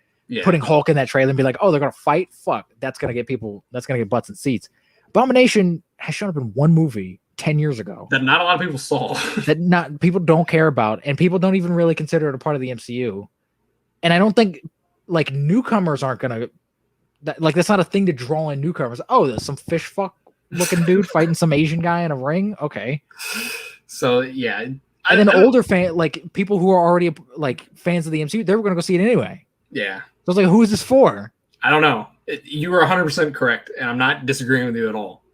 putting Hulk in that trailer and be like, oh, they're gonna fight. Fuck, that's gonna get people. That's gonna get butts and seats. Abomination has shown up in one movie 10 years ago that not a lot of people saw, that people don't care about, and people don't even really consider it a part of the MCU. And I don't think like newcomers aren't gonna that's not a thing to draw in newcomers. Oh, there's some fish fuck looking dude fighting some Asian guy in a ring. Okay, so yeah, and then older fan, like people who are already like fans of the MCU, they were gonna go see it anyway. Yeah, so I was like, who is this for? I don't know. You were 100% correct, and I'm not disagreeing with you at all.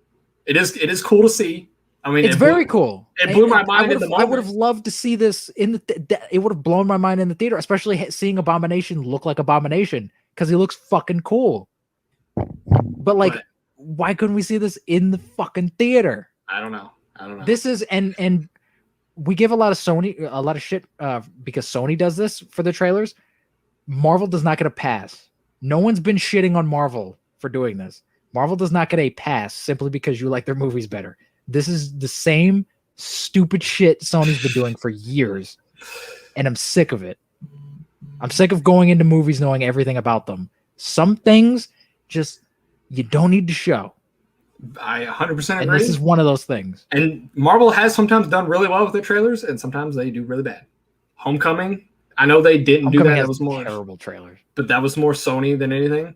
It is cool to see. I mean, it's very cool. It blew my mind in the moment. I would have loved to see this in the. It would have blown my mind in the theater, especially seeing Abomination look like Abomination, because he looks fucking cool. But like, why couldn't we see this in the fucking theater? I don't know. This is and we give a lot of Sony a lot of shit because Sony does this for the trailers. Marvel does not get a pass. No one's been shitting on Marvel for doing this. Marvel does not get a pass simply because you like their movies better. This is the same stupid shit Sony's been doing for years, and I'm sick of it. I'm sick of going into movies knowing everything about them. Some things just you don't need to show. I 100% agree. And this is one of those things. And Marvel has sometimes done really well with their trailers, and sometimes they do really bad. Homecoming, I know they didn't do Homecoming that. has That was more terrible trailers. but that was more Sony than anything.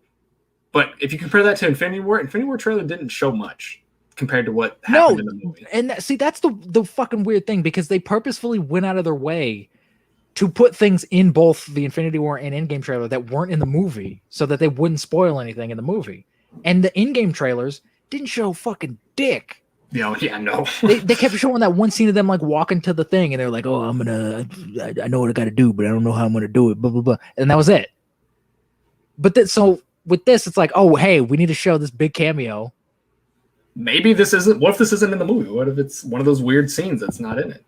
But if you compare that to Infinity War trailer didn't show much compared to what happened in the movie. And see, that's the fucking weird thing, because they purposefully went out of their way to put things in both the Infinity War and Endgame trailer that weren't in the movie, so that they wouldn't spoil anything in the movie. And the in-game trailers didn't show fucking dick. Yeah, no. they kept showing that one scene of them like walking to the thing, and they're like, "Oh, I know what I got to do, but I don't know how I'm gonna do it." Blah blah blah, and that was it. But so with this, it's like, oh, hey, we need to show this big cameo. Maybe this isn't. What if this isn't in the movie? What if it's one of those weird scenes that's not in it?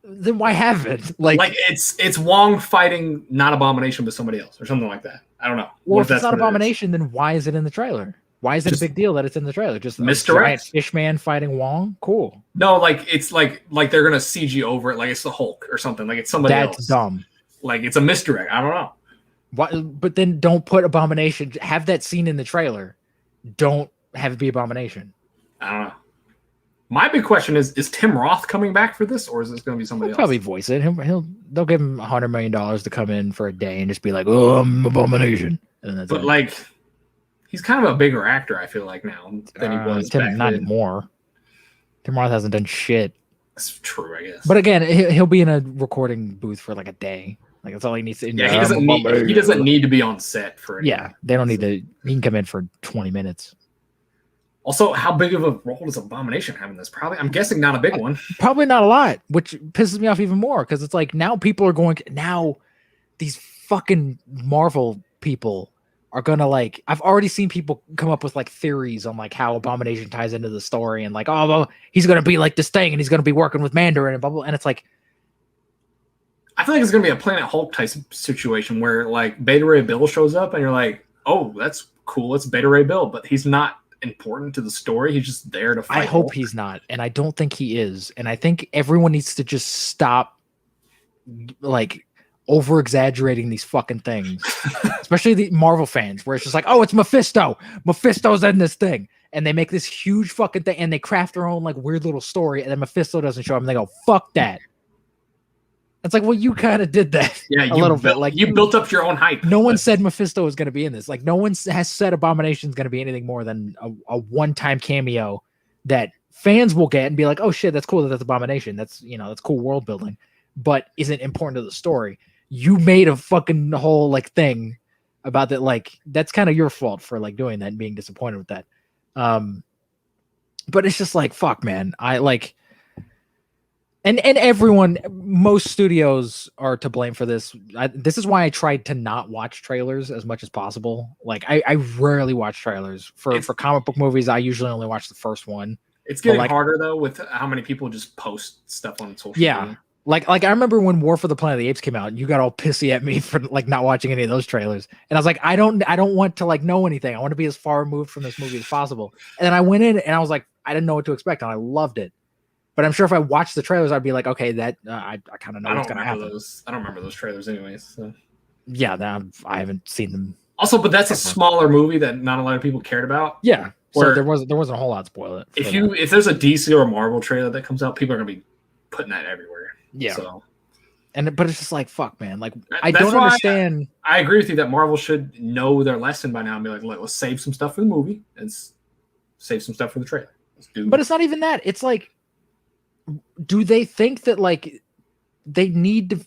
Then why have it? Like it's Wong fighting not Abomination, but somebody else or something like that. I don't know. Well, if it's not Abomination, then why is it in the trailer? Why is it a big deal that it's in the trailer? Just a giant fish man fighting Wong? Cool. No, like it's like they're gonna CG over it, like it's the Hulk or something. Like it's somebody else. That's dumb. Like it's a misdirect. I don't know. What? But then don't put Abomination. Have that scene in the trailer. Don't have it be Abomination. I don't know. My big question is Tim Roth coming back for this, or is this going to be somebody else? Probably voice it. They'll give him $100 million to come in for a day and just be like, "Oh, I'm Abomination." And that's but like, he's kind of a bigger actor, I feel like now than he was. Not anymore. Tim Roth hasn't done shit. That's true, I guess. But again, he'll be in a recording booth for like a day. Like that's all he needs to. Yeah, he doesn't need to be on set for anything. Yeah, they don't need to. He can come in for 20 minutes. Also, how big of a role does Abomination have in this? Probably, I'm guessing not a big one. Probably not a lot, which pisses me off even more, because it's like now people are going. Now these fucking Marvel people are gonna like. I've already seen people come up with like theories on like how Abomination ties into the story, and like, oh, well, he's gonna be like this thing, and he's gonna be working with Mandarin and blah blah. And it's like, I feel like it's gonna be a Planet Hulk type situation where like Beta Ray Bill shows up, and you're like, oh, that's cool. It's Beta Ray Bill, but he's not important to the story. He's just there to fight. I hope he's not, and I don't think he is. And I think everyone needs to just stop like over exaggerating these fucking things, especially the Marvel fans, where it's just like, oh, it's Mephisto. Mephisto's in this thing, and they make this huge fucking thing, and they craft their own like weird little story, and then Mephisto doesn't show up, and they go, fuck that. It's like, well, you kind of did that. Yeah, a little bit. Like you built up your own hype. No one said Mephisto was going to be in this. Like no one has said Abomination is going to be anything more than a one-time cameo that fans will get and be like, oh shit, that's cool. That's Abomination. That's that's cool world building, but isn't important to the story. You made a fucking whole like thing about that. Like that's kind of your fault for like doing that and being disappointed with that. But it's just like, fuck, man. I like. And everyone, most studios are to blame for this. This is why I tried to not watch trailers as much as possible. Like I rarely watch trailers for comic book movies. I usually only watch the first one. It's getting harder though with how many people just post stuff on social media. Like I remember when War for the Planet of the Apes came out, you got all pissy at me for like not watching any of those trailers. And I was like, I don't want to like know anything. I want to be as far removed from this movie as possible. And then I went in and I was like, I didn't know what to expect, and I loved it. But I'm sure if I watched the trailers, I'd be like, okay, that I kind of know what's going to happen. I don't remember those trailers anyways. So. Yeah, I haven't seen them. Also, but that's a smaller movie that not a lot of people cared about. Yeah, so there wasn't a whole lot to spoil it. If there's a DC or a Marvel trailer that comes out, people are going to be putting that everywhere. Yeah. So. But it's just like, fuck, man. Like, I don't understand. I agree with you that Marvel should know their lesson by now and be like, let's save some stuff for the movie and save some stuff for the trailer. But it's not even that. It's like, do they think that like they need to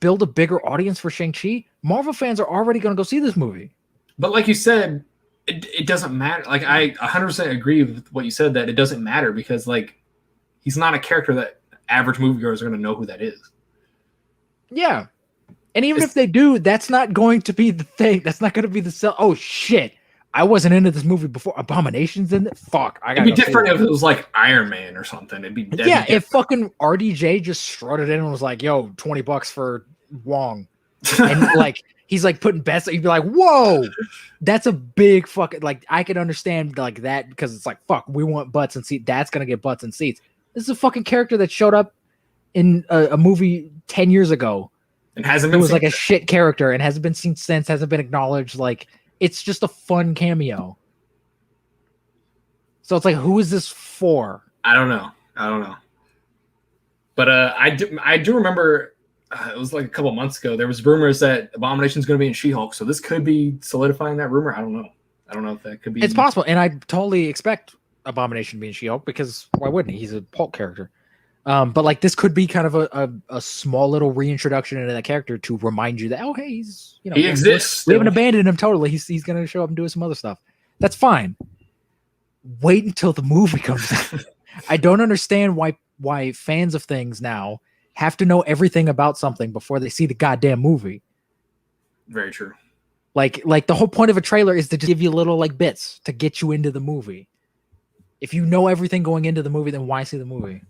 build a bigger audience for Shang-Chi? Marvel fans are already going to go see this movie. But like you said, it doesn't matter. Like I 100% agree with what you said, that it doesn't matter because like he's not a character that average moviegoers are going to know who that is. Yeah. And even if they do, that's not going to be the thing. That's not going to be the sell. Oh shit. I wasn't into this movie before. Abomination's in it. Fuck. It'd be different if it was like Iron Man or something. It'd be if fucking RDJ just strutted in and was like, "Yo, $20 for Wong," and like he's like putting bets. You'd be like, "Whoa, that's a big fucking like." I can understand like that because it's like, "Fuck, we want butts and seats." That's gonna get butts and seats. This is a fucking character that showed up in a movie 10 years ago and hasn't been. It was like a shit character and hasn't been seen since. Hasn't been acknowledged. Like. It's just a fun cameo. So it's like, who is this for? I don't know. But I do remember it was like a couple months ago. There was rumors that Abomination's going to be in She-Hulk, so this could be solidifying that rumor. I don't know. I don't know if that could be. It's possible, and I totally expect Abomination to be in She-Hulk because why wouldn't he? He's a Hulk character. But like this could be kind of a small little reintroduction into that character to remind you that hey, he's he exists. We haven't abandoned him totally. He's going to show up and do some other stuff. That's fine. Wait until the movie comes out. I don't understand why fans of things now have to know everything about something before they see the goddamn movie. Very true. Like the whole point of a trailer is to just give you little like bits to get you into the movie. If you know everything going into the movie, then why see the movie?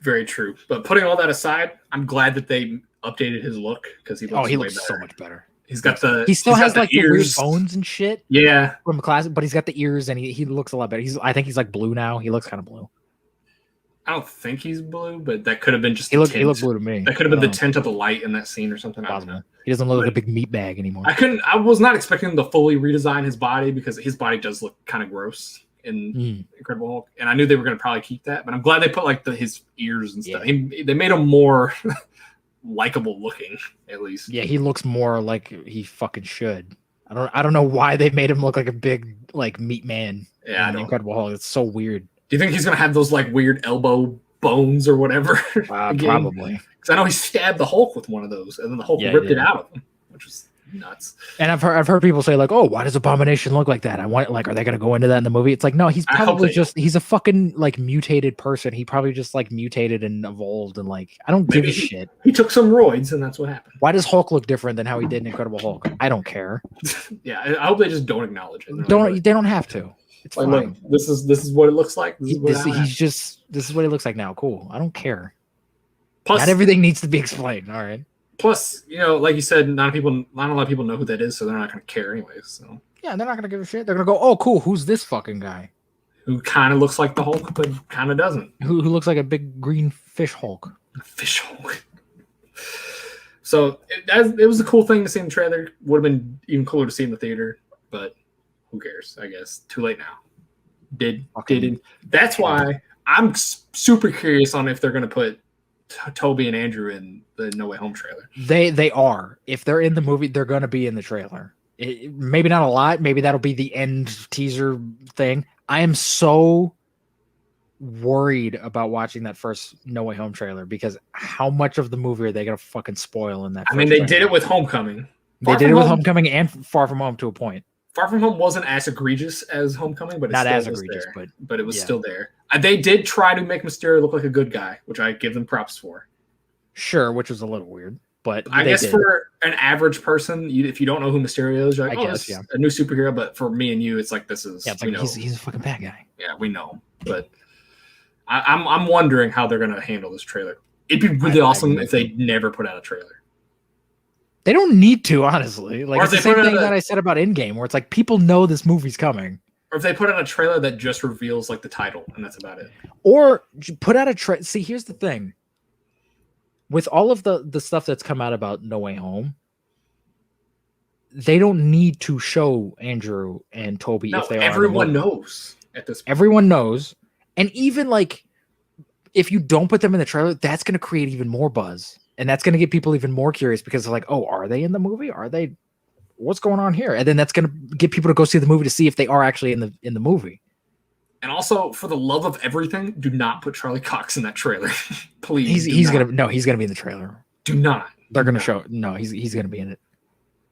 Very true. But putting all that aside, I'm glad that they updated his look because he looks so much better. He still has like the weird bones and shit. Yeah. From the classic, but he's got the ears and he looks a lot better. I think he's like blue now. He looks kind of blue. I don't think he's blue, but that could have been just he looked blue to me. That could have been the tint of the light in that scene or something. I don't know. He doesn't look like a big meat bag anymore. I was not expecting him to fully redesign his body because his body does look kind of gross in Incredible Hulk, and I knew they were going to probably keep that. But I'm glad they put like his ears and stuff. They made him more likable looking, at least. Yeah, he looks more like he fucking should. I don't know why they made him look like a big like meat man. Yeah, in Incredible Hulk. It's so weird. Do you think he's going to have those like weird elbow bones or whatever? Probably. Because I know he stabbed the Hulk with one of those, and then the Hulk ripped it out of him, which was nuts. And I've heard people say like, "Oh, why does Abomination look like that?" I want are they going to go into that in the movie? It's like, no, he's probably he's a fucking like mutated person. He probably just like mutated and evolved, and like I don't give a shit. He took some roids, and that's what happened. Why does Hulk look different than how he did in Incredible Hulk? I don't care. Yeah, I hope they just don't acknowledge it. They don't have to. It's like, fine. Look, this is what it looks like. This is what he looks like now. Cool. I don't care. Plus, not everything needs to be explained. All right. Plus, like you said, not a lot of people know who that is, so they're not going to care anyways. So yeah, they're not going to give a shit. They're going to go, "Oh, cool. Who's this fucking guy?" Who kind of looks like the Hulk, but kind of doesn't. Who looks like a big green fish Hulk? Fish Hulk. So it was a cool thing to see in the trailer. Would have been even cooler to see in the theater, but who cares? I guess too late now. Didn't. That's why I'm super curious on if they're going to put Toby and Andrew in the No Way Home trailer. They are. If they're in the movie, they're going to be in the trailer. Maybe not a lot. Maybe that'll be the end teaser thing. I am so worried about watching that first No Way Home trailer because how much of the movie are they going to fucking spoil in that? I mean, they did it with Homecoming. They did it with Homecoming and Far From Home to a point. Far From Home wasn't as egregious as Homecoming, but it not still as was egregious, there. But it was still there. They did try to make Mysterio look like a good guy, which I give them props for. Sure, which was a little weird, but I guess for an average person, if you don't know who Mysterio is, you're like, a new superhero. But for me and you, it's like this is he's a fucking bad guy. Yeah, we know. But I'm wondering how they're going to handle this trailer. It'd be really awesome if they never put out a trailer. They don't need to, honestly. Like, it's the same thing that I said about Endgame, where it's like people know this movie's coming. Or if they put out a trailer that just reveals like the title, and that's about it. Or put out a trailer. See, here's the thing. With all of the stuff that's come out about No Way Home, they don't need to show Andrew and Toby if they are. Everyone knows at this point. Everyone knows. And even like, if you don't put them in the trailer, that's going to create even more buzz. And that's going to get people even more curious because they're like, oh, are they in the movie? Are they? What's going on here? And then that's going to get people to go see the movie to see if they are actually in the movie. And also, for the love of everything, do not put Charlie Cox in that trailer, please. He's gonna be in the trailer. Do not. They're gonna show. No, he's gonna be in it.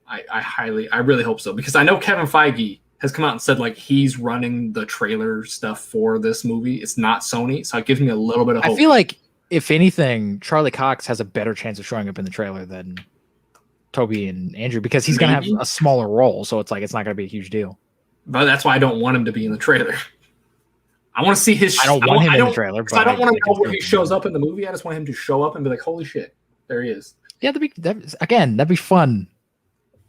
I really hope so because I know Kevin Feige has come out and said like he's running the trailer stuff for this movie. It's not Sony, so it gives me a little bit of hope. I feel like if anything, Charlie Cox has a better chance of showing up in the trailer than Toby and Andrew because he's gonna have a smaller role, so it's like it's not gonna be a huge deal. But that's why I don't want him to be in the trailer. I want to see his. I don't want him in the trailer. But I don't want to know where he shows up in the movie. I just want him to show up and be like, "Holy shit, there he is." Yeah, that'd be fun.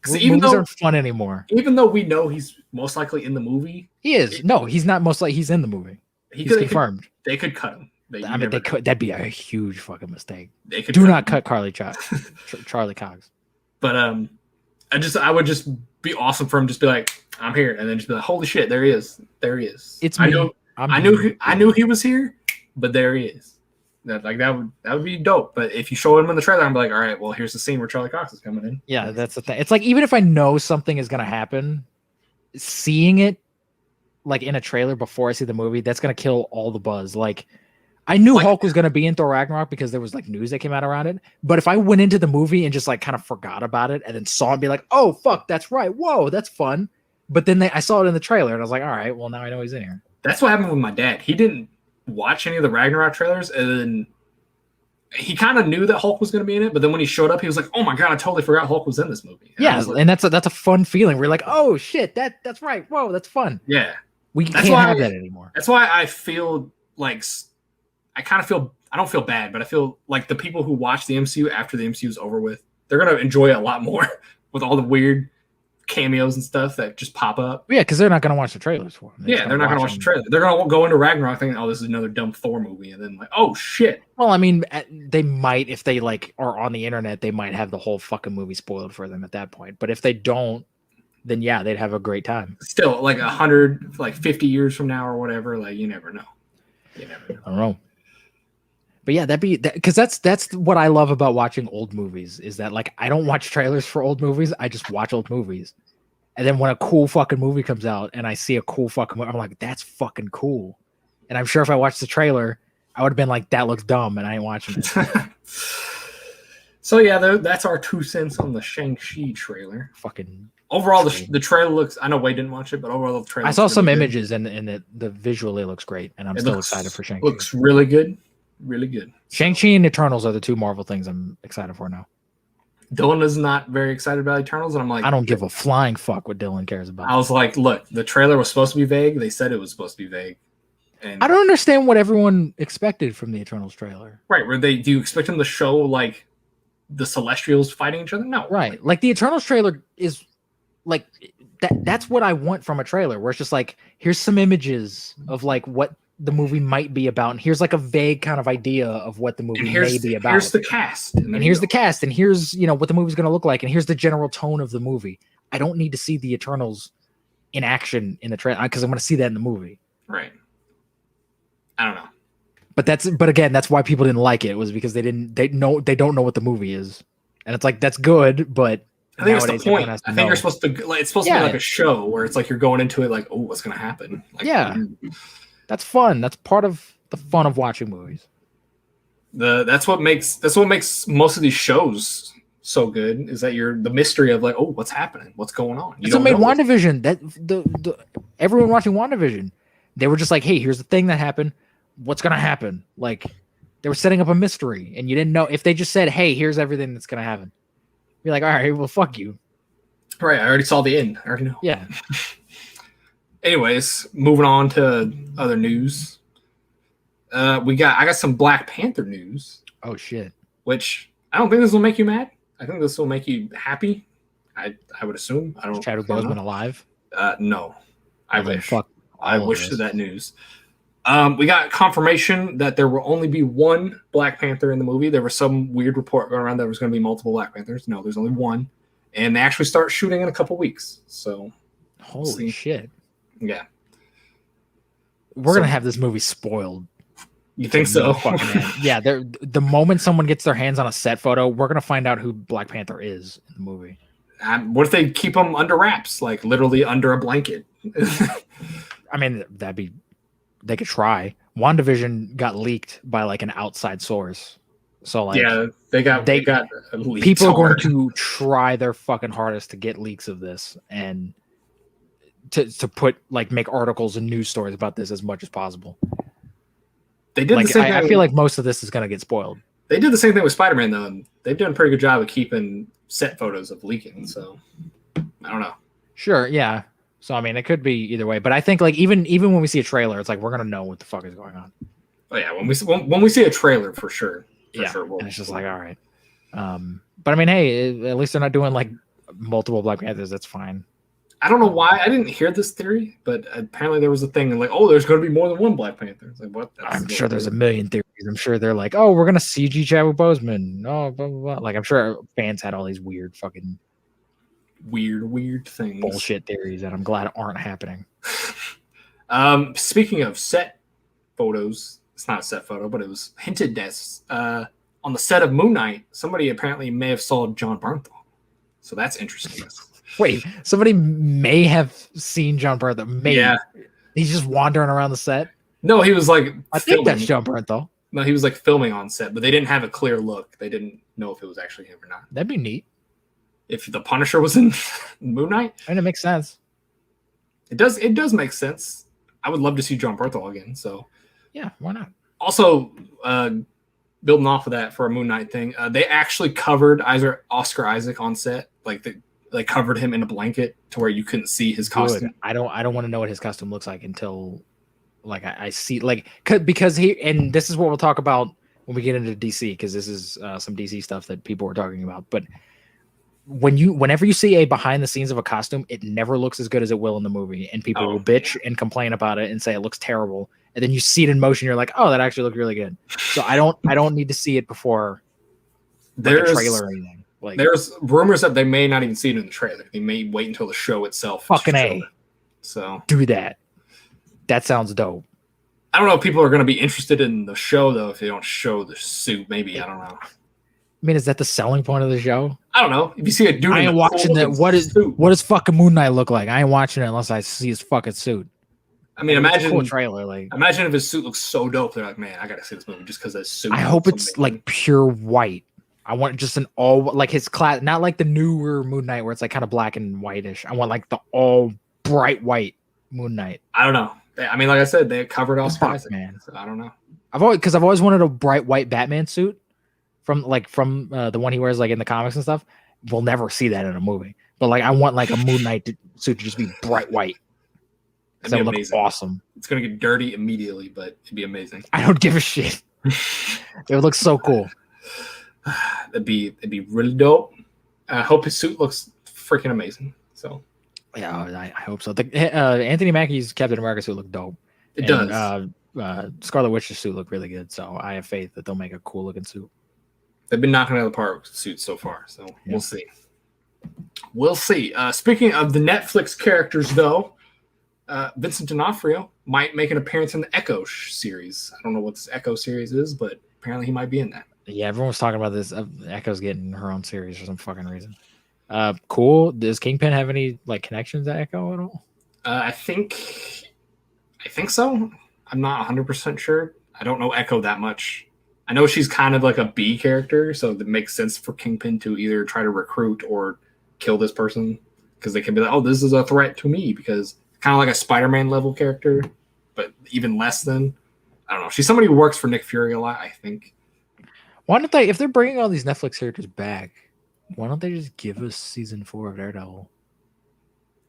Movies aren't fun anymore. Even though we know he's most likely in the movie, he is. No, he's not. Most likely, he's in the movie. He's confirmed. They could cut him. They could. That'd be a huge fucking mistake. They could. Do not cut Charlie Cox. But I would just be awesome for him. Just be like, I'm here, and then just be like, holy shit, there he is. There he is. It's me. I knew he was here, but there he is. That would be dope. But if you show him in the trailer, I'm like, all right, well, here's the scene where Charlie Cox is coming in. Yeah, that's the thing. It's like even if I know something is gonna happen, seeing it like in a trailer before I see the movie, that's gonna kill all the buzz. Like I knew Hulk was gonna be in Thor Ragnarok because there was like news that came out around it. But if I went into the movie and just like kind of forgot about it and then saw it and be like, oh fuck, that's right. Whoa, that's fun. But then I saw it in the trailer and I was like, all right, well now I know he's in here. That's what happened with my dad. He didn't watch any of the Ragnarok trailers, and then he kind of knew that Hulk was going to be in it. But then when he showed up, he was like, "Oh my god, I totally forgot Hulk was in this movie." And yeah, and that's a fun feeling. We're like, "Oh shit, that's right. Whoa, that's fun." Yeah, we can't have that anymore. That's why I feel like I don't feel bad, but I feel like the people who watch the MCU after the MCU is over with, they're going to enjoy it a lot more with all the weird cameos and stuff that just pop up. Yeah, because they're not going to watch the trailers for them. They're not going to watch the trailer. They're going to go into Ragnarok thinking, "Oh, this is another dumb Thor movie," and then like, "Oh shit." Well, I mean, they might, if they like are on the internet, they might have the whole fucking movie spoiled for them at that point. But if they don't, then yeah, they'd have a great time. Still, like 100, like 50 years from now or whatever, like you never know. You never know. I don't know. But yeah, because that's what I love about watching old movies is that like I don't watch trailers for old movies. I just watch old movies. And then when a cool fucking movie comes out and I see a cool fucking movie, I'm like, that's fucking cool. And I'm sure if I watched the trailer, I would have been like, that looks dumb, and I ain't watching it. So yeah, that's our 2 cents on the Shang-Chi trailer. Fucking overall, the trailer looks. I know Wade didn't watch it, but overall the trailer. I saw some images and the visually looks great, and I'm still excited for Shang-Chi. Looks really good, really good. Shang-Chi and Eternals are the 2 Marvel things I'm excited for now. Dylan is not very excited about Eternals, and I'm like, I don't give a flying fuck what Dylan cares about. I was like, look, the trailer was supposed to be vague. They said it was supposed to be vague. And I don't understand what everyone expected from the Eternals trailer. Right, do you expect them to show like the Celestials fighting each other? No. Right. Like the Eternals trailer is like that's what I want from a trailer, where it's just like, here's some images of like what the movie might be about, and here's like a vague kind of idea of what the movie may be about. Here's the cast. And here's the cast, and here's what the movie's gonna look like, and here's the general tone of the movie. I don't need to see the Eternals in action in the trailer because I'm gonna see that in the movie. Right. I don't know. But again, that's why people didn't like it, was because they don't know what the movie is. And it's like, that's good, but I think that's the point. I think you're supposed to it's supposed to be like a show where it's like you're going into it like, oh, what's gonna happen? Like, yeah. That's fun. That's part of the fun of watching movies. That's what makes most of these shows so good, is that the mystery of like, oh, what's happening? What's going on? That's what made WandaVision. That everyone watching WandaVision, they were just like, hey, here's the thing that happened. What's gonna happen? Like, they were setting up a mystery, and you didn't know. If they just said, hey, here's everything that's gonna happen, you're like, all right, well, fuck you. Right, I already saw the end. I already know. Yeah. Anyways, moving on to other news. I got some Black Panther news. Oh shit. Which I don't think this will make you mad. I think this will make you happy. I would assume. I don't. Is Chadwick Boseman alive? No. I wish. Fuck. I wish to that news. We got confirmation that there will only be one Black Panther in the movie. There was some weird report going around that there was going to be multiple Black Panthers. No, there's only one, and they actually start shooting in a couple weeks. So, holy shit! Yeah, we're gonna have this movie spoiled. You think so? Yeah. The moment someone gets their hands on a set photo, we're gonna find out who Black Panther is in the movie. What if they keep them under wraps, like literally under a blanket? I mean, they could try. WandaVision got leaked by like an outside source. So like, yeah, they got leaked. People are going to try their fucking hardest to get leaks of this and to put make articles and news stories about this as much as possible. They did the same thing. I feel like most of this is going to get spoiled. They did the same thing with Spider-Man though, and they've done a pretty good job of keeping set photos of leaking. So I don't know. Sure, yeah. So I mean, it could be either way, but I think like even when we see a trailer, it's like we're gonna know what the fuck is going on. Oh yeah, when we see a trailer, for sure. Sure, and it's just like, all right. But I mean, hey, at least they're not doing like multiple Black Panthers. That's fine. I don't know why I didn't hear this theory, but apparently there was a thing like, oh, there's going to be more than one Black Panther. It's like, what? I'm sure there's a million theories. I'm sure they're like, oh, we're gonna CG Chadwick Boseman. Oh, blah, blah, blah. Like I'm sure fans had all these weird fucking weird things, bullshit theories that I'm glad aren't happening. Speaking of set photos, it's not a set photo, but it was hinted at on the set of Moon Knight. Somebody apparently may have saw John Bernthal, so that's interesting. Wait, somebody may have seen John Bernthal. Maybe. Yeah, he's just wandering around the set. No, he was like. I think that's John Bernthal. No, he was like filming on set, but they didn't have a clear look. They didn't know if it was actually him or not. That'd be neat. If the Punisher was in Moon Knight, and it makes sense. It does make sense. I would love to see John Bernthal again. So yeah, why not? Also, building off of that for a Moon Knight thing, they actually covered Oscar Isaac on set. Like they covered him in a blanket to where you couldn't see his costume. Good. I don't want to know what his costume looks like until like I see like because and this is what we'll talk about when we get into DC, because this is some DC stuff that people were talking about. But whenever you see a behind the scenes of a costume, it never looks as good as it will in the movie, and people will bitch and complain about it and say it looks terrible, and then you see it in motion, you're like, oh, that actually looked really good. So I don't need to see it before a trailer or anything. Like, there's rumors that they may not even see it in the trailer. They may wait until the show itself. Fucking A. So do that. That sounds dope. I don't know if people are going to be interested in the show though if they don't show the suit. Maybe I don't know. I mean, is that the selling point of the show? I don't know. If you see a dude, I ain't watching that. What does fucking Moon Knight look like? I ain't watching it unless I see his fucking suit. I mean, imagine a cool trailer. Like, imagine if his suit looks so dope. They're like, man, I gotta see this movie just because his suit. I hope it's like pure white. I want just an all like his class, not like the newer Moon Knight where it's like kind of black and whitish. I want like the all bright white Moon Knight. I don't know. I mean, like I said, they covered Oscar Isaac, man. So I don't know. I've always wanted a bright white Batman suit from the one he wears like in the comics and stuff. We'll never see that in a movie, but like I want like a Moon Knight suit to just be bright white. That would look awesome. It's gonna get dirty immediately, but it'd be amazing. I don't give a shit. It would look so cool. It'd be really dope. I hope his suit looks freaking amazing. So yeah, I hope so. Anthony Mackie's Captain America suit looked dope. It does. Scarlet Witch's suit looked really good. So I have faith that they'll make a cool looking suit. They've been knocking out of the park with suits so far. So yeah. We'll see. We'll see. Speaking of the Netflix characters, though, Vincent D'Onofrio might make an appearance in the Echo series. I don't know what this Echo series is, but apparently he might be in that. Yeah, everyone was talking about this. Echo's getting her own series for some fucking reason. Cool. Does Kingpin have any like connections to Echo at all? I think so. I'm not 100% sure. I don't know Echo that much. I know she's kind of like a B character, so it makes sense for Kingpin to either try to recruit or kill this person, because they can be like, oh, this is a threat to me, because kind of like a Spider-Man level character, but even less than. I don't know. She's somebody who works for Nick Fury a lot, I think. Why don't they, if they're bringing all these Netflix characters back, why don't they just give us season 4 of Daredevil?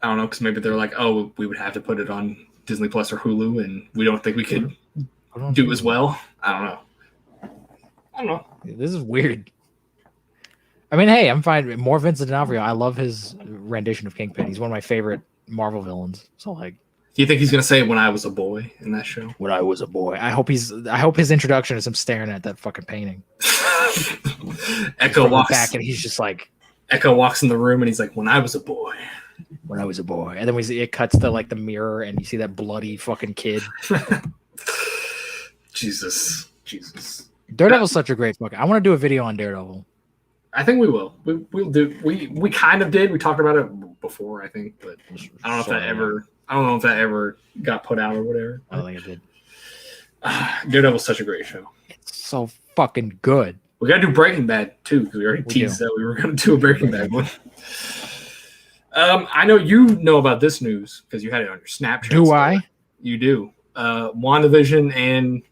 I don't know, because maybe they're like, oh, we would have to put it on Disney Plus or Hulu, and we don't think we could do as well. I don't know. This is weird. I mean, hey, I'm fine. More Vincent D'Onofrio. I love his rendition of Kingpin. He's one of my favorite Marvel villains. So, like, do you think he's gonna say "When I was a boy" in that show? When I was a boy. I hope his introduction is him staring at that fucking painting. Echo walks back, and he's just like. Echo walks in the room, and he's like, "When I was a boy." When I was a boy, and then it cuts to like the mirror, and you see that bloody fucking kid. Jesus. Daredevil's such a great book. I want to do a video on Daredevil. I think we will. We'll do. We kind of did. We talked about it before, I think, but I don't know if that ever got put out or whatever. I don't think it did. Daredevil's such a great show. It's so fucking good. We got to do Breaking Bad too, because we already teased that we were going to do a Breaking Bad one. I know you know about this news because you had it on your Snapchat. Do I? You do. WandaVision and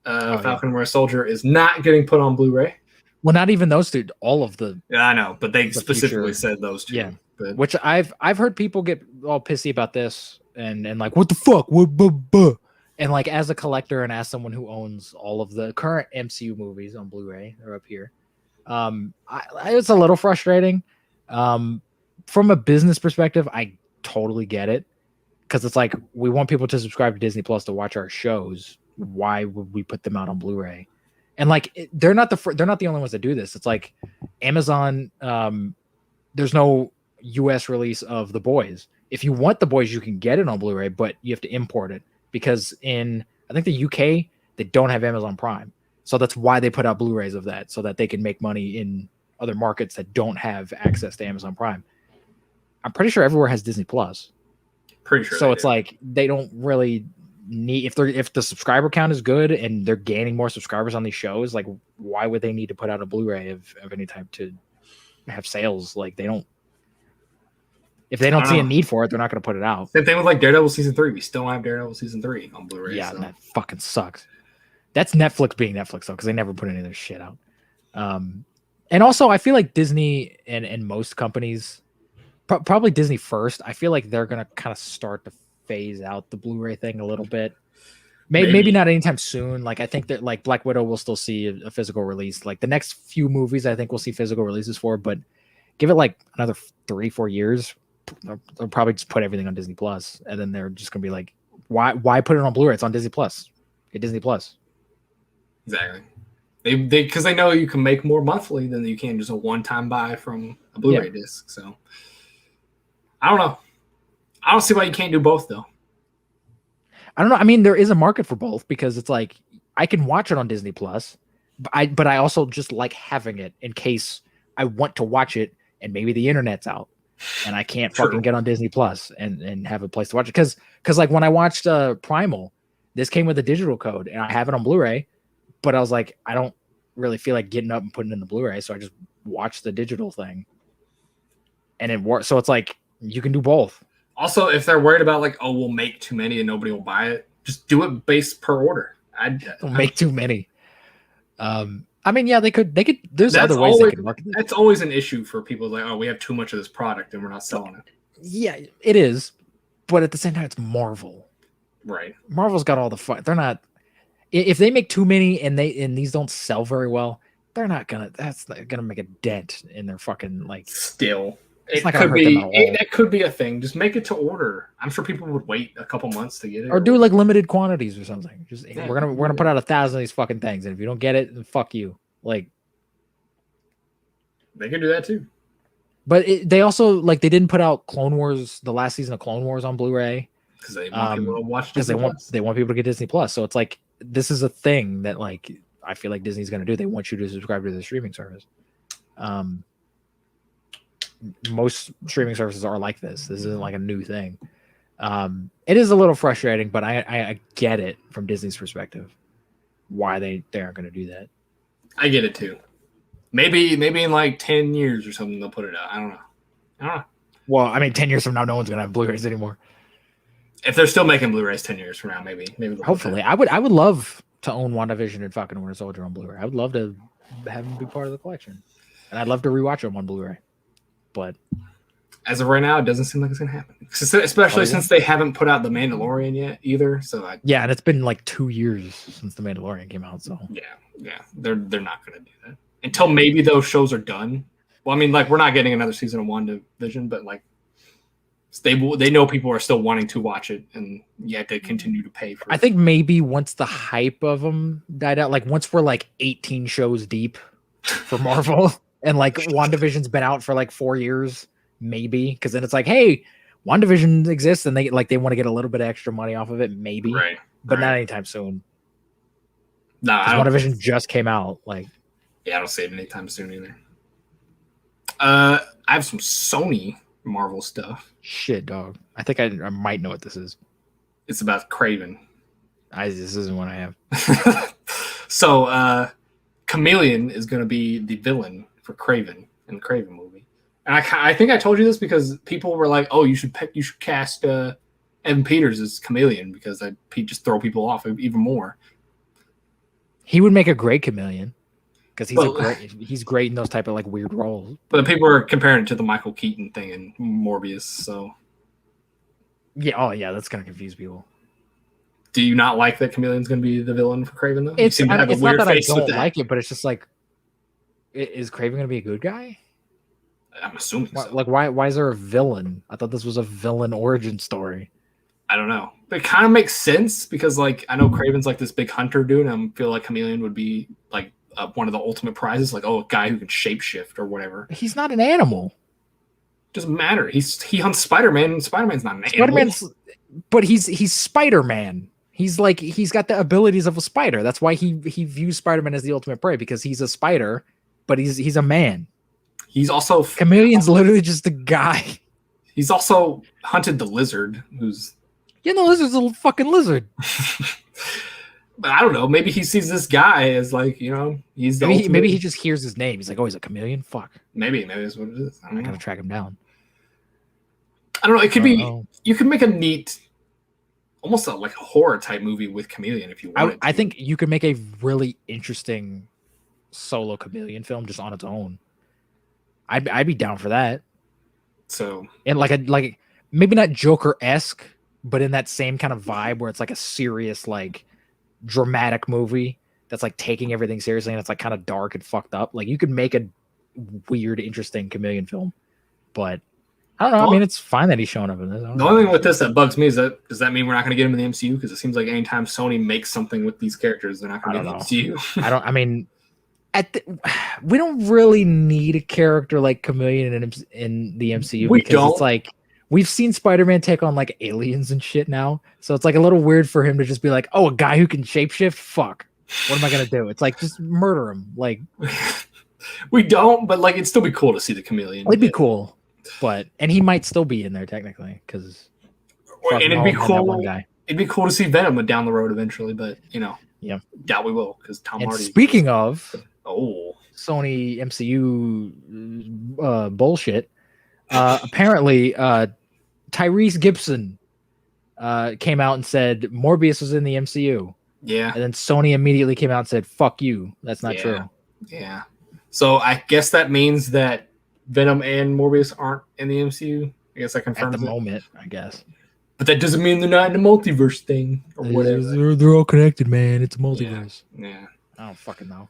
Falcon and Winter Soldier is not getting put on Blu-ray. Well, not even those two. All of the. Yeah, I know, but they specifically said those two. Yeah, but, which I've heard people get all pissy about this and like, what the fuck? And like, as a collector and as someone who owns all of the current MCU movies on Blu-ray, they're up here. It's a little frustrating. From a business perspective, I totally get it, because it's like, we want people to subscribe to Disney Plus to watch our shows. Why would we put them out on Blu-ray? And like, they're not the only ones that do this. It's like Amazon. There's no U.S. release of The Boys. If you want The Boys, you can get it on Blu-ray, but you have to import it, because in I think the UK They don't have Amazon Prime. So that's why they put out Blu-rays of that, so that they can make money in other markets that don't have access to Amazon Prime. I'm pretty sure everywhere has Disney Plus. Pretty sure. So it's like they don't really need, if the subscriber count is good and they're gaining more subscribers on these shows, like why would they need to put out a Blu-ray of any type to have sales? Like they don't. If they don't see a need for it, they're not going to put it out. Same thing with like Daredevil season 3. We still don't have Daredevil season 3 on Blu-ray. Yeah, and that fucking sucks. That's Netflix being Netflix though, because they never put any of their shit out. And also, I feel like Disney and most companies, probably Disney first, I feel like they're going to kind of start to phase out the Blu-ray thing a little bit. Maybe not anytime soon. Like I think that like Black Widow will still see a physical release. Like the next few movies, I think we'll see physical releases for. But give it like another 3-4 years, they'll probably just put everything on Disney Plus, and then they're just gonna be like, why put it on Blu-ray? It's on Disney Plus. Get Disney Plus. Exactly. They because they know you can make more monthly than you can just a one-time buy from a Blu-ray disc. So I don't know. I don't see why you can't do both though. I don't know. I mean, there is a market for both because it's like I can watch it on Disney Plus, but I also just like having it in case I want to watch it and maybe the internet's out and I can't fucking get on Disney Plus and have a place to watch it. Because like when I watched Primal, this came with a digital code and I have it on Blu-ray, but I was like, I don't really feel like getting up and putting it in the Blu-ray, so I just watched the digital thing, and it worked. So it's like you can do both. Also, if they're worried about like, oh, we'll make too many and nobody will buy it, just do it based per order. Don't make too many. I mean, yeah, they could. There's other ways they could market it. That's always an issue for people. Like, oh, we have too much of this product and we're not selling it. Yeah, it is, but at the same time, it's Marvel. Right. Marvel's got all the fun. They're not. If they make too many and these don't sell very well, they're not gonna. That's not gonna make a dent in their fucking like. Still. It could be that could be a thing. Just make it to order. I'm sure people would wait a couple months to get it, or do like limited quantities or something. Just we're gonna put out 1,000 of these fucking things, and if you don't get it, then fuck you. Like they could do that too. But they also like they didn't put out Clone Wars, the last season of Clone Wars on Blu-ray because they want people to watch. Because they want people to get Disney Plus. So it's like this is a thing that like I feel like Disney's gonna do. They want you to subscribe to the streaming service. Most streaming services are like this. This isn't like a new thing. It is a little frustrating, but I get it from Disney's perspective why they aren't going to do that. I get it too. Maybe in like 10 years or something they'll put it out. I don't know. Well, I mean, 10 years from now, no one's going to have Blu-rays anymore. If they're still making Blu-rays 10 years from now, maybe. Hopefully, I would love to own WandaVision and fucking Winter Soldier on Blu-ray. I would love to have them be part of the collection, and I'd love to rewatch them on Blu-ray. But as of right now, it doesn't seem like it's gonna happen. Especially since they haven't put out The Mandalorian yet either. So and it's been like 2 years since The Mandalorian came out. So yeah, they're not gonna do that until maybe those shows are done. Well, I mean, like we're not getting another season of WandaVision, but like they know people are still wanting to watch it, and you have to continue to pay for it. I think maybe once the hype of them died out, like once we're like 18 shows deep for Marvel. And like WandaVision's been out for like 4 years, maybe, because then it's like, hey, WandaVision exists, and they want to get a little bit of extra money off of it, maybe, right? But not anytime soon. No, WandaVision just came out. Like, yeah, I don't see it anytime soon either. I have some Sony Marvel stuff. Shit, dog. I think I might know what this is. It's about Kraven. This isn't what I have. So, Chameleon is going to be the villain for Kraven in the Kraven movie, and I think I told you this because people were like, "Oh, you should cast Evan Peters as Chameleon because he'd just throw people off even more." He would make a great Chameleon because he's great in those type of like weird roles. But people are comparing it to the Michael Keaton thing in Morbius, so yeah, that's gonna confuse people. Do you not like that Chameleon's going to be the villain for Kraven though? It's not that I don't like it, but it's just like. Is Kraven going to be a good guy? I'm assuming so. Like, why is there a villain? I thought this was a villain origin story. I don't know. But it kind of makes sense because, like, I know Kraven's like this big hunter dude, and I feel like Chameleon would be like one of the ultimate prizes, like a guy who can shapeshift or whatever. He's not an animal. Doesn't matter. He hunts Spider-Man, and Spider-Man's not an animal. But he's Spider-Man. He's got the abilities of a spider. That's why he views Spider-Man as the ultimate prey, because he's a spider, but he's a man. He's also Chameleon's literally just a guy. He's also hunted the lizard, who's the lizard's a fucking lizard. But I don't know. Maybe he sees this guy as like, he's the maybe he just hears his name. He's like, oh, he's a chameleon. Fuck. Maybe that's what it is. I'm not gonna track him down. I don't know. It could be. You could make a neat, almost like a horror type movie with Chameleon if you wanted. I think you could make a really interesting solo Chameleon film just on its own. I'd be down for that. So, and like maybe not Joker-esque, but in that same kind of vibe where it's like a serious, like dramatic movie that's like taking everything seriously and it's like kind of dark and fucked up. Like you could make a weird, interesting Chameleon film, but I don't know. I mean, it's fine that he's showing up in this. The only thing with this that bugs me is that does that mean we're not going to get him in the MCU? Because it seems like anytime Sony makes something with these characters, they're not going to get in the MCU. I mean, we don't really need a character like Chameleon in the MCU because it's like we've seen Spider-Man take on like aliens and shit now, so it's like a little weird for him to just be like, "Oh, a guy who can shapeshift? Fuck, what am I gonna do?" It's like just murder him. Like we don't, but like it'd still be cool to see the Chameleon. It'd be cool. And he might still be in there technically, because it'd be cool. It'd be cool to see Venom down the road eventually, but doubt we will because Tom Hardy. Speaking of Sony MCU bullshit, apparently Tyrese Gibson came out and said Morbius was in the MCU. Yeah, and then Sony immediately came out and said, "Fuck you, that's not true." Yeah, so I guess that means that Venom and Morbius aren't in the MCU. I guess that confirms at the moment, I guess. But that doesn't mean they're not in the multiverse thing or whatever. They're all connected, man. It's a multiverse. Yeah. I don't fucking know.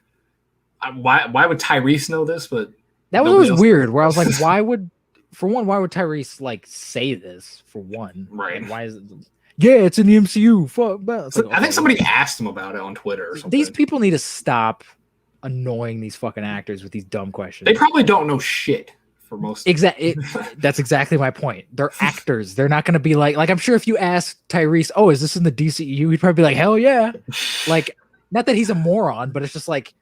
Why would Tyrese know this? But that was always weird. Where I was like, why would Tyrese like say this for one? Right. And why is it? Yeah, it's in the MCU. Fuck. Like, I think somebody asked him about it on Twitter or something. These people need to stop annoying these fucking actors with these dumb questions. They probably don't know shit for most. Exactly. That's exactly my point. They're actors. They're not going to be like I'm sure if you ask Tyrese, "Oh, is this in the DCEU?" He'd probably be like, "Hell yeah!" Like, not that he's a moron, but it's just like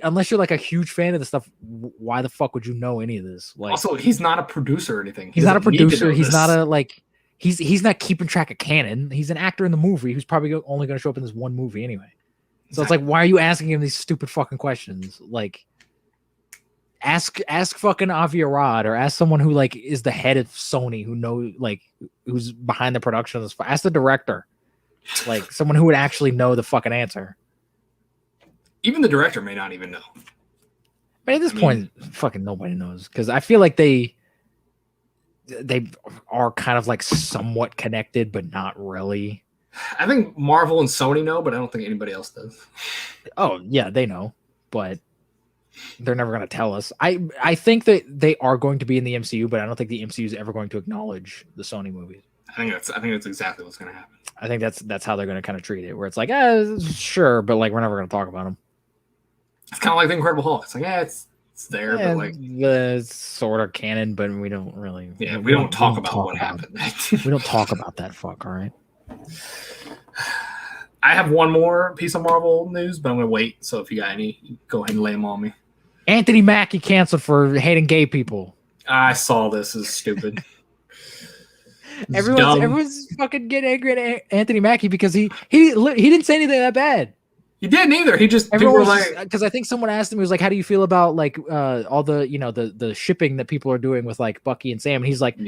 unless you're like a huge fan of the stuff, why the fuck would you know any of this? Like, also, he's not a producer or anything. He's not a producer. He's not a like. He's not keeping track of canon. He's an actor in the movie who's probably only going to show up in this one movie anyway. So it's like, why are you asking him these stupid fucking questions? Like, ask fucking Avi Arad, or ask someone who like is the head of Sony, who knows, like, who's behind the production of this. Ask the director, like someone who would actually know the fucking answer. Even the director may not even know. But at this point, fucking nobody knows, because I feel like they are kind of like somewhat connected, but not really. I think Marvel and Sony know, but I don't think anybody else does. Oh, yeah, they know, but they're never going to tell us. I think that they are going to be in the MCU, but I don't think the MCU is ever going to acknowledge the Sony movies. I think that's exactly what's going to happen. I think that's how they're going to kind of treat it, where it's like, sure, but like we're never going to talk about them. It's kind of like the Incredible Hulk. It's like, it's there, but like it's sort of canon, but we don't really. Yeah, we don't talk about what happened. We don't talk about that fuck. All right. I have one more piece of Marvel news, but I'm gonna wait. So if you got any, go ahead and lay them on me. Anthony Mackie canceled for hating gay people. I saw this. Is stupid. Everyone's fucking getting angry at Anthony Mackie because he didn't say anything that bad. He didn't either. He just people were like, because I think someone asked him, he was like, "How do you feel about like all the the shipping that people are doing with like Bucky and Sam?" And he's like,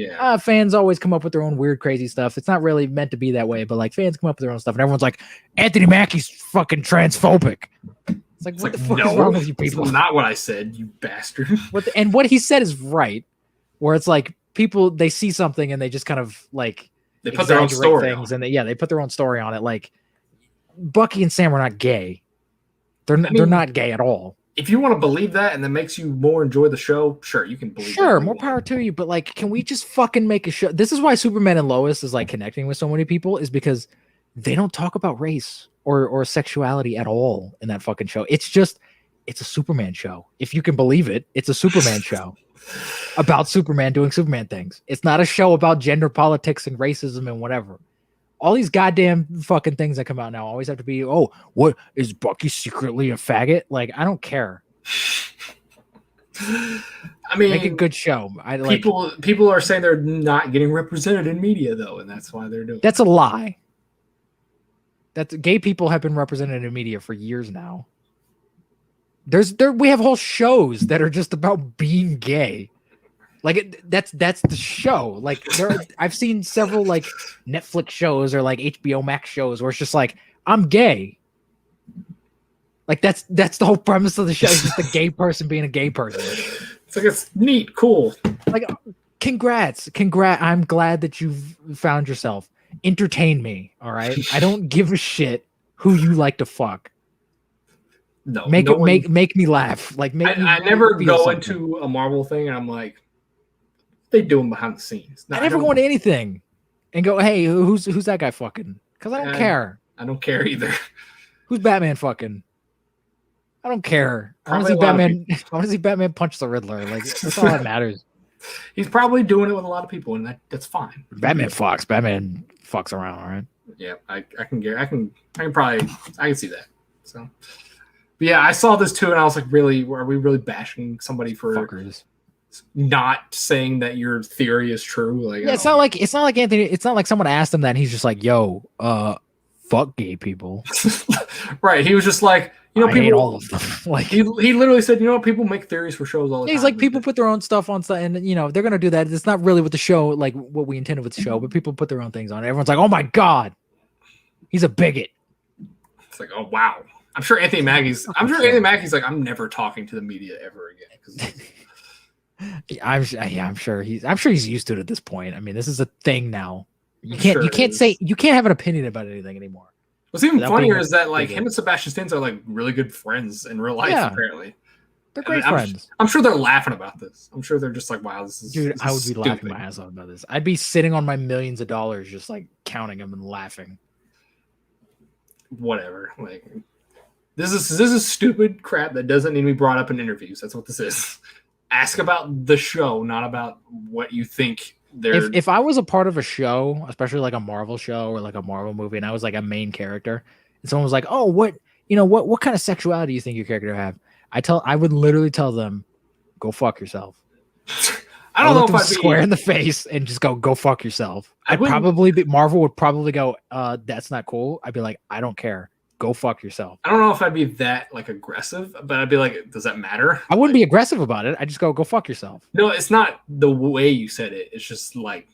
fans always come up with their own weird, crazy stuff. It's not really meant to be that way, but like fans come up with their own stuff, and everyone's like, Anthony Mackie's fucking transphobic. It's like, what the fuck is wrong with you people? That's not what I said, you bastard. And what he said is right, where it's like people, they see something and they just kind of like they put their own story things, and they put their own story on it. Like, Bucky and Sam are not gay. They're not gay at all. If you want to believe that and that makes you more enjoy the show, sure, you can believe. Sure, more power to you. But like, can we just fucking make a show? This is why Superman and Lois is like connecting with so many people, is because they don't talk about race or sexuality at all in that fucking show. It's a Superman show. If you can believe it, it's a Superman show about Superman doing Superman things. It's not a show about gender politics and racism and whatever. All these goddamn fucking things that come out now always have to be, oh, what is Bucky secretly a faggot? Like, I don't care. I mean, make a good show. People are saying they're not getting represented in media though, and that's why they're doing. That's a lie. That's gay people have been represented in media for years now. We have whole shows that are just about being gay. Like that's the show. Like I've seen several like Netflix shows or like HBO Max shows where it's just like, I'm gay. Like that's the whole premise of the show. It's just a gay person being a gay person. It's like, it's neat, cool. Like, congrats. I'm glad that you've found yourself. Entertain me, all right? I don't give a shit who you like to fuck. No, make me laugh. Like, I never go into a Marvel thing and I'm like, they do them behind the scenes. No, I never go into anything and go, hey, who's that guy fucking? Because I don't care. I don't care either. Who's Batman fucking? I don't care. I want to see Batman punch the Riddler. Like, that's all that matters. He's probably doing it with a lot of people, and that's fine. Batman fucks around, all right? Yeah, I can see that. So, but yeah, I saw this too, and I was like, really, are we really bashing somebody for fuckers not saying that your theory is true? Like, yeah, it's not like Anthony. It's not like someone asked him that, and he's just like, yo, fuck gay people. Right. He was just like, you know, I people, hate all of them. Like, he literally said, you know, people make theories for shows all the time. He's like, people put their own stuff on stuff, and you know, they're gonna do that. It's not really with the show, like what we intended with the show, but people put their own things on it. Everyone's like, oh my god, he's a bigot. It's like, oh wow. I'm sure Anthony Mackie's like, I'm never talking to the media ever again. I'm sure he's used to it at this point. I mean, this is a thing now. You can't have an opinion about anything anymore. What's even funnier is that like him and Sebastian Stan are like really good friends in real life. Apparently, they're great friends. I'm sure they're laughing about this. I'm sure they're just like, "Wow, this is." Dude, this I would is be stupid. laughing my ass off about this. I'd be sitting on my millions of dollars, just like counting them and laughing. Whatever. Like, this is stupid crap that doesn't need to be brought up in interviews. That's what this is. Ask about the show, not about what you think. If I was a part of a show, especially like a Marvel show or like a Marvel movie, and I was like a main character, and someone was like, "Oh, what kind of sexuality do you think your character have?" I would literally tell them, "Go fuck yourself." I don't know if I'd be square in the face and just go fuck yourself. Marvel would probably go, "That's not cool." I'd be like, "I don't care. Go fuck yourself." I don't know if I'd be that like aggressive, but I'd be like, does that matter? I wouldn't be aggressive about it. I just go fuck yourself. No, it's not the way you said it. It's just like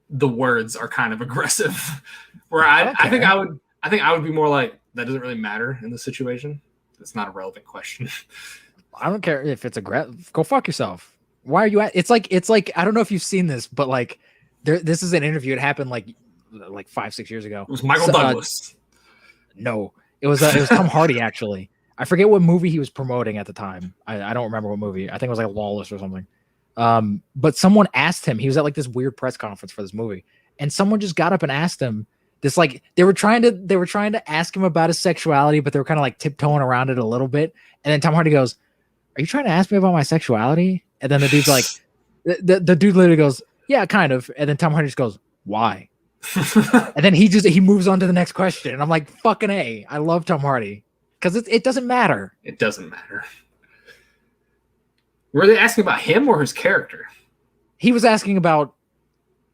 the words are kind of aggressive. Where I think I would be more like, that doesn't really matter in this situation. It's not a relevant question. I don't care if it's aggressive. Go fuck yourself. Why are you at? It's like I don't know if you've seen this, but like this is an interview. It happened like 5-6 years ago. It was Michael Douglas. No, it was Tom Hardy actually. I forget what movie he was promoting at the time. I don't remember what movie. I think it was like Lawless or something. But someone asked him. He was at like this weird press conference for this movie, and someone just got up and asked him this. Like they were trying to ask him about his sexuality, but they were kind of like tiptoeing around it a little bit. And then Tom Hardy goes, "Are you trying to ask me about my sexuality?" And then the dude's like, the dude literally goes, "Yeah, kind of." And then Tom Hardy just goes, "Why?" And then he moves on to the next question, and I'm like, fucking A. I love Tom Hardy because it doesn't matter. It doesn't matter. Were they asking about him or his character? He was asking about,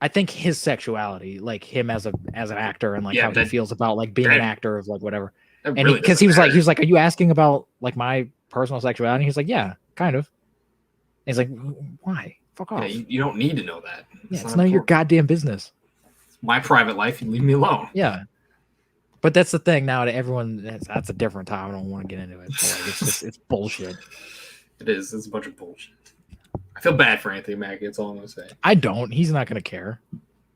I think, his sexuality, like him as an actor, and like how he feels about like being an actor of like whatever. And because he was like, "Are you asking about like my personal sexuality?" And he's like, "Yeah, kind of." And he's like, "Why? Fuck off. Yeah, you don't need to know that. It's none of your goddamn business. My private life, you leave me alone." Yeah, but that's the thing now. To everyone, that's a different time. I don't want to get into it. But like, it's bullshit. It is. It's a bunch of bullshit. I feel bad for Anthony Mackie. That's all I'm gonna say. I don't. He's not gonna care.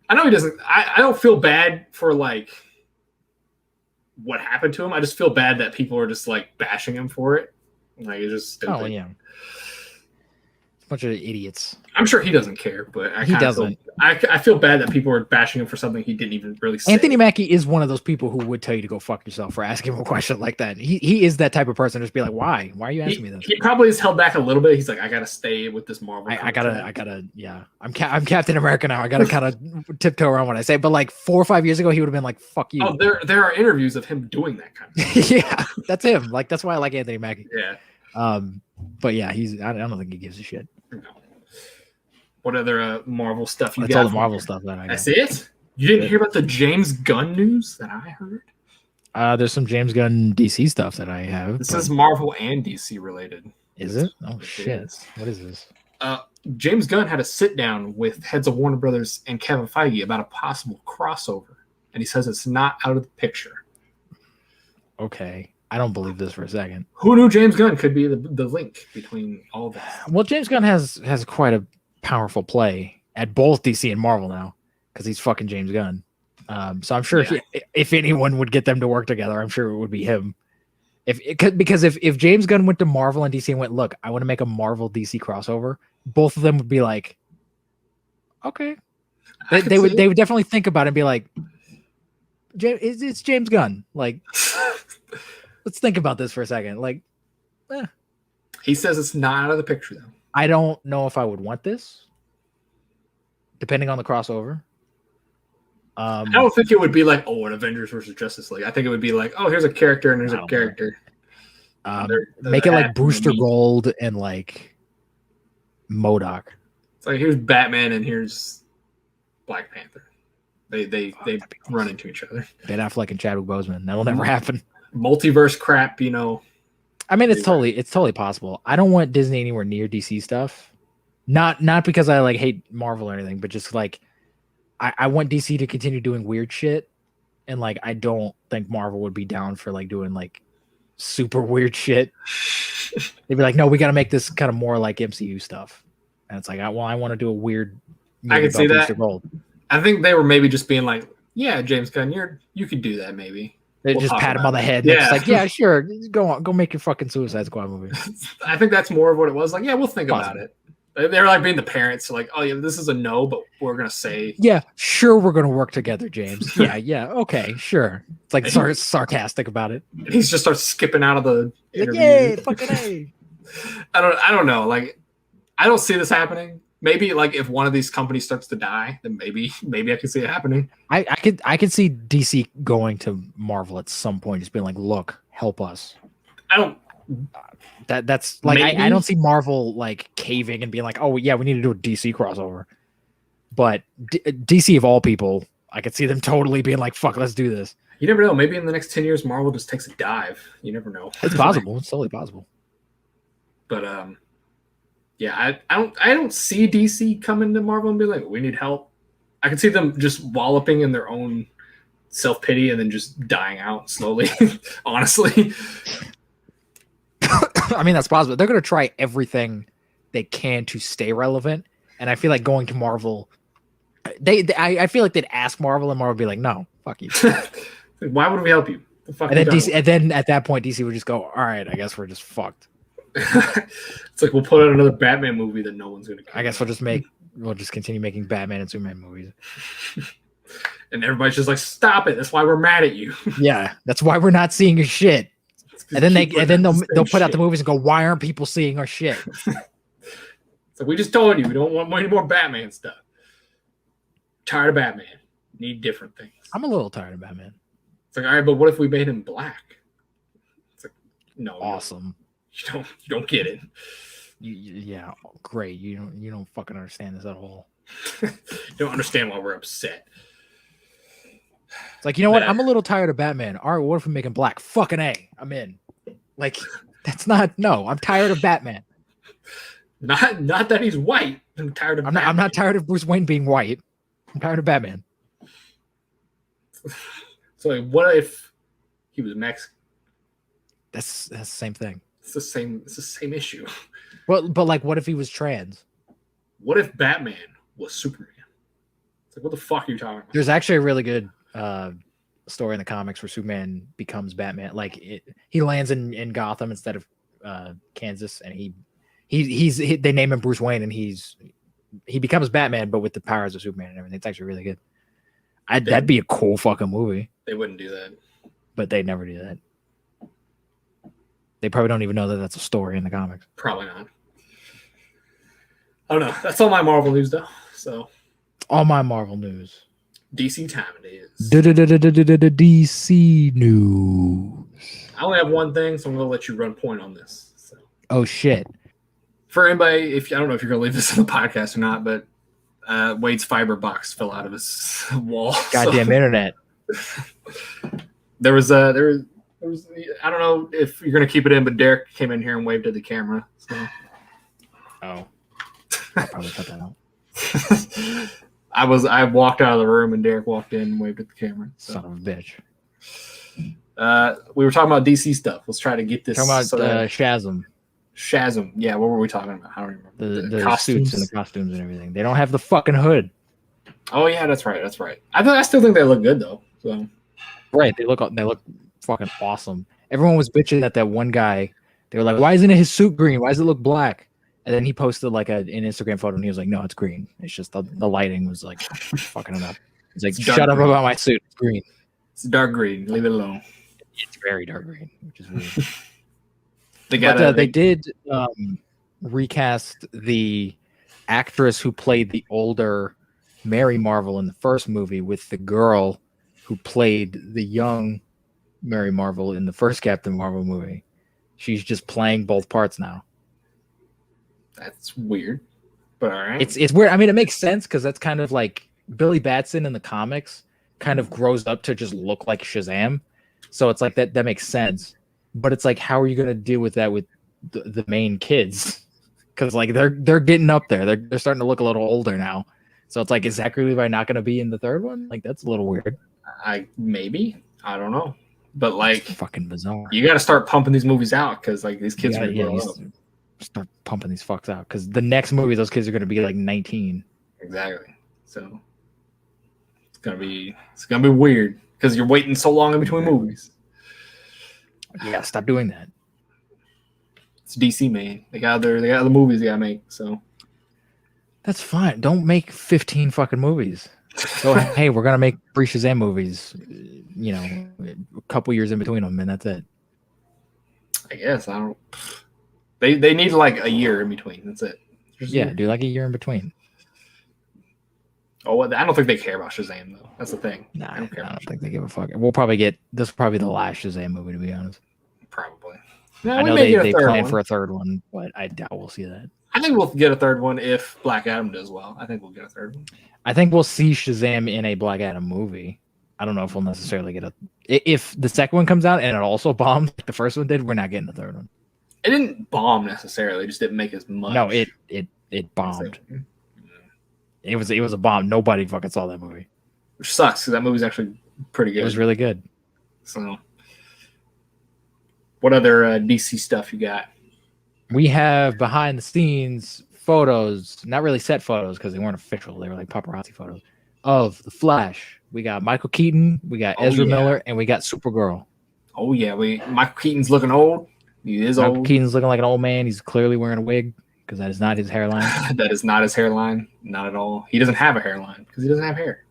I know he doesn't. I don't feel bad for like what happened to him. I just feel bad that people are just like bashing him for it. Like it's just stupid. Oh yeah. bunch of idiots. I'm sure he doesn't care, but He doesn't. I feel bad that people are bashing him for something he didn't even really say. Anthony Mackie is one of those people who would tell you to go fuck yourself for asking him a question like that. He is that type of person. Just be like, why? Why are you asking me this? He probably is held back a little bit. He's like, I gotta stay with this Marvel. I gotta. Yeah, I'm Captain America now. I gotta kind of tiptoe around what I say. But like 4 or 5 years ago, he would have been like, fuck you. Oh, there are interviews of him doing that kind of stuff. Yeah, that's him. Like that's why I like Anthony Mackie. Yeah. But yeah, I don't think he gives a shit. No. What other Marvel stuff you That's got? all the Marvel stuff that I got. That's it? You didn't hear about the James Gunn news that I heard? There's some James Gunn DC stuff that I have. This is Marvel and DC related. Is it? Oh shit! What is this? James Gunn had a sit down with heads of Warner Brothers and Kevin Feige about a possible crossover, and he says it's not out of the picture. Okay, I don't believe this for a second. Who knew James Gunn could be the link between all of this? Well, James Gunn has quite a powerful play at both DC and Marvel now because he's fucking James Gunn. So I'm sure if anyone would get them to work together, I'm sure it would be him. Because if James Gunn went to Marvel and DC and went, look, I want to make a Marvel DC crossover, both of them would be like, okay. They would definitely think about it and be like, it's James Gunn. Like, let's think about this for a second. Like, he says it's not out of the picture though. I don't know if I would want this, depending on the crossover. I don't think it would be like, an Avengers versus Justice League. I think it would be like, here's a character and there's a character. Make it like Booster Gold and like MODOK. It's like here's Batman and here's Black Panther. They run into each other. Ben Affleck and Chadwick Boseman. That'll never happen. Multiverse crap, I mean, it's totally possible. I don't want Disney anywhere near DC stuff. Not because I like hate Marvel or anything, but just like I want DC to continue doing weird shit, and like I don't think Marvel would be down for like doing like super weird shit. They'd be like, no, we got to make this kind of more like MCU stuff, and it's like, I want to do a weird. I can see that. Gold. I think they were maybe just being like, yeah, James Gunn, you could do that maybe. They just pat him on the head. Yeah, just like, yeah, sure, go make your fucking Suicide Squad movie. I think that's more of what it was. Like, yeah, we'll think about it. They're like being the parents, like, oh yeah, this is a no, but we're gonna say, yeah, sure, we're gonna work together, James. Yeah, okay, sure. It's like sarcastic about it. And he just starts skipping out of the interview. Yay, fucking A. I don't know. Like, I don't see this happening. Maybe like if one of these companies starts to die, then maybe I could see it happening. I could see DC going to Marvel at some point, just being like, look, help us. I don't. That's like I don't see Marvel like caving and being like, oh yeah, we need to do a DC crossover. But DC of all people, I could see them totally being like, fuck, let's do this. You never know. Maybe in the next 10 years, Marvel just takes a dive. You never know. It's possible. It's totally possible. But yeah, I don't see DC coming to Marvel and be like, we need help. I can see them just walloping in their own self-pity and then just dying out slowly. Honestly. I mean, that's possible. They're going to try everything they can to stay relevant. And I feel like going to Marvel, I feel like they'd ask Marvel and Marvel would be like, no, fuck you. Why would we help you? And then at that point, DC would just go, all right, I guess we're just fucked. It's like we'll put out another Batman movie that no one's going to care. I guess we'll just continue making Batman and Superman movies. And everybody's just like, stop it. That's why we're mad at you. Yeah, that's why we're not seeing your shit. And then they'll put out the movies and go, why aren't people seeing our shit? So we just told you we don't want any more Batman stuff. Tired of Batman. Need different things. I'm a little tired of Batman. It's like, all right, but what if we made him black? It's like, no. Awesome. You don't get it. Yeah, great. You don't fucking understand this at all. You don't understand why we're upset. It's like, you know what? I'm a little tired of Batman. All right, what if we make him black? Fucking A. I'm in. Like, that's not. No, I'm tired of Batman. Not that he's white. I'm tired of. I'm not tired of Bruce Wayne being white. I'm tired of Batman. So, like, what if he was Mexican? That's the same thing. It's the same issue. Well, but like, what if he was trans? What if Batman was Superman? It's like, what the fuck are you talking about? There's actually a really good story in the comics where Superman becomes Batman. Like he lands in Gotham instead of Kansas, and he they name him Bruce Wayne, and he becomes Batman, but with the powers of Superman and everything. It's actually really good. That'd be a cool fucking movie. They wouldn't do that, but they never do that. They probably don't even know that that's a story in the comics. Probably not. I don't know. That's all my Marvel news, though. So, all my Marvel news. DC time it is. DC news. I only have one thing, so I'm going to let you run point on this. So. Oh, shit. For anybody, I don't know if you're going to leave this on the podcast or not, but Wade's fiber box fell out of his wall. Goddamn internet. There was I don't know if you're going to keep it in, but Derek came in here and waved at the camera. So. Oh. I'll probably cut that out. I walked out of the room and Derek walked in and waved at the camera. So. Son of a bitch. We were talking about DC stuff. Let's try to get this. Talking about Shazam. Shazam. Yeah, what were we talking about? I don't remember. The suits and the costumes and everything. They don't have the fucking hood. Oh yeah, that's right. I still think they look good though. So. Right, they look fucking awesome. Everyone was bitching at that one guy. They were like, "Why isn't his suit green? Why does it look black?" And then he posted like an Instagram photo, and he was like, "No, it's green. It's just the lighting was like fucking it up." He's like, "Shut up about my suit. It's green. It's dark green. Leave it alone." It's very dark green, which is weird. They did recast the actress who played the older Mary Marvel in the first movie with the girl who played the young Mary Marvel in the first Captain Marvel movie. She's just playing both parts now. That's weird, but all right. It's weird. I mean, it makes sense because that's kind of like Billy Batson in the comics kind of grows up to just look like Shazam. So it's like that makes sense. But it's like, how are you going to deal with that with the main kids? Because like they're getting up there. They're starting to look a little older now. So it's like, is Zachary Levi not going to be in the third one? Like, that's a little weird. I don't know. But like, it's fucking bizarre. You got to start pumping these movies out because like these kids are going to grow up. Start pumping these fucks out because the next movie, those kids are going to be like 19. Exactly. So it's gonna be weird because you're waiting so long in between movies. Yeah, stop doing that. It's DC, man. They got the movies they gotta make. So that's fine. Don't make 15 fucking movies. So hey, we're gonna make 3 Shazam movies. You know, a couple years in between them, and that's it. I guess I don't. They need like a year in between. That's it. Yeah, do like a year in between. Oh, I don't think they care about Shazam though. That's the thing. Nah, I don't think they give a fuck. We'll probably get this. Will probably be the last Shazam movie, to be honest. Probably. Yeah, I know they plan for a third one, but I doubt we'll see that. I think we'll get a third one if Black Adam does well. I think we'll get a third one. I think we'll see Shazam in a Black Adam movie. I don't know if we'll necessarily get if the second one comes out and it also bombs like the first one did. We're not getting the third one. It didn't bomb necessarily; it just didn't make as much. No, it bombed. It was a bomb. Nobody fucking saw that movie. Which sucks because that movie's actually pretty good. It was really good. So, what other DC stuff you got? We have behind the scenes photos, not really set photos because they weren't official. They were like paparazzi photos of the Flash. We got Michael Keaton, we got Ezra Miller, and we got Supergirl. Oh yeah, Michael Keaton's looking old. He is old. Michael Keaton's looking like an old man. He's clearly wearing a wig because that is not his hairline. That is not his hairline. Not at all. He doesn't have a hairline because he doesn't have hair.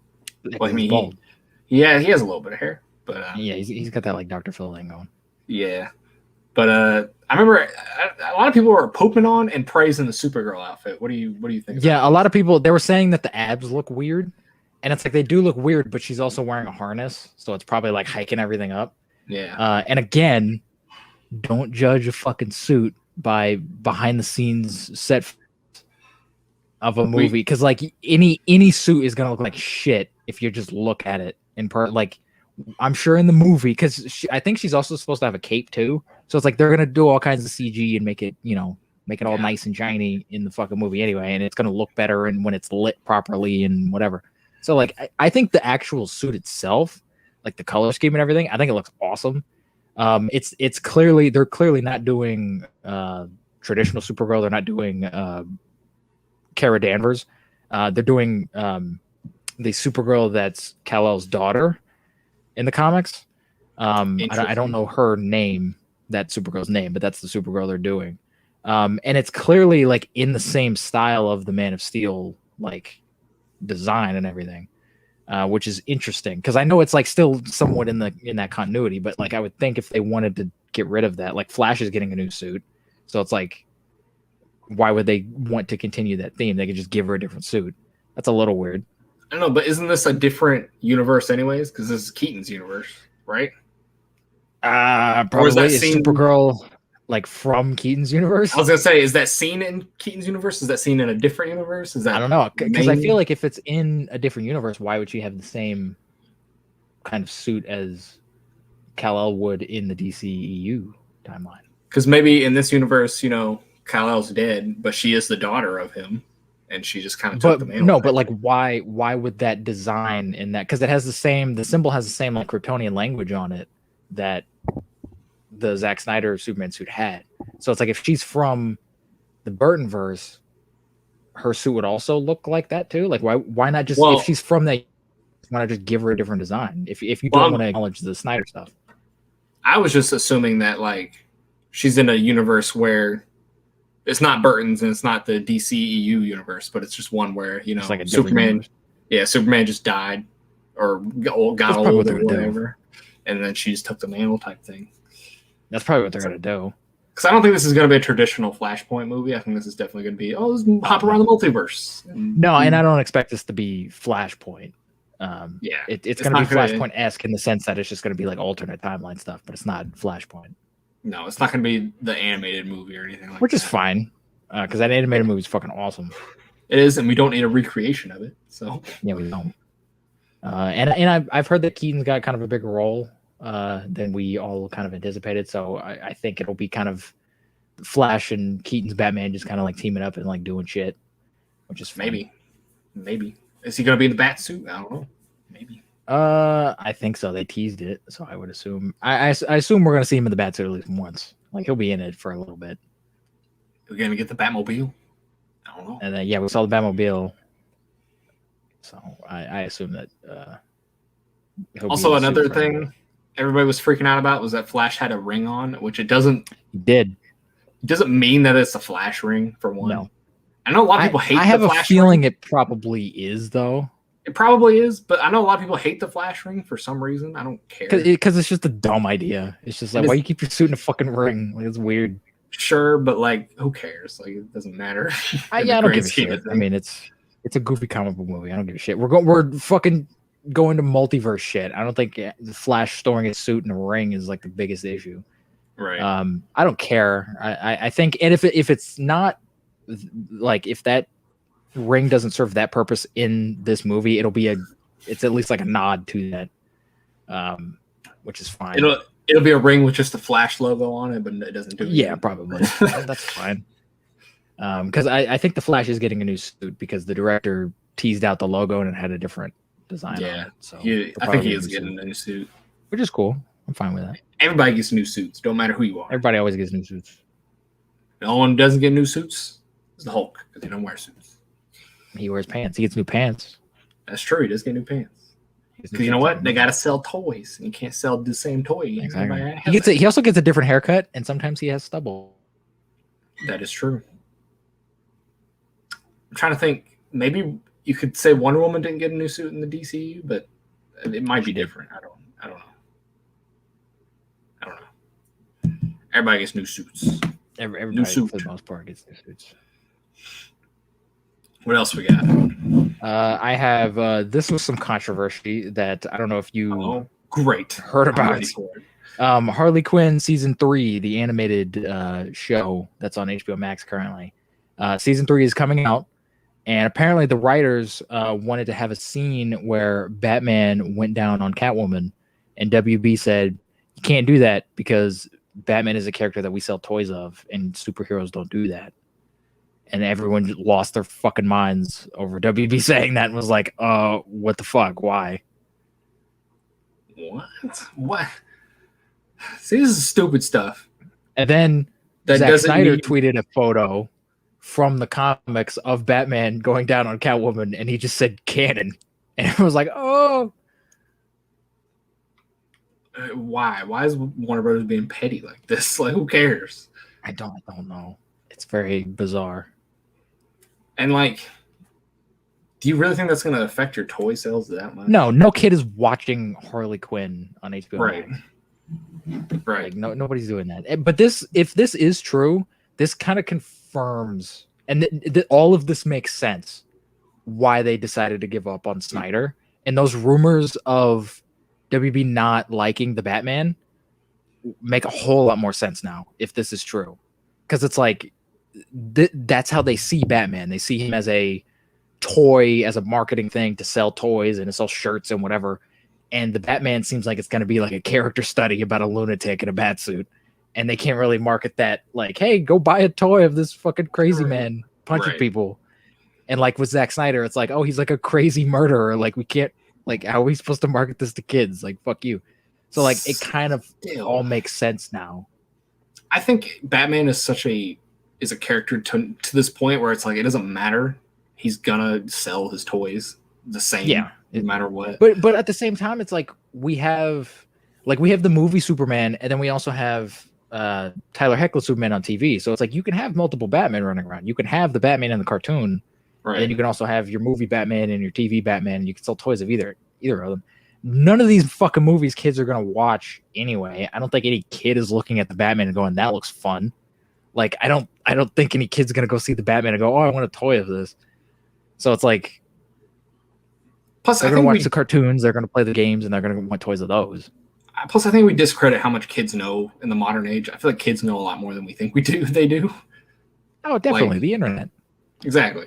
Well, I mean, bald. He has a little bit of hair, but yeah, he's got that like Dr. Phil thing going. Yeah, but I remember a lot of people were pooping on and praising the Supergirl outfit. What do you think? Yeah, a lot of people they were saying that the abs look weird, and it's like they do look weird, but she's also wearing a harness, so it's probably like hiking everything up. Yeah. And again, don't judge a fucking suit by behind the scenes set of a movie because like any suit is gonna look like shit if you just look at it in like I'm sure in the movie because I think she's also supposed to have a cape too, so it's like they're gonna do all kinds of CG and make it all nice and shiny in the fucking movie anyway, and it's gonna look better and when it's lit properly and whatever. So like I think the actual suit itself, like the color scheme and everything, I think it looks awesome. It's clearly they're clearly not doing traditional Supergirl. They're not doing Kara Danvers. They're doing the Supergirl that's Kal-El's daughter in the comics. I don't know her name, that Supergirl's name, but that's the Supergirl they're doing. And it's clearly like in the same style of the Man of Steel like design and everything, which is interesting because I know it's like still somewhat in that continuity, but like I would think if they wanted to get rid of that, like Flash is getting a new suit, so it's like why would they want to continue that theme? They could just give her a different suit. That's a little weird. I don't know, but isn't this a different universe anyways? Because this is Keaton's universe, right? Probably that is scene- Supergirl like from Keaton's universe? I was gonna say, is that scene in Keaton's universe? Is that scene in a different universe? Is that I don't know because I main- feel like if it's in a different universe, why would she have the same kind of suit as Kal-El would in the DCEU timeline? Because maybe in this universe, Kal-El's dead, but she is the daughter of him, and she just kind of took the mantle. No, but like why would that design in that? Because it has the symbol has the same like Kryptonian language on it that the Zack Snyder Superman suit had. So it's like if she's from the Burton verse, her suit would also look like that too. Like why not just if she's from that, why not just give her a different design? If you don't want to acknowledge the Snyder stuff. I was just assuming that like she's in a universe where it's not Burton's and it's not the DCEU universe, but it's just one where it's like Superman. Universe. Yeah, Superman just died or got old or whatever, and then she just took the mantle type thing. That's probably what they're gonna do. Because I don't think this is gonna be a traditional Flashpoint movie. I think this is definitely gonna be let's hop around the multiverse. And I don't expect this to be Flashpoint. It's gonna be Flashpoint-esque in the sense that it's just gonna be like alternate timeline stuff, but it's not Flashpoint. No, it's not gonna be the animated movie or anything like that. Which is fine, because that animated movie is fucking awesome. It is, and we don't need a recreation of it. So yeah, we don't. And I've heard that Keaton's got kind of a bigger role than we all kind of anticipated. So I think it'll be kind of Flash and Keaton's Batman just kind of like teaming up and like doing shit, which is fun. Maybe. Is he gonna be in the bat suit? I don't know. Maybe. I think so. They teased it, so I would assume. I assume we're gonna see him in the bat suit at least once. Like he'll be in it for a little bit. We're gonna get the Batmobile. I don't know. And then we saw the Batmobile. So I assume that. Also, another thing everybody was freaking out about was that Flash had a ring on, which it doesn't. He did. It doesn't mean that it's a Flash ring for one. No. I know a lot of people hate. I have the a Flash feeling ring. it probably is though. It probably is, but I know a lot of people hate the Flash ring for some reason. I don't care because it's just a dumb idea. It's just like why you keep your suit in a fucking ring? Like it's weird. Sure, but like who cares? Like it doesn't matter. I don't give a shit. I mean, it's a goofy comic book movie. I don't give a shit. We're fucking going to multiverse shit. I don't think the Flash storing his suit in a ring is like the biggest issue. Right. I don't care. I think, and if it's not like if that ring doesn't serve that purpose in this movie, it's at least like a nod to that, which is fine. It'll be a ring with just the Flash logo on it, but it doesn't do anything. Yeah, probably. That's fine. Because I think the Flash is getting a new suit because the director teased out the logo and it had a different design on it. So I think he is getting a new suit, which is cool. I'm fine with that. Everybody gets new suits. Don't matter who you are. Everybody always gets new suits. The only one who doesn't get new suits is the Hulk because he don't wear suits. He wears pants. He gets new pants. That's true. He does get new pants. Because you know what? They got to sell toys. And you can't sell the same toy. Exactly. He also gets a different haircut, and sometimes he has stubble. That is true. I'm trying to think. Maybe you could say Wonder Woman didn't get a new suit in the DCU, but it might be different. I don't know. Everybody gets new suits. Everybody, new suit. for the most part, gets new suits. What else we got? I have this was some controversy that I don't know if you heard about. Harley Quinn season 3, the animated show that's on HBO Max currently. Season 3 is coming out, and apparently the writers wanted to have a scene where Batman went down on Catwoman, and WB said you can't do that because Batman is a character that we sell toys of, and superheroes don't do that. And everyone lost their fucking minds over WB saying that and was like, what the fuck? Why? What? See, this is stupid stuff. And then Zack Snyder tweeted a photo from the comics of Batman going down on Catwoman, and he just said canon. And it was like, oh. Why? Why is Warner Brothers being petty like this? Like, who cares? I don't know. It's very bizarre. And like, do you really think that's going to affect your toy sales that much? No kid is watching Harley Quinn on HBO. Right. Right. Like nobody's doing that. But if this is true, this kind of confirms, and all of this makes sense, why they decided to give up on Snyder. And those rumors of WB not liking the Batman make a whole lot more sense now if this is true, because it's like that's how they see Batman. They see him as a toy, as a marketing thing to sell toys and to sell shirts and whatever. And the Batman seems like it's going to be like a character study about a lunatic in a bat suit, and they can't really market that like, hey, go buy a toy of this fucking crazy man punching people. And like with Zack Snyder, it's like, oh, he's like a crazy murderer. Like we can't, like, how are we supposed to market this to kids? Like, fuck you. So like it kind of all makes sense now. I think Batman is a character to this point where it's like it doesn't matter. He's gonna sell his toys the same, no matter what. But at the same time, it's like we have the movie Superman, and then we also have Tyler Hoechlin's Superman on TV. So it's like you can have multiple Batman running around. You can have the Batman in the cartoon, right? And then you can also have your movie Batman and your TV Batman, and you can sell toys of either of them. None of these fucking movies kids are gonna watch anyway. I don't think any kid is looking at the Batman and going, "That looks fun." Like I don't think any kid's gonna go see the Batman and go, "Oh, I want a toy of this." So it's like, plus they're gonna watch the cartoons, they're gonna play the games, and they're gonna want toys of those. Plus, I think we discredit how much kids know in the modern age. I feel like kids know a lot more than we think they do. Oh, definitely, the internet. Exactly.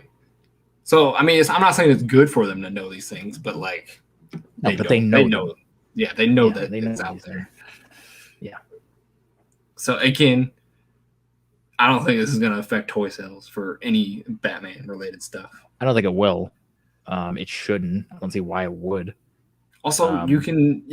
So I mean, I'm not saying it's good for them to know these things, but like, they know. Yeah, they know that it's out there. Yeah. So again, I don't think this is going to affect toy sales for any Batman related stuff. I don't think it will. It shouldn't. I don't see why it would. Also, you can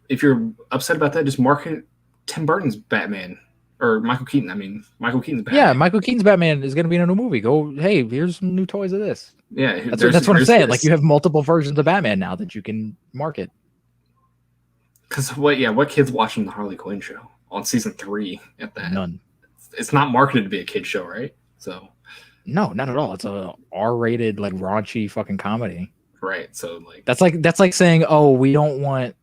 if you're upset about that, just market Tim Burton's Batman or Michael Keaton. I mean, Michael Keaton's Batman. Yeah, Michael Keaton's Batman is going to be in a new movie. Go, hey, here's some new toys of this. Yeah, that's what I'm saying. Like you have multiple versions of Batman now that you can market. Because what kids watching the Harley Quinn show on season 3 at that? None. It's not marketed to be a kid show, right? So no, not at all. It's a R-rated, like raunchy fucking comedy. Right. So like that's like saying, oh, we don't want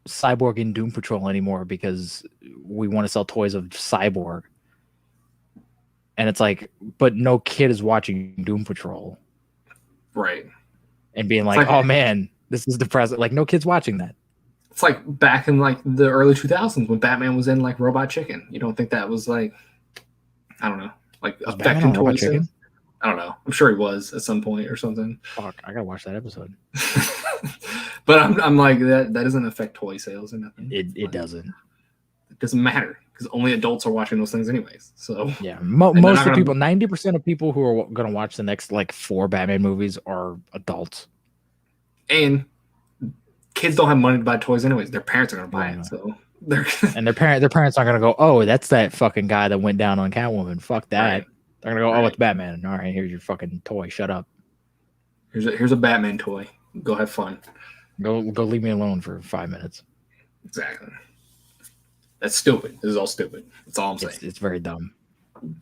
Cyborg in Doom Patrol anymore because we want to sell toys of Cyborg. And it's like, but no kid is watching Doom Patrol. Right. And being like, oh man, this is depressing. Like no kid's watching that. It's like back in like the early 2000s when Batman was in like Robot Chicken. You don't think that was like, I don't know, like affecting toy sales? I don't know. I'm sure he was at some point or something. Fuck, I gotta watch that episode. But I'm like that doesn't affect toy sales or nothing. It doesn't. It doesn't matter because only adults are watching those things anyways. So yeah, most of the people, 90% of people who are gonna watch the next like 4 Batman movies are adults. And kids don't have money to buy toys anyways. Their parents are gonna buy it, so and their parents aren't gonna go, oh, that's that fucking guy that went down on Catwoman. Fuck that. Right. They're gonna go, oh, it's Batman. All right, here's your fucking toy. Shut up. Here's a Batman toy. Go have fun. Go leave me alone for 5 minutes. Exactly. That's stupid. This is all stupid. That's all I'm saying. It's very dumb. Stupid.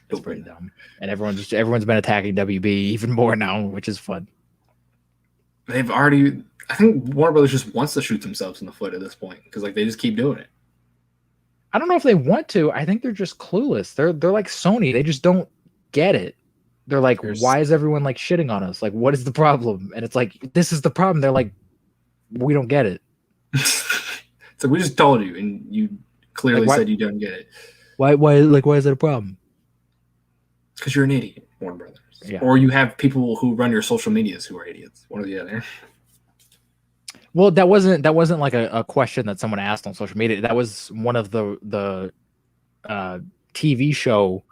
It's very dumb. And everyone's been attacking WB even more now, which is fun. They've already. I think Warner Brothers just wants to shoot themselves in the foot at this point because like they just keep doing it. I don't know if they want to. I think they're just clueless. They're like Sony. They just don't get it. They're like, why is everyone like shitting on us? Like, what is the problem? And it's like, this is the problem. They're like, we don't get it. So we just told you, and you clearly said you don't get it. Why is that a problem? It's because you're an idiot, Warner Brothers. Yeah. Or you have people who run your social medias who are idiots. One or the other. Well, that wasn't like a question that someone asked on social media. That was one of the TV show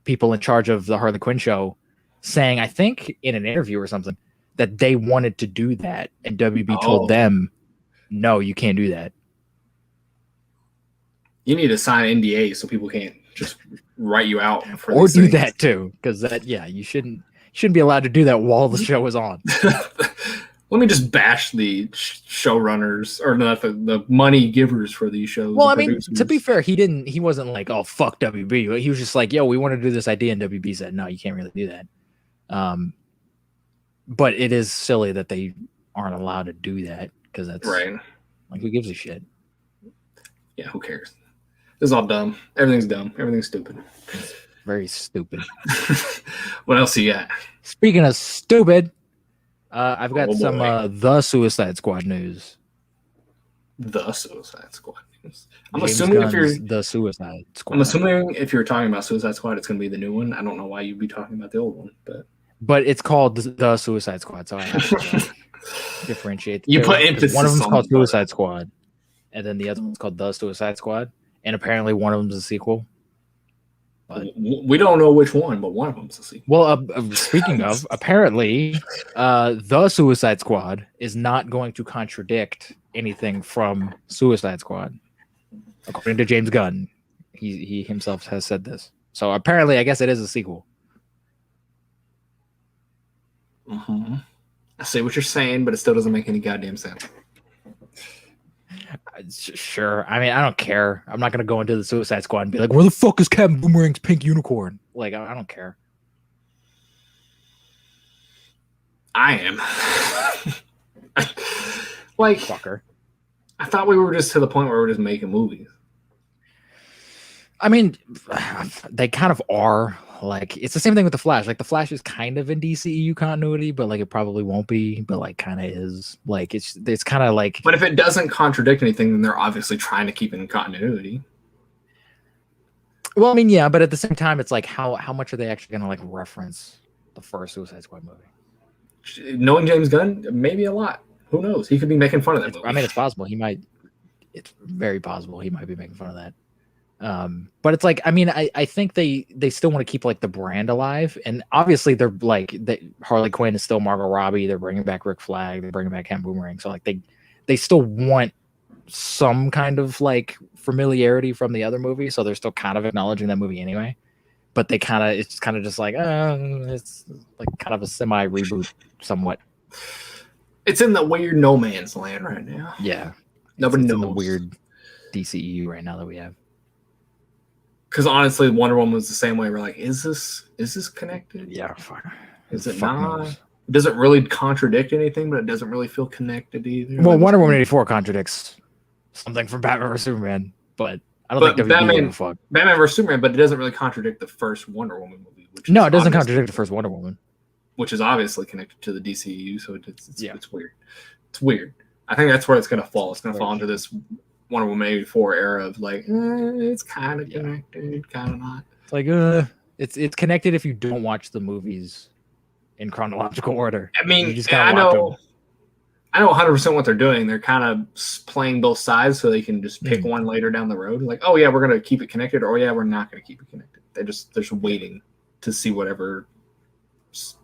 people in charge of the Harley Quinn show saying, I think in an interview or something, that they wanted to do that, and WB told them, no, you can't do that. You need to sign an NDA so people can't just write you out for or do that too, because you shouldn't be allowed to do that while the show is on. Let me just bash the showrunners or not the money givers for these shows. Well, I mean, to be fair, he wasn't like, oh, fuck WB. He was just like, yo, we want to do this idea, and WB said, no, you can't really do that. But it is silly that they aren't allowed to do that because that's right. Like, who gives a shit? Yeah, who cares? This is all dumb. Everything's dumb. Everything's stupid. It's very stupid. What else you got? Speaking of stupid, I've got some the Suicide Squad news. The Suicide Squad news. I'm James assuming Gunn's if you're the Suicide Squad. I'm assuming if you're talking about Suicide Squad, it's going to be the new one. I don't know why you'd be talking about the old one, but it's called the Suicide Squad, so I have to differentiate. You put emphasis. One of them's called Suicide Squad, and then the other one's called the Suicide Squad, and apparently one of them's a sequel. But we don't know which one, but one of them's a sequel. Well, speaking of, apparently, the Suicide Squad is not going to contradict anything from Suicide Squad, according to James Gunn. He himself has said this. So apparently, I guess it is a sequel. Mm-hmm. I see what you're saying, but it still doesn't make any goddamn sense. Sure. I mean, I don't care. I'm not going to go into the Suicide Squad and be like, where the fuck is Captain Boomerang's pink unicorn? Like, I don't care. I am. Like, fucker. I thought we were just to the point where we're just making movies. I mean, they kind of are. Like, it's the same thing with the Flash. Like, the Flash is kind of in DCEU continuity, but like, it probably won't be. But like, kind of is. Like, it's kind of like. But if it doesn't contradict anything, then they're obviously trying to keep it in continuity. Well, I mean, yeah, but at the same time, it's like, how much are they actually going to like reference the first Suicide Squad movie? Knowing James Gunn, maybe a lot. Who knows? He could be making fun of that movie. I mean, it's possible. It's very possible he might be making fun of that. But it's like, I mean, I think they still want to keep like the brand alive, and obviously they're like Harley Quinn is still Margot Robbie. They're bringing back Rick Flag. They're bringing back Captain Boomerang. So like they still want some kind of like familiarity from the other movie. So they're still kind of acknowledging that movie anyway. But it's kind of just like it's like kind of a semi reboot, somewhat. It's in the weird no man's land right now. Yeah, nobody knows. In the weird DCEU right now that we have. Because honestly, Wonder Woman was the same way. We're like, is this connected? Yeah, fuck. Is it not? Knows. It doesn't really contradict anything, but it doesn't really feel connected either. Well, Wonder Woman 84 contradicts something from Batman vs Superman, but I don't think WB give a fuck. Batman vs Superman, but it doesn't really contradict the first Wonder Woman movie. No, it doesn't contradict the first Wonder Woman, which is obviously connected to the DCU. So it's weird. It's weird. I think that's where it's gonna fall. It's gonna fall into this Wonder Woman 84 era of like, it's kind of connected, kind of not. It's like, it's connected if you don't watch the movies in chronological order. I mean, you just I know 100% what they're doing. They're kind of playing both sides so they can just pick one later down the road. Like, oh yeah, we're gonna keep it connected, or yeah, we're not gonna keep it connected. They're just waiting to see whatever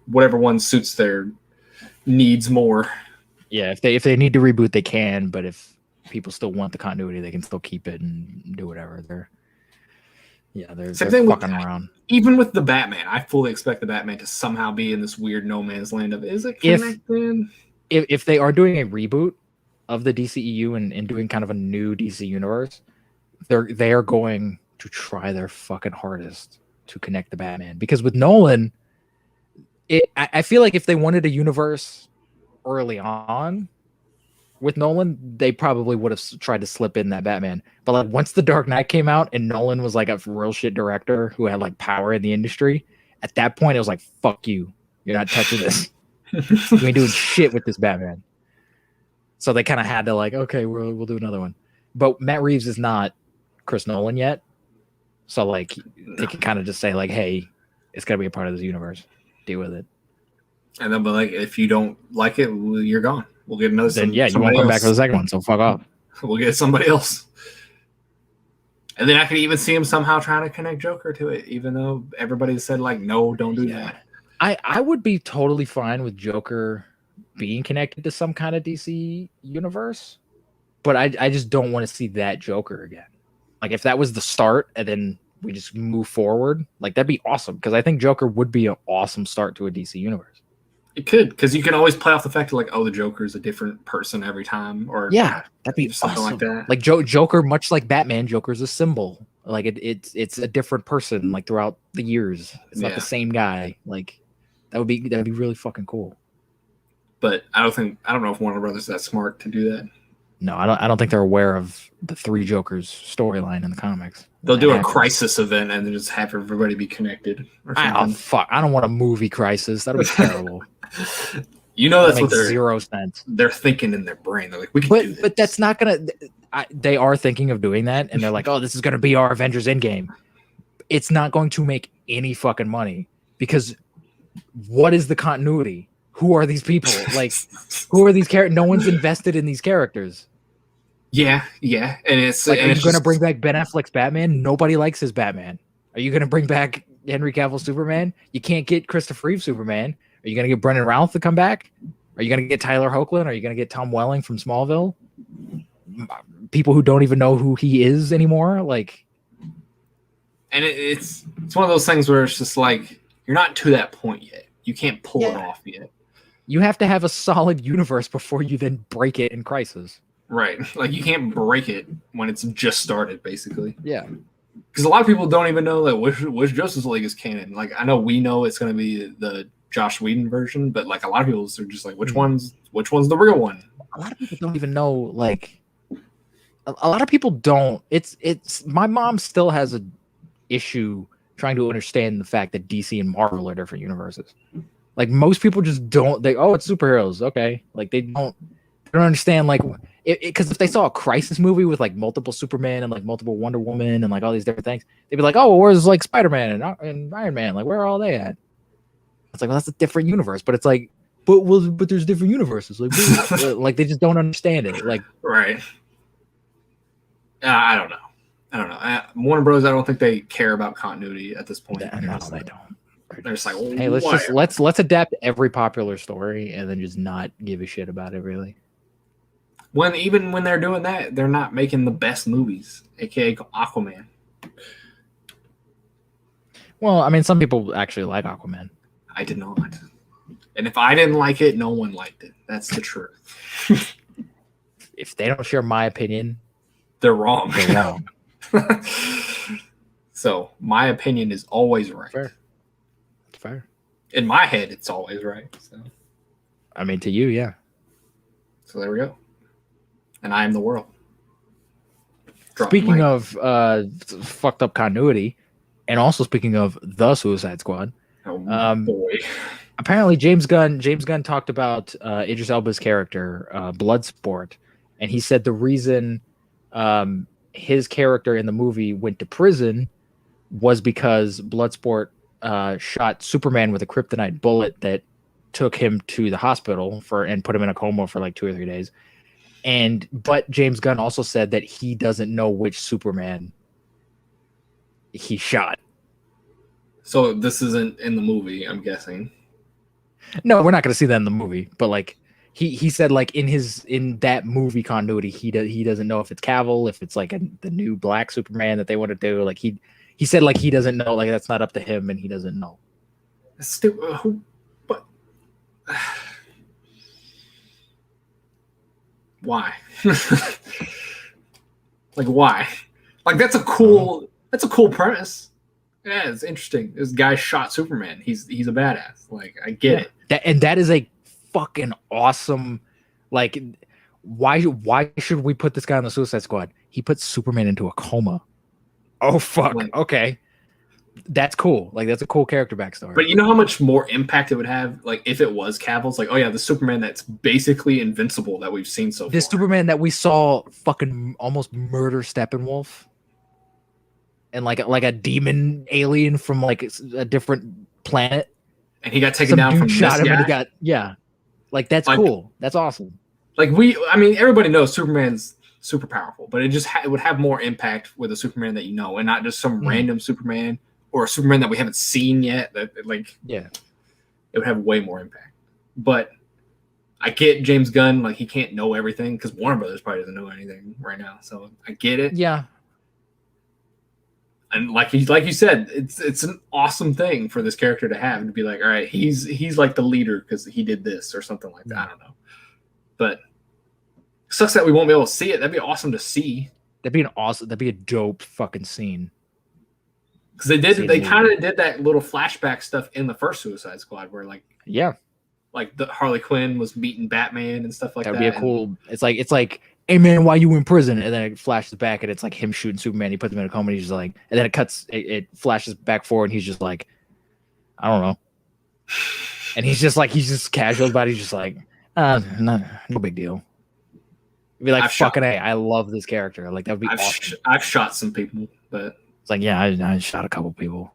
one suits their needs more. Yeah, if they need to reboot, they can. But if people still want the continuity, they can still keep it and do whatever. They're fucking around. Even with the Batman, I fully expect the Batman to somehow be in this weird no man's land of, is it connected? If they are doing a reboot of the DCEU and doing kind of a new DC universe, they are going to try their fucking hardest to connect the Batman. Because with Nolan, I feel like if they wanted a universe early on with Nolan, they probably would have tried to slip in that Batman. But like once The Dark Knight came out and Nolan was like a real shit director who had like power in the industry, at that point it was like, fuck you. You're not touching this. You ain't doing shit with this Batman. So they kind of had to like, okay, we'll do another one. But Matt Reeves is not Chris Nolan yet. So like they can kind of just say like, hey, it's got to be a part of this universe. Deal with it. And then, but like, if you don't like it, you're gone. We'll get another. Then yeah, you won't come back for the second one. So fuck off. We'll get somebody else. And then I could even see him somehow trying to connect Joker to it, even though everybody said like, no, don't do that. I would be totally fine with Joker being connected to some kind of DC universe, but I just don't want to see that Joker again. Like if that was the start and then we just move forward, like that'd be awesome because I think Joker would be an awesome start to a DC universe. It could, because you can always play off the fact of like, oh, the Joker is a different person every time, or Yeah, that'd be something awesome. like that. Like Joker, much like Batman, Joker's a symbol. Like it's a different person. Like throughout the years, it's not the same guy. Like that'd be really fucking cool. But I don't know if Warner Brothers is that smart to do that. No, I don't think they're aware of the three Jokers storyline in the comics. They'll do a crisis event and then just have everybody be connected. Or something. Fuck! I don't want a movie crisis. That'd be terrible. You know that's what makes zero sense. They're thinking in their brain. They're like, we can do this. But that's not gonna. They are thinking of doing that, and they're like, oh, this is gonna be our Avengers Endgame. It's not going to make any fucking money because what is the continuity? Who are these people? Like, who are these characters? No one's invested in these characters. Yeah, and it's like, and are you going to bring back Ben Affleck's Batman? Nobody likes his Batman. Are you going to bring back Henry Cavill's Superman? You can't get Christopher Reeve's Superman. Are you going to get Brendan Routh to come back? Are you going to get Tyler Hoechlin? Are you going to get Tom Welling from Smallville? People who don't even know who he is anymore, like. And it's one of those things where it's just like you're not to that point yet. You can't pull it off yet. You have to have a solid universe before you then break it in Crisis. Right. Like you can't break it when it's just started, basically. Yeah. Because a lot of people don't even know that which Justice League is canon. Like I know we know it's going to be the Joss Whedon version, but like a lot of people are just like, which one's the real one? A lot of people don't even know. Like a lot of people don't. It's my mom still has a issue trying to understand the fact that DC and Marvel are different universes. Like most people just don't. It's superheroes. Okay, like they don't understand like because if they saw a Crisis movie with like multiple Superman and like multiple Wonder Woman and like all these different things, they'd be like, oh, well, where's like Spider-Man and Iron Man? Like where are all they at? It's like, well, that's a different universe. But it's like, but there's different universes. Like like they just don't understand it. Like right. I don't know. Warner Bros. I don't think they care about continuity at this point. No, they don't. They're just like, hey, let's adapt every popular story and then just not give a shit about it, really. Even when they're doing that, they're not making the best movies, aka Aquaman. Well, I mean, some people actually like Aquaman. I did not, and if I didn't like it, no one liked it. That's the truth. If they don't share my opinion, they're wrong. They're wrong. So my opinion is always right. Fair. In my head, it's always right. So. I mean, to you, yeah. So there we go. And I am the world. Speaking of fucked up continuity, and also speaking of the Suicide Squad, boy. Apparently James Gunn talked about Idris Elba's character, Bloodsport, and he said the reason his character in the movie went to prison was because Bloodsport shot Superman with a kryptonite bullet that took him to the hospital and put him in a coma for like 2 or 3 days. But James Gunn also said that he doesn't know which Superman he shot. So this isn't in the movie, I'm guessing. No, we're not going to see that in the movie. But like he said, like in that movie continuity, he doesn't know if it's Cavill, if it's like the new Black Superman that they want to do. Like he said, like he doesn't know, like that's not up to him, and he doesn't know. But why? Like why? Like that's a cool premise. Yeah, it's interesting. This guy shot Superman. He's a badass. Like I get it. That is a fucking awesome. Like why should we put this guy on the Suicide Squad? He put Superman into a coma. Oh fuck. Like, okay. That's cool. Like that's a cool character backstory. But you know how much more impact it would have, like if it was Cavill's, like, oh yeah, the Superman that's basically invincible that we've seen so far. This Superman that we saw fucking almost murder Steppenwolf, and like a demon alien from like a different planet, and he got taken down from shot this him, guy. and he got like that's cool. That's awesome. Like everybody knows Superman's super powerful, but it would have more impact with a Superman that you know, and not just some random Superman. Or a Superman that we haven't seen yet. It would have way more impact. But I get James Gunn, like he can't know everything because Warner Brothers probably doesn't know anything right now. So I get it. Yeah. And like you said, it's an awesome thing for this character to have, to be like, all right, he's like the leader because he did this or something like that. I don't know, but it sucks that we won't be able to see it. That'd be awesome to see. That'd be a dope fucking scene. Because they kind of did that little flashback stuff in the first Suicide Squad, where like the Harley Quinn was meeting Batman and stuff like that. That'd be a cool. It's like, hey man, why you in prison? And then it flashes back, and it's like him shooting Superman. He puts him in a coma. And he's just like, and then it flashes back forward, and he's just like, I don't know. And he's just casual about it. He's just like, no big deal. It'd be like, fucking A, I love this character. Like, that would be awesome. I've shot some people, but it's like, yeah, I shot a couple people.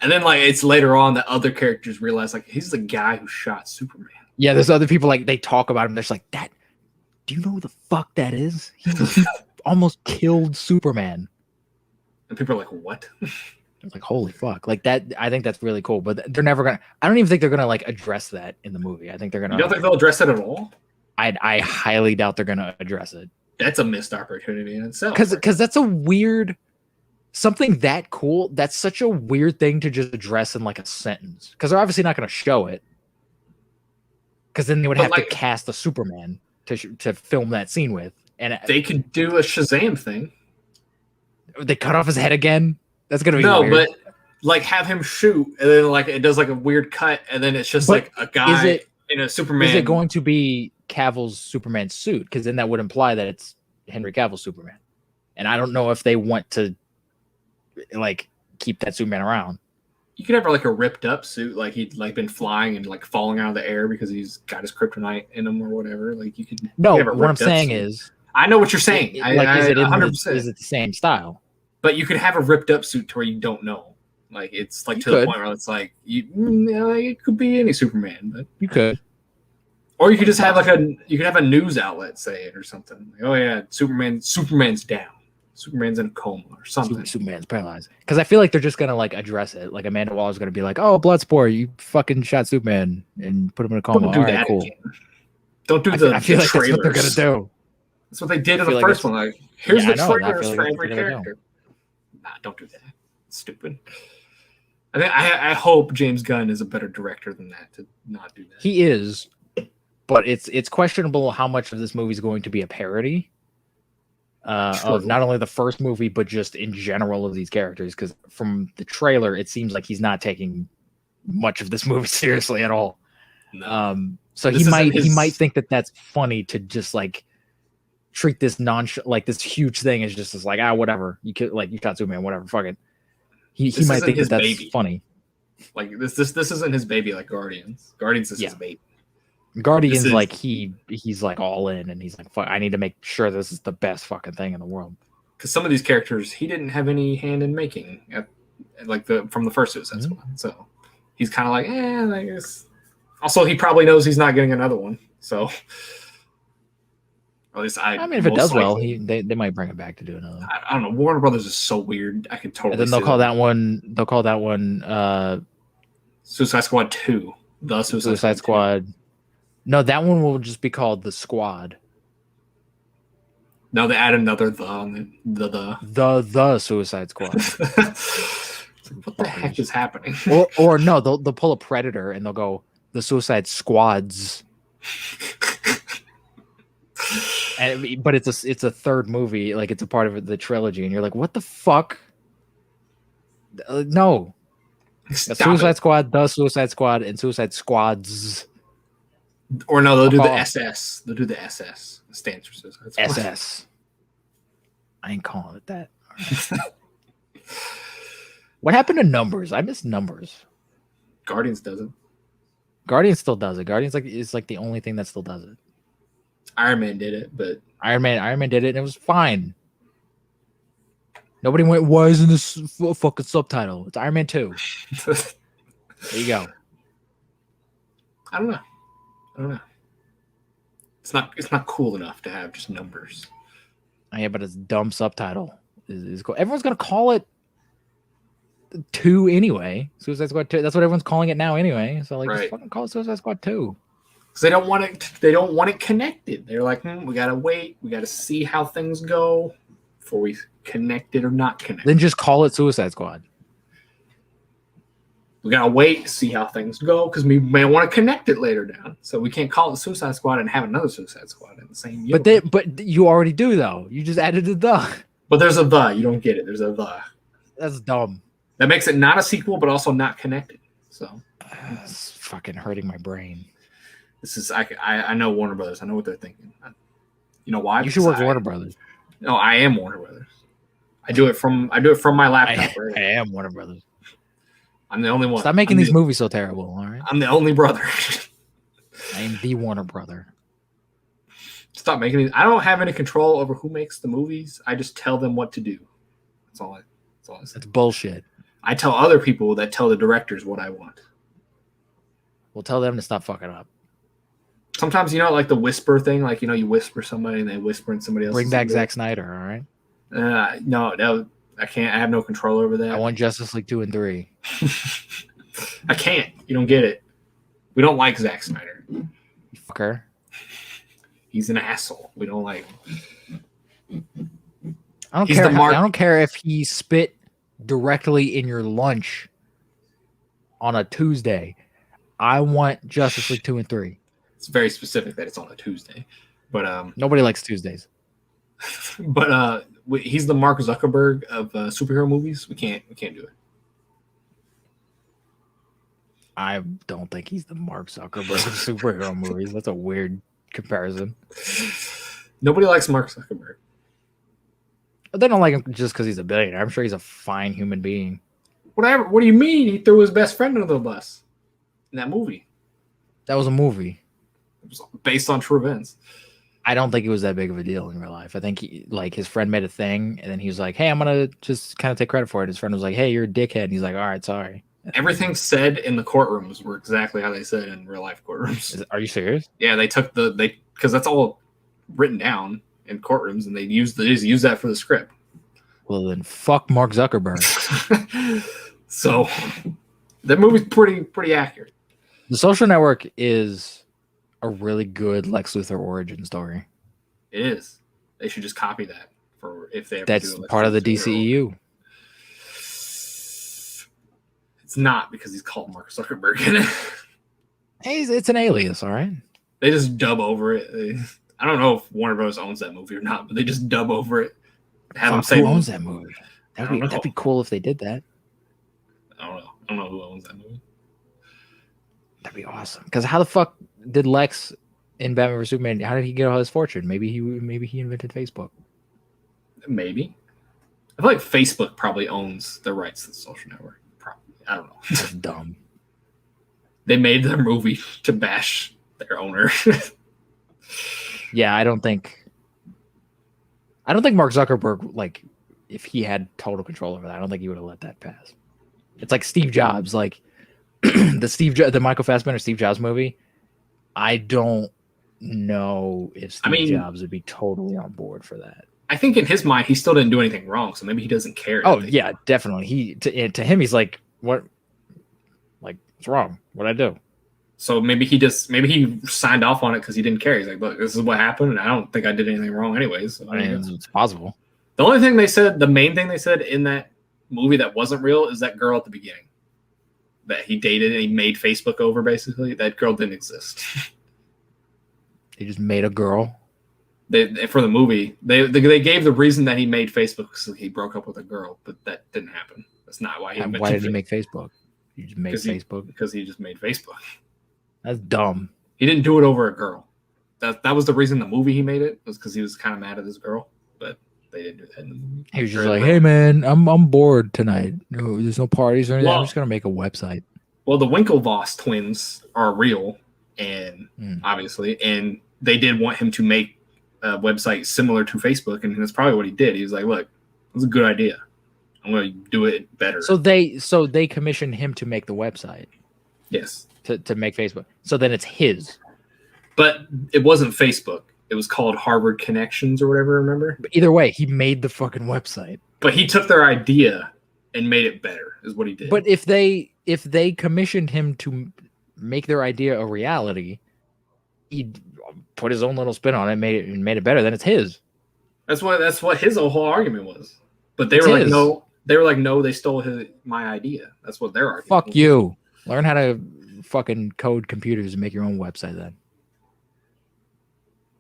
And then like it's later on that other characters realize like he's the guy who shot Superman. Yeah, there's other people like they talk about him. They're just like, that. Do you know who the fuck that is? He almost killed Superman. And people are like, what? It's like, holy fuck. Like that, I think that's really cool. But they're never gonna, I don't even think they're gonna like address that in the movie. I think they're gonna. You don't think they'll address it at all? I highly doubt they're gonna address it. That's a missed opportunity in itself. Because that's a weird, something that cool. That's such a weird thing to just address in like a sentence. Because they're obviously not gonna show it. Because then they would have to cast a Superman to film that scene with, and they could do a Shazam thing. They cut off his head again. That's gonna be weird. But like have him shoot, and then like it does like a weird cut, and then it's just like a guy in a Superman. Is it going to be Cavill's Superman suit? Because then that would imply that it's Henry Cavill's Superman, and I don't know if they want to like keep that Superman around. You could have like a ripped up suit, like he'd like been flying and like falling out of the air because he's got his kryptonite in him or whatever. Like you could. No, what I'm saying is, I know what you're saying. Is it 100%? Is it the same style? But you could have a ripped up suit to where you don't know. Like it's like the point where it's like it could be any Superman, but you could. Or you could just have a news outlet say it or something. Like, oh yeah, Superman's down. Superman's in a coma or something. Superman's paralyzed. Because I feel like they're just gonna like address it. Like Amanda Waller's gonna be like, "Oh, Bloodsport, you fucking shot Superman and put him in a coma." Don't do that cool. Again. Don't do the. I feel like trailers. That's what they're gonna do. That's what they did in the first one. Like, here's the trailers for every character. Nah, don't do that. It's stupid. I hope James Gunn is a better director than that to not do that. He is, but it's questionable how much of this movie is going to be a parody. Of not only the first movie, but just in general of these characters. Because from the trailer, it seems like he's not taking much of this movie seriously at all. No. So he might think that that's funny to just like treat this like this huge thing as just as like whatever you shot Superman, whatever, fuck it. He might think that that's baby. Funny. Like this isn't his baby like Guardians. Guardians is his baby. Guardians, like he's like all in, and he's like, fuck, I need to make sure this is the best fucking thing in the world. Because some of these characters he didn't have any hand in making, from the first Suicide Squad. So he's kind of like, I guess. Also, he probably knows he's not getting another one. So, at least I mean, if it does well, they might bring it back to do another one. I don't know. Warner Brothers is so weird. I could totally. And then they'll call that one. Suicide Squad 2. The Suicide Squad. No, that one will just be called The Squad. No, they add another the Suicide Squad. What the heck is happening? or no, they'll pull a Predator and they'll go The Suicide Squads. But it's a third movie, like it's a part of the trilogy, and you're like, what the fuck? No, Suicide Squad, The Suicide Squad, and Suicide Squads. Or no, they'll do the SS. They'll do the SS. It stands for Suicide Squad. SS. I ain't calling it that. Right. What happened to Numbers? I miss Numbers. Guardians doesn't. Guardians still does it. Guardians is like the only thing that still does it. Iron Man did it, but Iron Man did it, and it was fine. Nobody went, why isn't this fucking subtitle? It's Iron Man 2. There you go. I don't know. It's not cool enough to have just numbers. Yeah, but it's dumb subtitle. Is cool. Everyone's gonna call it 2 anyway. Suicide Squad 2. That's what everyone's calling it now anyway. So just fucking call it Suicide Squad 2. Because they don't want it. They don't want it connected. They're like, we gotta wait. We gotta see how things go before we connect it or not connect. Then just call it Suicide Squad. We gotta wait to see how things go because we may want to connect it later down. So we can't call it Suicide Squad and have another Suicide Squad in the same year. But you already do though. You just added the. But there's a the. You don't get it. There's a the. That's dumb. That makes it not a sequel, but also not connected. So it's fucking hurting my brain. This is I know Warner Brothers. I know what they're thinking. You know why? You should work for Warner Brothers. No, I am Warner Brothers. I do it from my laptop. I am Warner Brothers. I'm the only one. Stop making these movies so terrible, all right? I'm the only brother. I am the Warner brother. Stop making these. I don't have any control over who makes the movies. I just tell them what to do. That's all I say. That's bullshit. I tell other people that tell the directors what I want. We'll tell them to stop fucking up. Sometimes, like the whisper thing, like, you whisper somebody and they whisper in somebody else. Bring back Zack Snyder, all right? No, I can't. I have no control over that. I want Justice League 2 and 3. I can't. You don't get it. We don't like Zack Snyder. You fucker. He's an asshole. We don't like him. I don't care if he spit directly in your lunch on a Tuesday. I want Justice League 2 and 3. It's very specific that it's on a Tuesday. But nobody likes Tuesdays. But he's the Mark Zuckerberg of superhero movies. We can't do it. I don't think he's the Mark Zuckerberg of superhero movies. That's a weird comparison. Nobody likes Mark Zuckerberg. But they don't like him just because he's a billionaire. I'm sure he's a fine human being. Whatever. What do you mean? He threw his best friend under the bus in that movie. That was a movie. It was based on true events. I don't think it was that big of a deal in real life. I think his friend made a thing, and then he was like, "Hey, I'm gonna just kind of take credit for it." His friend was like, "Hey, you're a dickhead," and he's like, "All right, sorry." Everything said in the courtrooms were exactly how they said in real life courtrooms. Are you serious? Yeah, they took because that's all written down in courtrooms, and they just use that for the script. Well, then fuck Mark Zuckerberg. So that movie's pretty accurate. The Social Network is a really good Lex Luthor origin story. It is. They should just copy that for if they ever That's do part of the DCEU. It's not because he's called Mark Zuckerberg in it. Hey, it's an alias, all right? They just dub over it. I don't know if Warner Bros. Owns that movie or not, but they just dub over it. Have them say who owns that movie? That'd be cool if they did that. I don't know who owns that movie. That'd be awesome. Because how the fuck did Lex in Batman vs Superman? How did he get all his fortune? Maybe he invented Facebook. Maybe. I feel like Facebook probably owns the rights to the Social Network. Probably. I don't know. That's dumb. They made their movie to bash their owner. Yeah, I don't think Mark Zuckerberg, like, if he had total control over that, I don't think he would have let that pass. It's like Steve Jobs, like the Michael Fassbender Steve Jobs movie. I don't know if Steve Jobs would be totally on board for that. I think in his mind, he still didn't do anything wrong, so maybe he doesn't care. Oh yeah, definitely. To him, he's like, what? Like, what's wrong? What'd I do? So maybe he signed off on it because he didn't care. He's like, look, this is what happened, and I don't think I did anything wrong anyways. So it's possible. The only thing they said, the main thing they said in that movie that wasn't real is that girl at the beginning that he dated and he made Facebook over, basically. That girl didn't exist. He just made a girl? For the movie, they gave the reason that he made Facebook because he broke up with a girl, but that didn't happen. That's not why he invented Why did he make Facebook? He just made Facebook? Because he just made Facebook. That's dumb. He didn't do it over a girl. That was the reason the movie he made it was because he was kind of mad at this girl, but they didn't do that in the movie. He was just like, "Hey man, I'm bored tonight. No, there's no parties or anything. I'm just gonna make a website." Well, the Winklevoss twins are real, and obviously, and they did want him to make a website similar to Facebook, and that's probably what he did. He was like, "Look, that's a good idea. I'm going to do it better." So they commissioned him to make the website. Yes. To make Facebook. So then it's his. But it wasn't Facebook. It was called Harvard Connections or whatever, remember? But either way, he made the fucking website. But he took their idea and made it better, is what he did. But if they commissioned him to make their idea a reality, he put his own little spin on it, made it better, then it's his. That's what his whole argument was. But they It's were like, his. no. They were like, no, they stole my idea. That's what their argument Fuck was. you. Learn how to fucking code computers and make your own website then.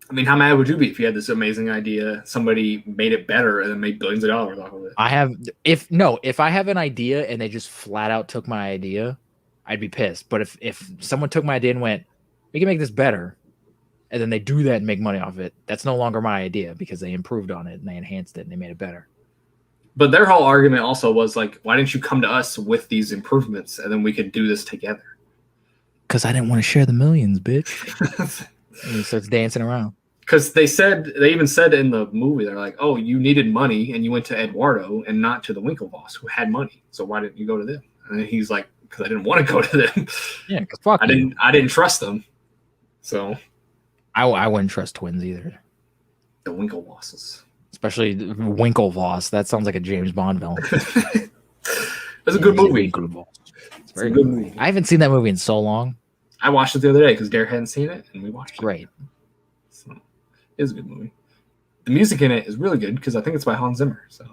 I mean, how mad would you be if you had this amazing idea, somebody made it better, and then made billions of dollars off of it? If I have an idea and they just flat out took my idea, I'd be pissed. But if someone took my idea and went, we can make this better, and then they do that and make money off it, that's no longer my idea because they improved on it and they enhanced it and they made it better. But their whole argument also was like, why didn't you come to us with these improvements and then we could do this together? Because I didn't want to share the millions, bitch. And he starts dancing around. Because they even said in the movie, they're like, oh, you needed money and you went to Eduardo and not to the Winklevoss who had money. So why didn't you go to them? And then he's like, because I didn't want to go to them. Yeah, because fuck I didn't trust them. So I wouldn't trust twins either. The Winklevosses. Especially Winklevoss. That sounds like a James Bond villain. It's a good movie. It's very good movie. I haven't seen that movie in so long. I watched it the other day because Derek hadn't seen it, and we watched it. Great. So it is a good movie. The music in it is really good because I think it's by Hans Zimmer. So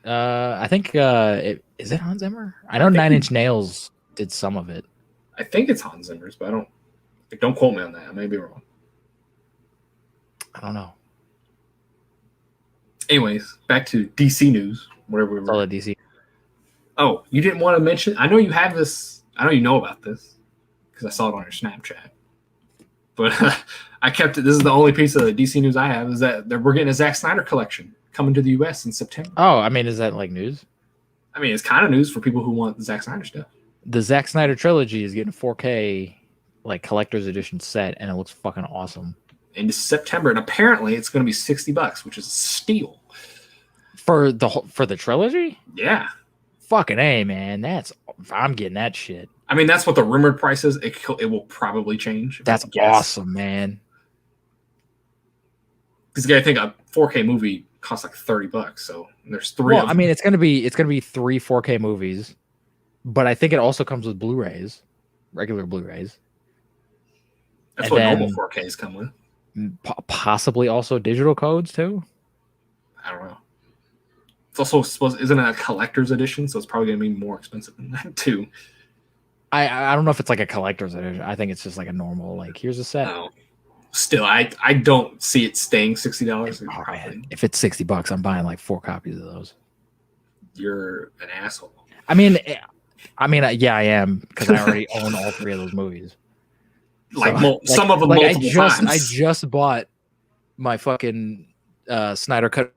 I think is it Hans Zimmer? I know Nine Inch Nails did some of it. I think it's Hans Zimmer's, but don't quote me on that. I may be wrong. I don't know. Anyways, back to DC news. Whatever we were. All at DC. Oh, you didn't want to mention? I know you have this. I know you know about this because I saw it on your Snapchat. But I kept it. This is the only piece of DC news I have is that we're getting a Zack Snyder collection coming to the U.S. in September. Oh, I mean, is that like news? I mean, it's kind of news for people who want the Zack Snyder stuff. The Zack Snyder trilogy is getting a 4K like collector's edition set, and it looks fucking awesome. In September, and apparently it's going to be $60, which is a steal for the trilogy. Yeah, fucking A, man. I'm getting that shit. I mean, that's what the rumored price is. It will probably change. That's awesome, man. Because you got to think a 4K movie costs like $30, so there's three. Well, I mean, it's gonna be 3 4K movies, but I think it also comes with Blu-rays, regular Blu-rays. That's what normal 4Ks come with. Possibly also digital codes too. I don't know. It's also supposed, isn't it a collector's edition? So it's probably gonna be more expensive than that too. I don't know if it's like a collector's edition. I think it's just like a normal, like, here's a set. No. Still, I don't see it staying $60. Oh, man. If it's $60, I'm buying like 4 copies of those. You're an asshole. I mean, yeah, I am because I already own all 3 of those movies. Some of them multiple times. I just bought my fucking Snyder Cut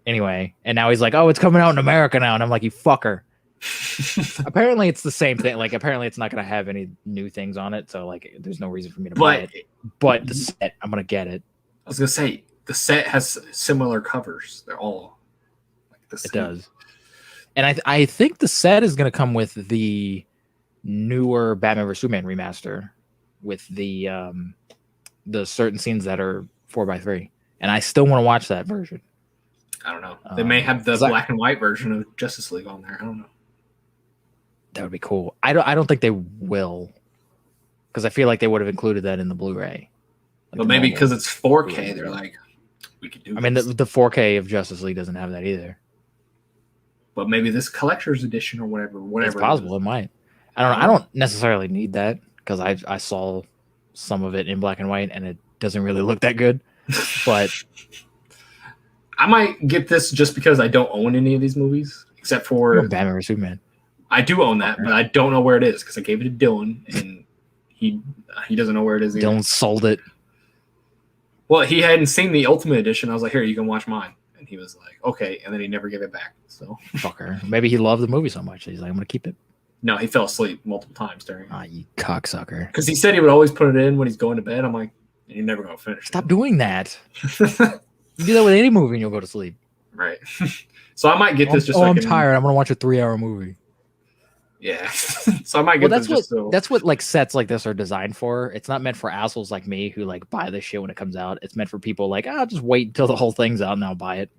anyway, and now he's like, "Oh, it's coming out in America now," and I'm like, "You fucker." Apparently, it's the same thing. Like, apparently, it's not going to have any new things on it, so like, there's no reason for me to buy it. But the set, I'm gonna get it. I was gonna say the set has similar covers. They're all like the same. It does, and I think the set is gonna come with the newer Batman vs Superman remaster with the certain scenes that are 4:3, and I still want to watch that version. I don't know. They may have the black and white version of Justice League on there. I don't know. That would be cool. I don't think they will, because I feel like they would have included that in the Blu-ray. But maybe because it's 4K, they're like, we could do. I mean, the 4K of Justice League doesn't have that either. But maybe this collector's edition or whatever. It's possible. It might. I don't know. I don't necessarily need that because I saw some of it in black and white and it doesn't really look that good. But I might get this just because I don't own any of these movies except for Batman vs Superman. I do own that, but I don't know where it is because I gave it to Dylan and he doesn't know where it is either. Dylan sold it. Well, he hadn't seen the Ultimate Edition. I was like, here, you can watch mine. And he was like, okay. And then he never gave it back. So fucker. Maybe he loved the movie so much. He's like, I'm going to keep it. No, he fell asleep multiple times during it. Ah, you cocksucker. Because he said he would always put it in when he's going to bed. I'm like, you're never going to finish Stop doing that. You do that with any movie and you'll go to sleep. Right. So I might get this just I'm tired. I'm going to watch a 3-hour movie. Yeah. So I might get this that's what like sets like this are designed for. It's not meant for assholes like me who like buy this shit when it comes out. It's meant for people like, I'll just wait until the whole thing's out and I'll buy it.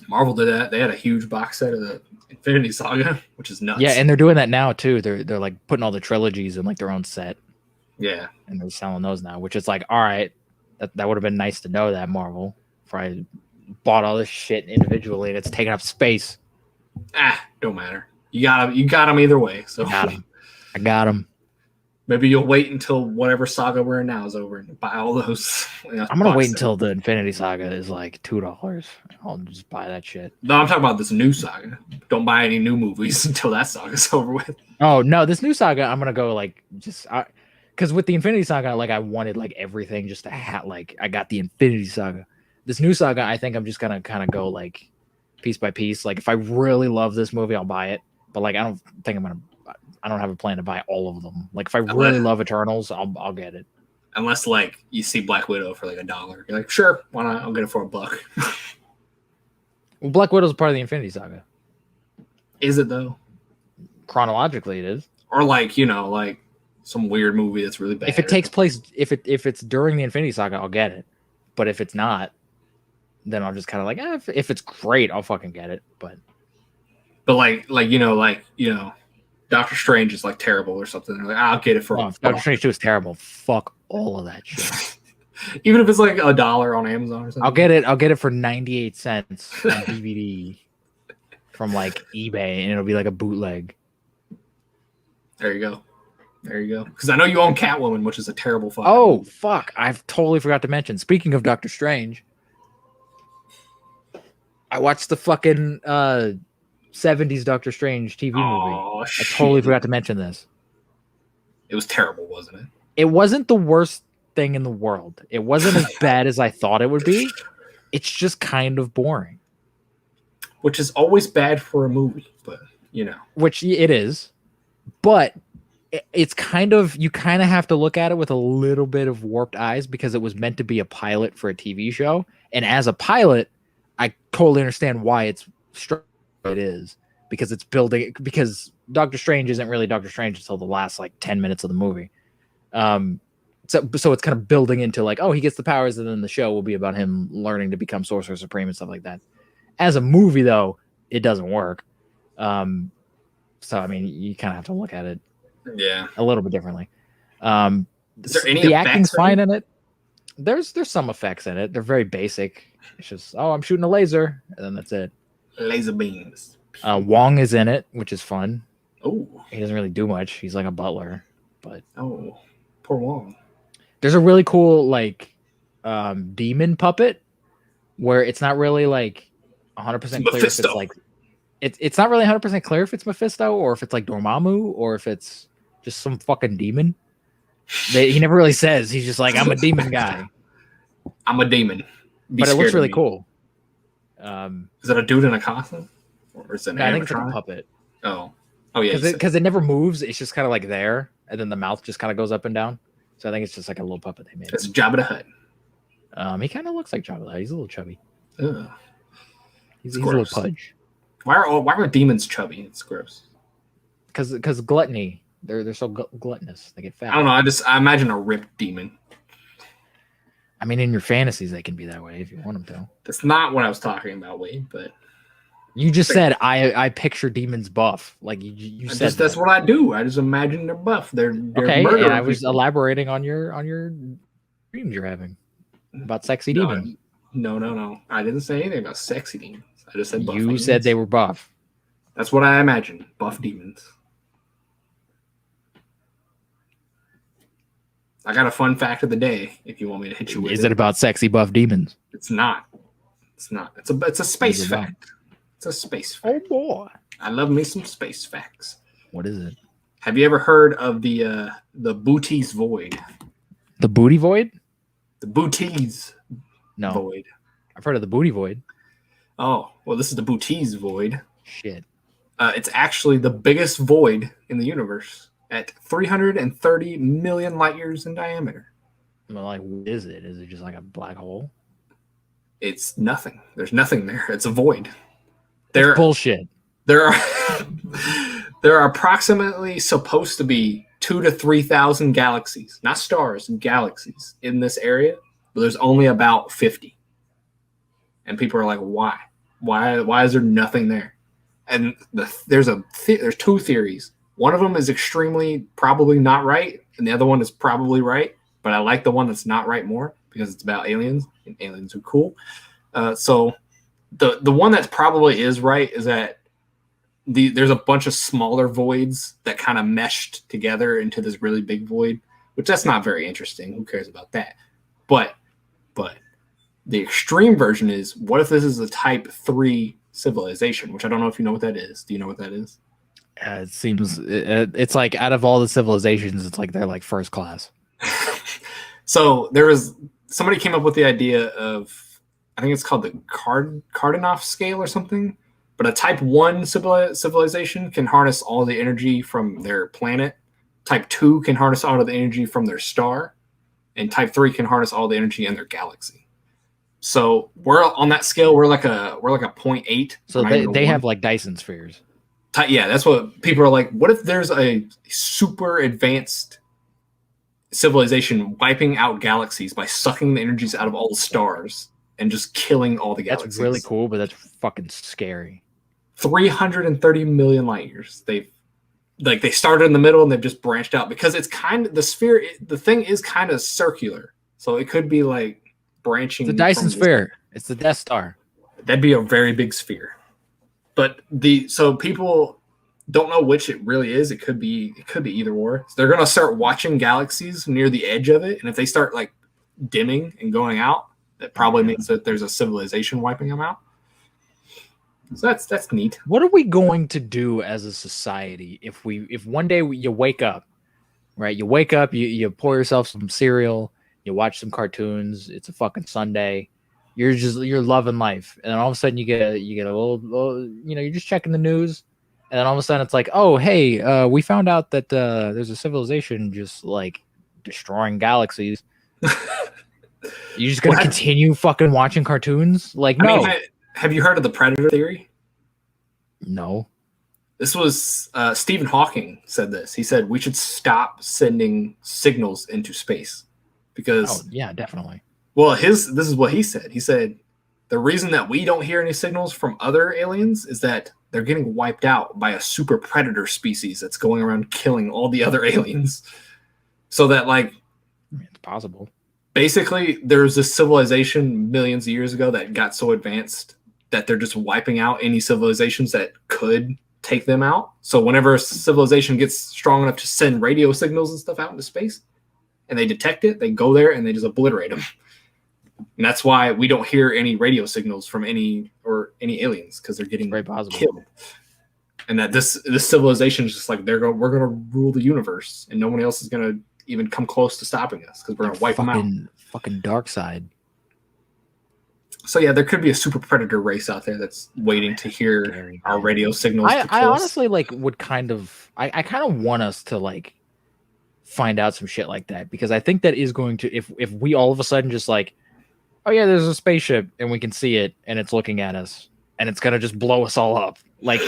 Marvel did that. They had a huge box set of the Infinity Saga, which is nuts. Yeah, and they're doing that now too. They're like putting all the trilogies in like their own set. Yeah. And they're selling those now, which is like, all right, that would have been nice to know that, Marvel. probably bought all this shit individually, and it's taking up space. Don't matter. You got them either way. So I got them. Maybe you'll wait until whatever saga we're in now is over and buy all those. I'm gonna wait until the Infinity Saga is like $2. I'll just buy that shit. No, I'm talking about this new saga. Don't buy any new movies until that saga's over with. Oh no, this new saga, I'm gonna go like just because with the Infinity Saga, like I wanted like everything just to have like I got the Infinity Saga. This new saga, I think I'm just gonna kind of go like piece by piece. Like if I really love this movie, I'll buy it. But like I don't have a plan to buy all of them. Like if I really love Eternals, I'll get it. Unless like you see Black Widow for like $1, you're like, sure, why not? I'll get it for $1. Well, Black Widow's part of the Infinity Saga. Is it though? Chronologically, it is. Or like like some weird movie that's really bad. If it takes place, if it's during the Infinity Saga, I'll get it. But if it's not, then I'll just kind of like, if it's great, I'll fucking get it. But like Doctor Strange is like terrible or something. They're like, I'll get it for Doctor Strange 2 is terrible. Fuck all of that shit. Even if it's like $1 on Amazon or something. I'll get it for 98 cents on DVD from like eBay, and it'll be like a bootleg. There you go. Because I know you own Catwoman, which is a terrible fuck. Oh fuck! I've totally forgot to mention. Speaking of Doctor Strange, I watched the fucking 70s Doctor Strange TV movie. Shit. I totally forgot to mention this. It was terrible, wasn't it? It wasn't the worst thing in the world. It wasn't as bad as I thought it would be. It's just kind of boring. Which is always bad for a movie, but Which it is. But it's kind of, you kind of have to look at it with a little bit of warped eyes because it was meant to be a pilot for a TV show. And as a pilot, I totally understand why it's it is, because it's building, because Doctor Strange isn't really Doctor Strange until the last like 10 minutes of the movie. So it's kind of building into like, oh, he gets the powers, and then the show will be about him learning to become Sorcerer Supreme and stuff like that. As a movie, though, it doesn't work. So I mean, you kind of have to look at it, a little bit differently. Is there any the acting's fine in it? There's some effects in it. They're very basic. It's just, oh, I'm shooting a laser, and then that's it. Laser beams. Wong is in it, which is fun. Oh, he doesn't really do much. He's like a butler, but poor Wong. There's a really cool like demon puppet where it's not really like 100% clear if it's like it's not really 100% clear if it's Mephisto or if it's like Dormammu or if it's just some fucking demon. He never really says. He's just like, I'm a demon guy. I'm a demon. But it looks really cool. Is it a dude in a costume? Or is it an I think it's like a puppet. Oh yeah. Because it never moves. It's just kind of like there, and then the mouth just kind of goes up and down. So I think it's just like a little puppet they made. It's Jabba the Hutt. He kind of looks like Jabba the Hutt. He's a little chubby. Ugh. He's a little pudge. Why are demons chubby? It's gross. Because gluttony. They're so gluttonous. They get fat. I don't know. I imagine a ripped demon. I mean, in your fantasies, they can be that way if you want them to. That's not what I was talking about, Wade. But you just said I picture demons buff. Like you said. That's what I do. I just imagine they're buff. They're okay. And I was elaborating on your dreams you're having about sexy demons. No. I didn't say anything about sexy demons. I just said buff. You said they were buff. That's what I imagine. Buff demons. I got a fun fact of the day. If you want me to hit you with it. Is it about sexy buff demons? It's not. It's a space fact. It's a space fact. Oh boy! I love me some space facts. What is it? Have you ever heard of the Booties Void? The booty void? The Booties Void. I've heard of the booty void. Oh, well, this is the Booties Void. Shit. It's actually the biggest void in the universe at 330 million light years in diameter. Well, like, what is it? Is it just like a black hole? It's nothing. There's nothing there. It's a void. That's bullshit. There are approximately supposed to be 2,000 to 3,000 galaxies, not stars, galaxies in this area, but there's only about 50. And people are like, why? Why is there nothing there? And there's two theories. One of them is extremely probably not right, and the other one is probably right. But I like the one that's not right more because it's about aliens, and aliens are cool. So the one that probably is right is that there's a bunch of smaller voids that kind of meshed together into this really big void, which that's not very interesting. Who cares about that? But the extreme version is, what if this is a type 3 civilization, which I don't know if you know what that is. Do you know what that is? It seems it's like out of all the civilizations, it's like they're like first class. So somebody came up with the idea of, I think it's called the Cardanoff scale or something, but a type 1 civilization can harness all the energy from their planet. Type 2 can harness all of the energy from their star, and type 3 can harness all the energy in their galaxy. So we're on that scale. We're like a 0.8. So they have like Dyson spheres. Yeah, that's what people are like. What if there's a super advanced civilization wiping out galaxies by sucking the energies out of all the stars and just killing all the galaxies? That's really cool, but that's fucking scary. 330 million light years. They started in the middle and they've just branched out because it's kind of the thing is kind of circular. So it could be like branching. The Dyson sphere. It's the Death Star. That'd be a very big sphere. But so people don't know which it really is. It could be either or. So they're gonna start watching galaxies near the edge of it, and if they start like dimming and going out, that probably means that there's a civilization wiping them out. So that's neat. What are we going to do as a society if one day you wake up, right? You wake up, you pour yourself some cereal, you watch some cartoons. It's a fucking Sunday. You're loving life, and then all of a sudden you get a little, you're just checking the news, and then all of a sudden it's like, oh hey, we found out that there's a civilization just like destroying galaxies. You just gonna continue fucking watching cartoons? Like, no. Have you heard of the Predator theory? No. This was Stephen Hawking said this. He said we should stop sending signals into space because yeah, definitely. Well, this is what he said. He said the reason that we don't hear any signals from other aliens is that they're getting wiped out by a super predator species that's going around killing all the other aliens. So that like it's possible. Basically, there's this civilization millions of years ago that got so advanced that they're just wiping out any civilizations that could take them out. So whenever a civilization gets strong enough to send radio signals and stuff out into space, and they detect it, they go there and they just obliterate them. And that's why we don't hear any radio signals from any aliens, because they're getting killed. And that this civilization is just like we're gonna rule the universe, and no one else is gonna even come close to stopping us because we're gonna wipe them out. Fucking dark side. So yeah, there could be a super predator race out there that's waiting to hear our radio signals. I honestly would kind of want us to like find out some shit like that, because I think that is going to, if we all of a sudden just like, oh yeah, there's a spaceship and we can see it and it's looking at us and it's gonna just blow us all up. Like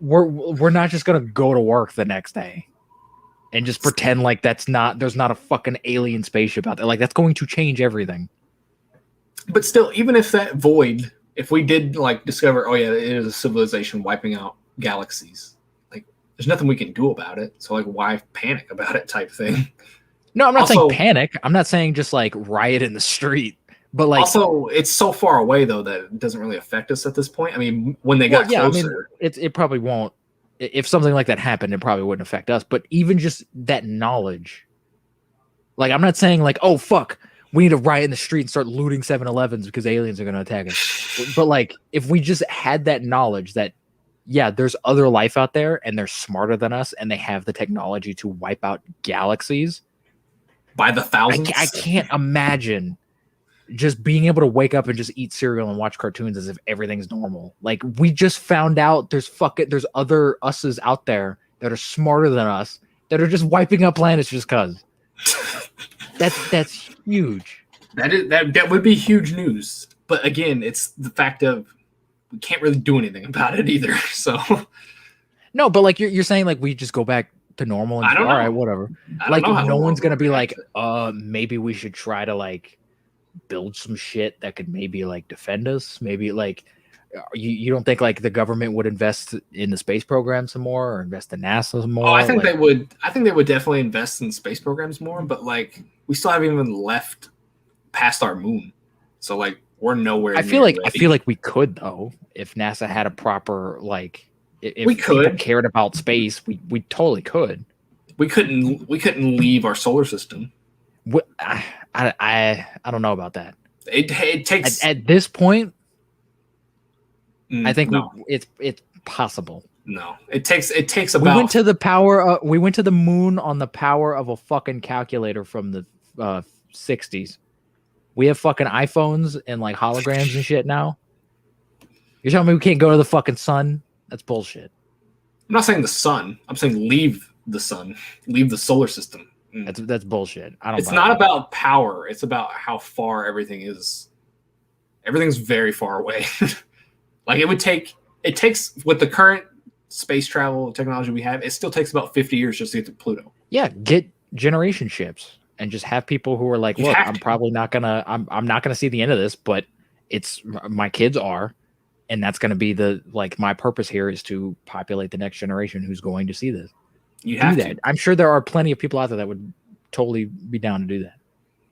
we're not just gonna go to work the next day and just pretend like there's not a fucking alien spaceship out there. Like that's going to change everything. But still, even if that void, if we did like discover, oh yeah, it is a civilization wiping out galaxies, like there's nothing we can do about it. So like, why panic about it type thing? No, I'm not saying panic. I'm not saying just like riot in the street. But like, also, it's so far away though that it doesn't really affect us at this point. I mean, when they got closer, I mean, it probably won't. If something like that happened, it probably wouldn't affect us. But even just that knowledge, like, I'm not saying like, oh fuck, we need to riot in the street and start looting 7-Elevens because aliens are going to attack us. But like, if we just had that knowledge that, yeah, there's other life out there and they're smarter than us and they have the technology to wipe out galaxies by the thousands. I can't imagine just being able to wake up and just eat cereal and watch cartoons as if everything's normal. Like, we just found out there's other us's out there that are smarter than us that are just wiping up planets just cause. That's huge. That would be huge news. But again, it's the fact of we can't really do anything about it either. So no, but like you're saying, like we just go back to normal and all right, whatever. Like no one's gonna be like, maybe we should try to like build some shit that could maybe like defend us. Maybe like you don't think like the government would invest in the space program some more or invest in NASA some more? Oh, I think they would. I think they would definitely invest in space programs more. But like we still haven't even left past our moon. So like We're nowhere. I near ready. feel like we could though if NASA had a proper like if we people could. cared about space, we totally could. We couldn't leave our solar system. I don't know about that. It takes at this point. I think no. it's possible. No, it takes about. We went to the moon on the power of a fucking calculator from the 60s. We have fucking iPhones and like holograms and shit now. You're telling me we can't go to the fucking sun? That's bullshit. I'm not saying the sun. I'm saying leave the sun, leave the solar system. That's bullshit. I don't. It's not about power. It's about how far everything is. Everything's very far away. Like it takes with the current space travel technology we have, it still takes about 50 years just to get to Pluto. Yeah, get generation ships and just have people who are like, look, I'm probably not gonna I'm not gonna see the end of this, but it's my kids are, and that's gonna be the like my purpose here is to populate the next generation who's going to see this. You have that. I'm sure there are plenty of people out there that would totally be down to do that.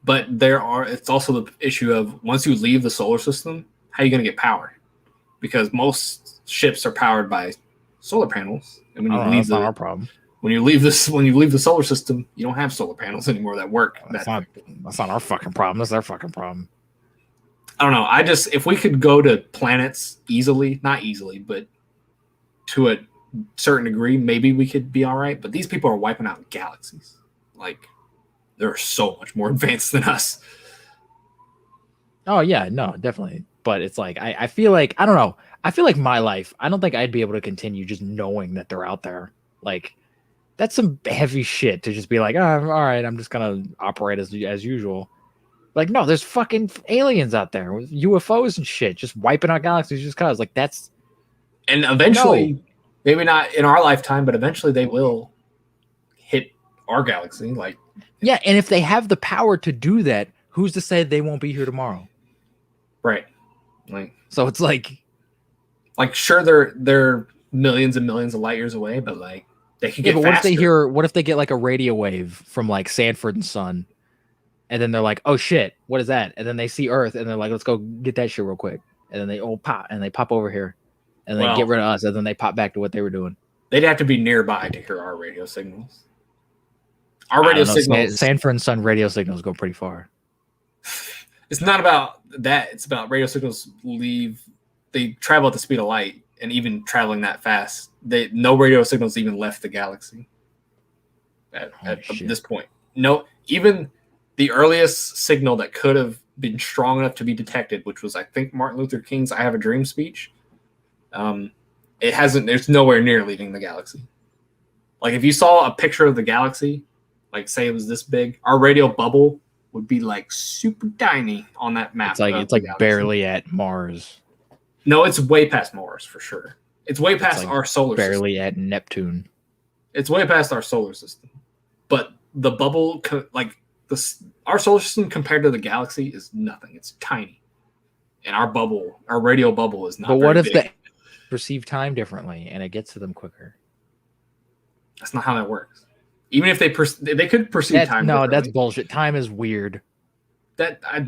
But it's also the issue of once you leave the solar system, how are you gonna get power? Because most ships are powered by solar panels, and when you leave that's not our problem. When you leave the solar system, you don't have solar panels anymore that work. That's not our fucking problem. That's their fucking problem. I don't know. If we could go to planets easily, not easily, but to a certain degree, maybe we could be all right. But these people are wiping out galaxies. Like they're so much more advanced than us. Oh yeah, no, definitely. But it's like I feel like I don't know. I feel like my life, I don't think I'd be able to continue just knowing that they're out there. Like, that's some heavy shit to just be like, oh, all right, I'm just gonna operate as usual. Like, no, there's fucking aliens out there with UFOs and shit, just wiping out galaxies just cause. Like, that's and eventually, maybe not in our lifetime, but eventually they will hit our galaxy. Like, yeah, and if they have the power to do that, who's to say they won't be here tomorrow? Right. Like, so it's like sure they're millions and millions of light years away, but like they could get faster. What if they get like a radio wave from like Sanford and Son, and then they're like, oh shit, what is that? And then they see Earth and they're like, let's go get that shit real quick. And then they pop over here and then get rid of us, and then they pop back to what they were doing. They'd have to be nearby to hear our radio signals. Our radio signals, Sanford and Son radio signals go pretty far. It's not about that. It's about radio signals they travel at the speed of light, and even traveling that fast, no radio signals even left the galaxy at this point. No, even the earliest signal that could have been strong enough to be detected, which was, I think, Martin Luther King's I Have a Dream speech. There's nowhere near leaving the galaxy. Like, if you saw a picture of the galaxy, like say it was this big, our radio bubble would be like super tiny on that map. It's like barely at Mars. No, it's way past Mars for sure. It's way past our solar system. Barely at Neptune. It's way past our solar system. But the bubble, our solar system compared to the galaxy is nothing. It's tiny. And our radio bubble is not. But what if they perceive time differently and it gets to them quicker? That's not how that works. Even if they could perceive time. No, that's bullshit. Time is weird.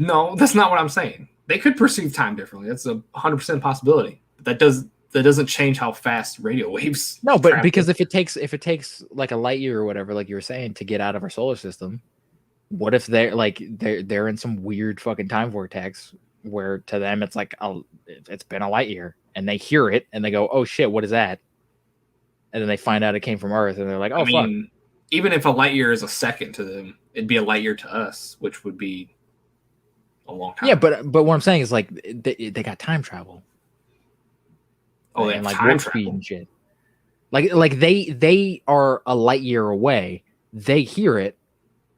No, that's not what I'm saying. They could perceive time differently. That's 100% possibility. But that doesn't change how fast radio waves. No, but because if it takes like a light year or whatever, like you were saying, to get out of our solar system, what if they're in some weird fucking time vortex where to them it's like it's been a light year, and they hear it and they go, oh shit, what is that? And then they find out it came from Earth, and they're like, oh fuck. Even if a light year is a second to them, it'd be a light year to us, which would be a long time. Yeah, but what I'm saying is like they got time travel. Oh, they have like time travel and shit. Like they are a light year away. They hear it.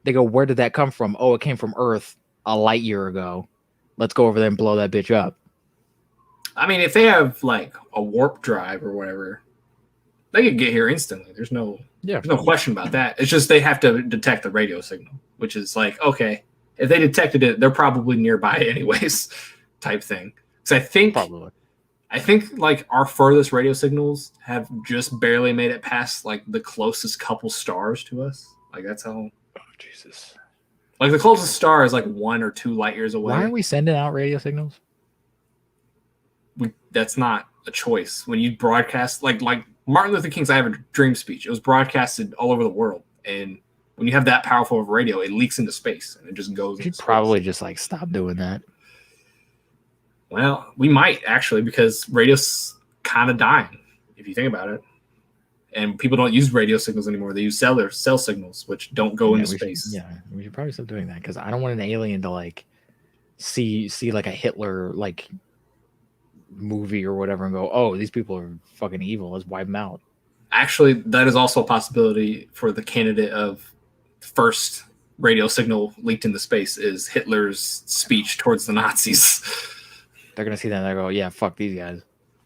They go, where did that come from? Oh, it came from Earth a light year ago. Let's go over there and blow that bitch up. I mean, if they have like a warp drive or whatever, they could get here instantly. There's no question about that. It's just they have to detect the radio signal, which is like, okay, if they detected it, they're probably nearby anyways, type thing. Because I think like our furthest radio signals have just barely made it past like the closest couple stars to us. Like that's how. Oh Jesus! Like the closest star is like 1 or 2 light years away. Why are we sending out radio signals? that's not a choice. When you broadcast, like Martin Luther King's "I Have a Dream" speech, it was broadcasted all over the world, and when you have that powerful of radio, it leaks into space and it just goes. You should probably just like stop doing that. Well, we might actually, because radio's kind of dying if you think about it, and people don't use radio signals anymore. They use cell signals, which don't go into space. We should probably stop doing that because I don't want an alien to like see like a Hitler like movie or whatever and go, oh, these people are fucking evil. Let's wipe them out. Actually, that is also a possibility for the candidate of first radio signal leaked into space is Hitler's speech towards the Nazis. They're going to see that and they're going, yeah, fuck these guys.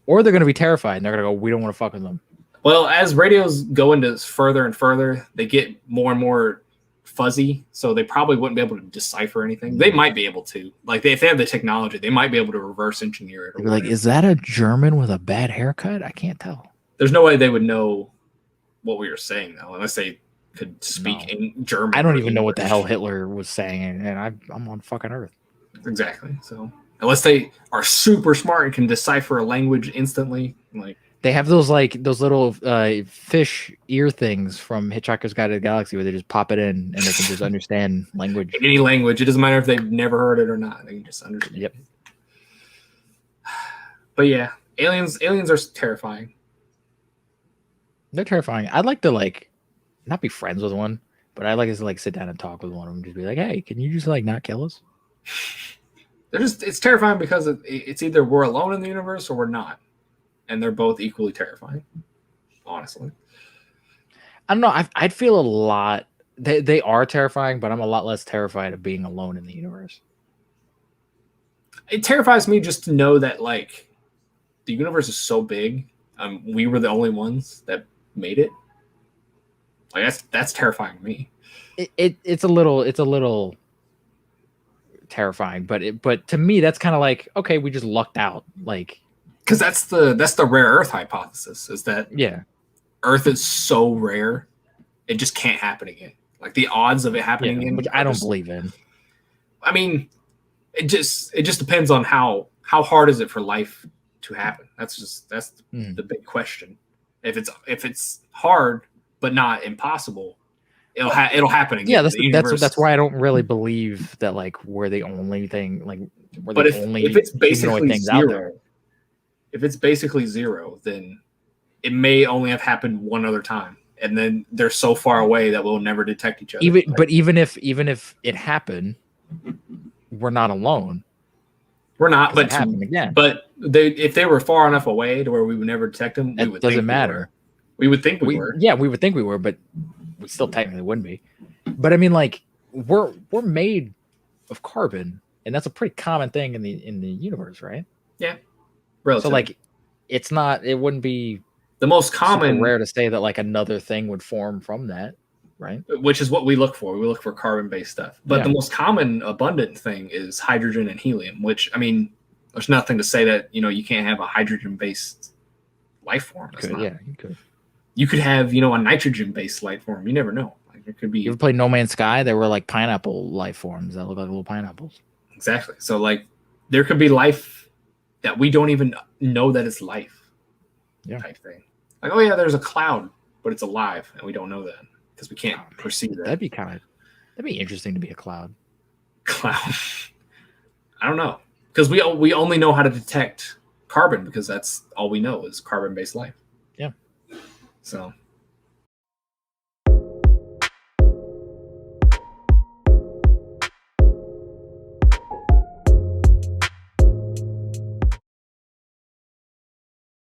Or they're going to be terrified and they're going to go, we don't want to fuck with them. Well, as radios go into further and further, they get more and more fuzzy, so they probably wouldn't be able to decipher anything. They might be able to. Like, if they have the technology, they might be able to reverse engineer it. They'd be like, is that a German with a bad haircut? I can't tell. There's no way they would know what we were saying, though, unless they could speak in German. I don't even know what the hell Hitler was saying, and I'm on fucking Earth. Exactly. So unless they are super smart and can decipher a language instantly, like they have those little fish ear things from Hitchhiker's Guide to the Galaxy where they just pop it in and they can just understand language. Any language. It doesn't matter if they've never heard it or not. They can just understand. Yep. But yeah, aliens are terrifying. They're terrifying. I'd like to not be friends with one, but I'd like to sit down and talk with one of them and just be like, hey, can you just not kill us? It's terrifying because it's either we're alone in the universe or we're not. And they're both equally terrifying, honestly. I don't know. I'd feel a lot. They are terrifying, but I'm a lot less terrified of being alone in the universe. It terrifies me just to know that the universe is so big. We were the only ones that made it. That's terrifying to me. It's a little terrifying, but to me that's kind of like, okay, we just lucked out, because that's the rare Earth hypothesis, is that Earth is so rare it just can't happen again. Like the odds of it happening again, which I don't believe in. I mean, it just depends on how hard is it for life to happen. That's the big question. If it's hard but not impossible, it'll happen again. Yeah, that's why I don't really believe that we're the only thing. If it's basically zero, if it's basically zero, then it may only have happened one other time, and then they're so far away that we'll never detect each other. Even if it happened, we're not alone. We're not, but happen again. But if they were far enough away to where we would never detect them, it doesn't matter. We would think we were. Yeah, we would think we were, but we still technically wouldn't be. But I mean, we're made of carbon, and that's a pretty common thing in the universe, right? Yeah. Relatively. So it wouldn't be the most common, rare to say that another thing would form from that, right? Which is what we look for. We look for carbon-based stuff. But the most common abundant thing is hydrogen and helium, which, I mean, there's nothing to say that, you can't have a hydrogen-based life form. You could. You could have, a nitrogen-based life form. You never know. It could be. You ever played No Man's Sky? There were pineapple life forms that look like little pineapples. Exactly. So there could be life that we don't even know that it's life. Yeah. Type thing. Oh yeah, there's a cloud, but it's alive, and we don't know that because we can't perceive that. That'd be interesting to be a cloud. Cloud. I don't know, because we only know how to detect carbon because that's all we know is carbon-based life. Yeah. So